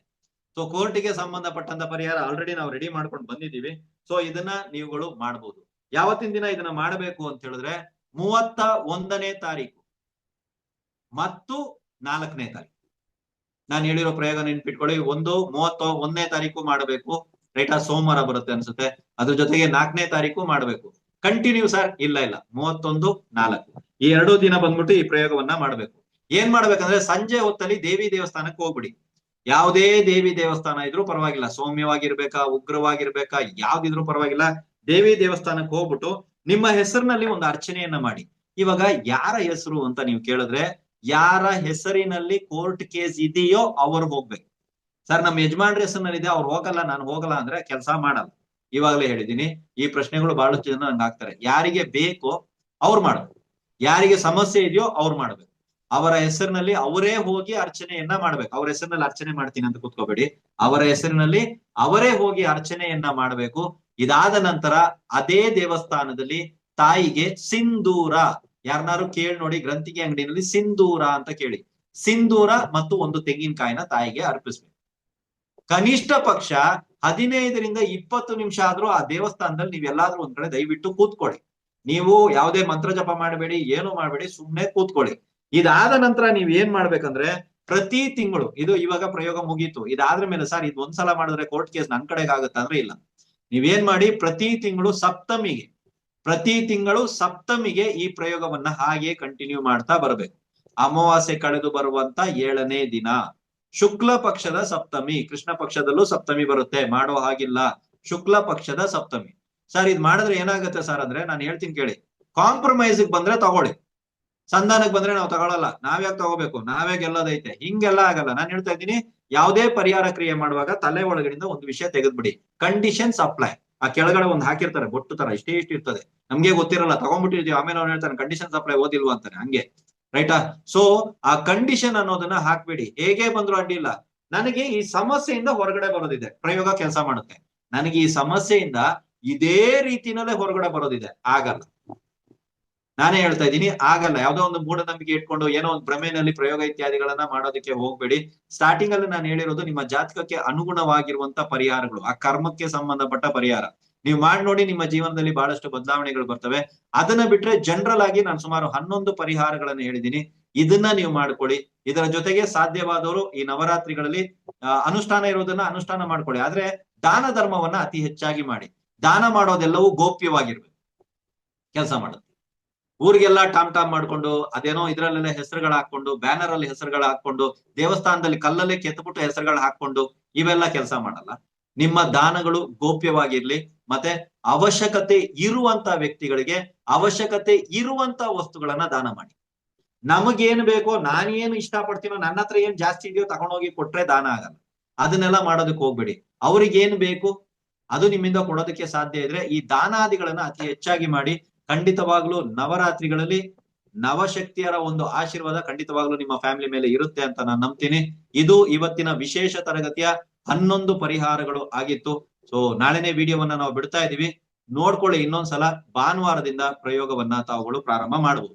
ಸೊ ಕೋರ್ಟಿಗೆ ಸಂಬಂಧಪಟ್ಟಂತ ಪರಿಹಾರ ಆಲ್ರೆಡಿ ನಾವು ರೆಡಿ ಮಾಡ್ಕೊಂಡು ಬಂದಿದ್ದೀವಿ. ಸೊ ಇದನ್ನ ನೀವುಗಳು ಮಾಡಬಹುದು. ಯಾವತ್ತಿನ ದಿನ ಇದನ್ನ ಮಾಡಬೇಕು ಅಂತ ಹೇಳಿದ್ರೆ 31ನೇ ತಾರೀಕು ಮತ್ತು 4ನೇ ತಾರೀಕು. ನಾನು ಹೇಳಿರೋ ಪ್ರಯೋಗ ನೆನ್ಪಿಟ್ಕೊಳ್ಳಿ. 31ನೇ ತಾರೀಕು ಮಾಡಬೇಕು. ರೈಟಾ? ಸೋಮವಾರ ಬರುತ್ತೆ ಅನ್ಸುತ್ತೆ. ಅದ್ರ ಜೊತೆಗೆ 4ನೇ ತಾರೀಕು ಮಾಡಬೇಕು. ಕಂಟಿನ್ಯೂ ಸರ್, ಇಲ್ಲ 31, 4 ಈ 2 ದಿನ ಬಂದ್ಬಿಟ್ಟು ಈ ಪ್ರಯೋಗವನ್ನ ಮಾಡ್ಬೇಕು. ಏನ್ ಮಾಡ್ಬೇಕಂದ್ರೆ ಸಂಜೆ ಹೊತ್ತಲ್ಲಿ ದೇವಿ ದೇವಸ್ಥಾನಕ್ಕೆ ಹೋಗ್ಬಿಡಿ. ಯಾವುದೇ ದೇವಿ ದೇವಸ್ಥಾನ ಇದ್ರೂ ಪರವಾಗಿಲ್ಲ, ಸೌಮ್ಯವಾಗಿರ್ಬೇಕಾ, ಉಗ್ರವಾಗಿರ್ಬೇಕಾ, ಯಾವ್ದಿದ್ರು ಪರವಾಗಿಲ್ಲ, ದೇವಿ ದೇವಸ್ಥಾನಕ್ಕೆ ಹೋಗ್ಬಿಟ್ಟು ನಿಮ್ಮ ಹೆಸರಿನಲ್ಲಿ ಒಂದು ಅರ್ಚನೆಯನ್ನ ಮಾಡಿ. ಇವಾಗ ಯಾರ ಹೆಸರು ಅಂತ ನೀವು ಕೇಳಿದ್ರೆ, ಯಾರ ಹೆಸರಿನಲ್ಲಿ ಕೋರ್ಟ್ ಕೇಸ್ ಇದೆಯೋ ಅವ್ರು ಹೋಗ್ಬೇಕು. ಸರ್ ನಮ್ಮ ಯಜಮಾನ್ರ ಹೆಸರಿನಲ್ಲಿ ಇದೆ, ಅವ್ರು ಹೋಗಲ್ಲ, ನಾನು ಹೋಗಲ್ಲ ಅಂದ್ರೆ ಕೆಲಸ ಮಾಡಲ್ಲ. ಇವಾಗಲೇ ಹೇಳಿದೀನಿ. ಈ ಪ್ರಶ್ನೆಗಳು ಬಹಳಷ್ಟು ಜನ ನಂಗೆ ಹಾಕ್ತಾರೆ. ಯಾರಿಗೆ ಬೇಕೋ ಅವ್ರು ಮಾಡ್ಬೇಕು, ಯಾರಿಗೆ ಸಮಸ್ಯೆ ಇದೆಯೋ ಅವ್ರು ಮಾಡ್ಬೇಕು. ಅವರ ಹೆಸರಿನಲ್ಲಿ ಅವರೇ ಹೋಗಿ ಅರ್ಚನೆಯನ್ನ ಮಾಡ್ಬೇಕು. ಅವ್ರ ಹೆಸರಿನಲ್ಲಿ ಅರ್ಚನೆ ಮಾಡ್ತೀನಿ ಅಂತ ಕೂತ್ಕೋಬೇಡಿ. ಅವರ ಹೆಸರಿನಲ್ಲಿ ಅವರೇ ಹೋಗಿ ಅರ್ಚನೆಯನ್ನ ಮಾಡ್ಬೇಕು. ಇದಾದ ನಂತರ ಅದೇ ದೇವಸ್ಥಾನದಲ್ಲಿ ತಾಯಿಗೆ ಸಿಂಧೂರ, ಯಾರನ್ನಾರು ಕೇಳಿ ನೋಡಿ, ಗ್ರಂಥಿಗೆ ಅಂಗಡಿನಲ್ಲಿ ಸಿಂಧೂರ ಅಂತ ಕೇಳಿ, ಸಿಂಧೂರ ಮತ್ತು ಒಂದು ತೆಂಗಿನಕಾಯಿನ ತಾಯಿಗೆ ಅರ್ಪಿಸ್ಬೇಕು. ಕನಿಷ್ಠ ಪಕ್ಷ 15ರಿಂದ 20 ನಿಮಿಷ ಆದ್ರೂ ಆ ದೇವಸ್ಥಾನದಲ್ಲಿ ನೀವೆಲ್ಲಾದ್ರೂ ಒಂದ್ ಕಡೆ ದಯವಿಟ್ಟು ಕೂತ್ಕೊಳ್ಳಿ. ನೀವು ಯಾವುದೇ ಮಂತ್ರ ಜಪ ಮಾಡಬೇಡಿ, ಏನು ಮಾಡಬೇಡಿ, ಸುಮ್ನೆ ಕೂತ್ಕೊಳ್ಳಿ. ಇದಾದ ನಂತರ ನೀವ್ ಏನ್ ಮಾಡ್ಬೇಕಂದ್ರೆ ಪ್ರತಿ ತಿಂಗಳು, ಇದು ಇವಾಗ ಪ್ರಯೋಗ ಮುಗೀತು, ಇದಾದ್ರ ಮೇಲೆ ಸರ್ ಇದು ಒಂದ್ಸಲ ಮಾಡಿದ್ರೆ ಕೋರ್ಟ್ ಕೇಸ್ ನನ್ ಕಡೆಗೆ ಆಗುತ್ತೆ ಅಂದ್ರೆ ಇಲ್ಲ. ನೀವೇನ್ ಮಾಡಿ ಪ್ರತಿ ತಿಂಗಳು ಸಪ್ತಮಿಗೆ ಈ ಪ್ರಯೋಗವನ್ನ ಹಾಗೆ ಕಂಟಿನ್ಯೂ ಮಾಡ್ತಾ ಬರ್ಬೇಕು. ಅಮಾವಾಸ್ಯೆ ಕಳೆದು ಬರುವಂತ 7ನೇ ದಿನ ಶುಕ್ಲ ಪಕ್ಷದ ಸಪ್ತಮಿ. ಕೃಷ್ಣ ಪಕ್ಷದಲ್ಲೂ ಸಪ್ತಮಿ ಬರುತ್ತೆ, ಮಾಡೋ ಹಾಗಿಲ್ಲ. ಶುಕ್ಲ ಪಕ್ಷದ ಸಪ್ತಮಿ. ಸರ್ ಇದ್ ಮಾಡಿದ್ರೆ ಏನಾಗುತ್ತೆ ಸರ್ ಅಂದ್ರೆ ನಾನು ಹೇಳ್ತೀನಿ ಕೇಳಿ. ಕಾಂಪ್ರಮೈಸ್ ಬಂದ್ರೆ ತಗೊಳ್ಳಿ, ಸಂಧಾನಕ್ಕೆ ಬಂದ್ರೆ ನಾವು ತಗೊಳಲ್ಲ. ನಾವ್ಯಾಕೆ ತಗೋಬೇಕು, ನಾವೇ ಗೆಲ್ಲೋದೈತೆ, ಹಿಂಗೆಲ್ಲ ಆಗಲ್ಲ. ನಾನು ಹೇಳ್ತಾ ಇದ್ದೀನಿ, ಯಾವುದೇ ಪರಿಹಾರ ಕ್ರಿಯೆ ಮಾಡುವಾಗ ತಲೆ ಒಳಗಡೆಯಿಂದ ಒಂದು ವಿಷಯ ತೆಗೆದ್ಬಿಡಿ. Conditions apply. ಆ ಕೆಳಗಡೆ ಒಂದು ಹಾಕಿರ್ತಾರೆ ಬೊಟ್ಟು ತರ, ಇಷ್ಟೇ ಇರ್ತದೆ, ನಮ್ಗೆ ಗೊತ್ತಿರಲ್ಲ, ತಗೊಂಡ್ಬಿಟ್ಟಿರ್ತೀವಿ. ಆಮೇಲೆ ಅವ್ನು ಹೇಳ್ತಾನೆ ಕಂಡೀಷನ್ಸ್ ಅಪ್ಲೈ ಓದಿಲ್ವಾ ಅಂತಾನೆ, ಹಂಗೆ. ರೈಟಾ? ಸೊ ಆ ಕಂಡೀಷನ್ ಅನ್ನೋದನ್ನ ಹಾಕ್ಬೇಡಿ. ಹೇಗೆ ಬಂದ್ರು ಅಡ್ಡಿಲ್ಲ. ನನಗೆ ಈ ಸಮಸ್ಯೆಯಿಂದ ಹೊರಗಡೆ ಬರೋದಿದೆ, ಪ್ರಯೋಗ ಕೆಲಸ ಮಾಡುತ್ತೆ. ನನಗೆ ಈ ಸಮಸ್ಯೆಯಿಂದ ಇದೇ ರೀತಿನಲ್ಲೇ ಹೊರಗಡೆ ಬರೋದಿದೆ, ಆಗಲ್ಲ. ನಾನೇ ಹೇಳ್ತಾ ಇದ್ದೀನಿ, ಆಗಲ್ಲ. ಯಾವ್ದೋ ಒಂದು ಮೂಢನಂಬಿಕೆ ಇಟ್ಕೊಂಡು ಏನೋ ಒಂದು ಭ್ರಮೆನಲ್ಲಿ ಪ್ರಯೋಗ ಇತ್ಯಾದಿಗಳನ್ನ ಮಾಡೋದಕ್ಕೆ ಹೋಗ್ಬೇಡಿ. ಸ್ಟಾರ್ಟಿಂಗ್ ಅಲ್ಲಿ ನಾನು ಹೇಳಿರೋದು ನಿಮ್ಮ ಜಾತಕಕ್ಕೆ ಅನುಗುಣವಾಗಿರುವಂತ ಪರಿಹಾರಗಳು, ಆ ಕರ್ಮಕ್ಕೆ ಸಂಬಂಧಪಟ್ಟ ಪರಿಹಾರ. ನೀವು ಮಾಡಿ ನೋಡಿ, ನಿಮ್ಮ ಜೀವನದಲ್ಲಿ ಬಹಳಷ್ಟು ಬದಲಾವಣೆಗಳು ಬರ್ತವೆ. ಅದನ್ನ ಬಿಟ್ರೆ ಜನರಲ್ ಆಗಿ ನಾನು ಸುಮಾರು 11 ಪರಿಹಾರಗಳನ್ನ ಹೇಳಿದ್ದೀನಿ. ಇದನ್ನ ನೀವು ಮಾಡ್ಕೊಳ್ಳಿ. ಇದರ ಜೊತೆಗೆ ಸಾಧ್ಯವಾದವರು ಈ ನವರಾತ್ರಿಗಳಲ್ಲಿ ಅನುಷ್ಠಾನ ಇರೋದನ್ನ ಅನುಷ್ಠಾನ ಮಾಡ್ಕೊಳ್ಳಿ. ಆದ್ರೆ ದಾನ ಧರ್ಮವನ್ನ ಅತಿ ಹೆಚ್ಚಾಗಿ ಮಾಡಿ. ದಾನ ಮಾಡೋದೆಲ್ಲವೂ ಗೋಪ್ಯವಾಗಿರ್ಬೇಕು, ಕೆಲಸ ಮಾಡುತ್ತೆ. ಊರಿಗೆಲ್ಲ ಟಾಮ್ ಟಾಮ್ ಮಾಡ್ಕೊಂಡು ಅದೇನೋ ಇದ್ರಲ್ಲೆಲ್ಲ ಹೆಸರುಗಳು ಹಾಕೊಂಡು ಬ್ಯಾನರ್ ಅಲ್ಲಿ ಹೆಸರುಗಳು ಹಾಕೊಂಡು ದೇವಸ್ಥಾನದಲ್ಲಿ ಕಲ್ಲಲ್ಲೇ ಕೆತ್ತಬಿಟ್ಟು ಹೆಸರುಗಳು ಹಾಕೊಂಡು ಇವೆಲ್ಲ ಕೆಲಸ ಮಾಡಲ್ಲ. ನಿಮ್ಮ ದಾನಗಳು ಗೋಪ್ಯವಾಗಿರ್ಲಿ. ಮತ್ತೆ ಅವಶ್ಯಕತೆ ಇರುವಂತ ವ್ಯಕ್ತಿಗಳಿಗೆ ಅವಶ್ಯಕತೆ ಇರುವಂತ ವಸ್ತುಗಳನ್ನ ದಾನ ಮಾಡಿ. ನಮಗೇನು ಬೇಕೋ, ನಾನೇನು ಇಷ್ಟ ಪಡ್ತೀನೋ, ನನ್ನ ಹತ್ರ ಏನ್ ಜಾಸ್ತಿ ಇದೆಯೋ ತಗೊಂಡೋಗಿ ಕೊಟ್ರೆ ದಾನ ಆಗಲ್ಲ. ಅದನ್ನೆಲ್ಲ ಮಾಡೋದಕ್ಕೆ ಹೋಗ್ಬೇಡಿ. ಅವ್ರಿಗೇನ್ ಬೇಕು ಅದು ನಿಮ್ಮಿಂದ ಕೊಡೋದಕ್ಕೆ ಸಾಧ್ಯ ಇದ್ರೆ ಈ ದಾನಾದಿಗಳನ್ನ ಅತಿ ಹೆಚ್ಚಾಗಿ ಮಾಡಿ. ಖಂಡಿತವಾಗ್ಲೂ ನವರಾತ್ರಿಗಳಲ್ಲಿ ನವಶಕ್ತಿಯರ ಒಂದು ಆಶೀರ್ವಾದ ಖಂಡಿತವಾಗ್ಲೂ ನಿಮ್ಮ ಫ್ಯಾಮಿಲಿ ಮೇಲೆ ಇರುತ್ತೆ ಅಂತ ನಾನು ನಂಬ್ತೀನಿ. ಇದು ಇವತ್ತಿನ ವಿಶೇಷ ತರಗತಿಯ 11 ಪರಿಹಾರಗಳು ಆಗಿತ್ತು. ಸೊ ನಾಳೆನೇ ವಿಡಿಯೋವನ್ನ ನಾವು ಬಿಡ್ತಾ ಇದೀವಿ, ನೋಡ್ಕೊಳ್ಳಿ ಇನ್ನೊಂದ್ಸಲ. ಭಾನುವಾರದಿಂದ ಪ್ರಯೋಗವನ್ನ ತಾವುಗಳು ಪ್ರಾರಂಭ ಮಾಡಬಹುದು.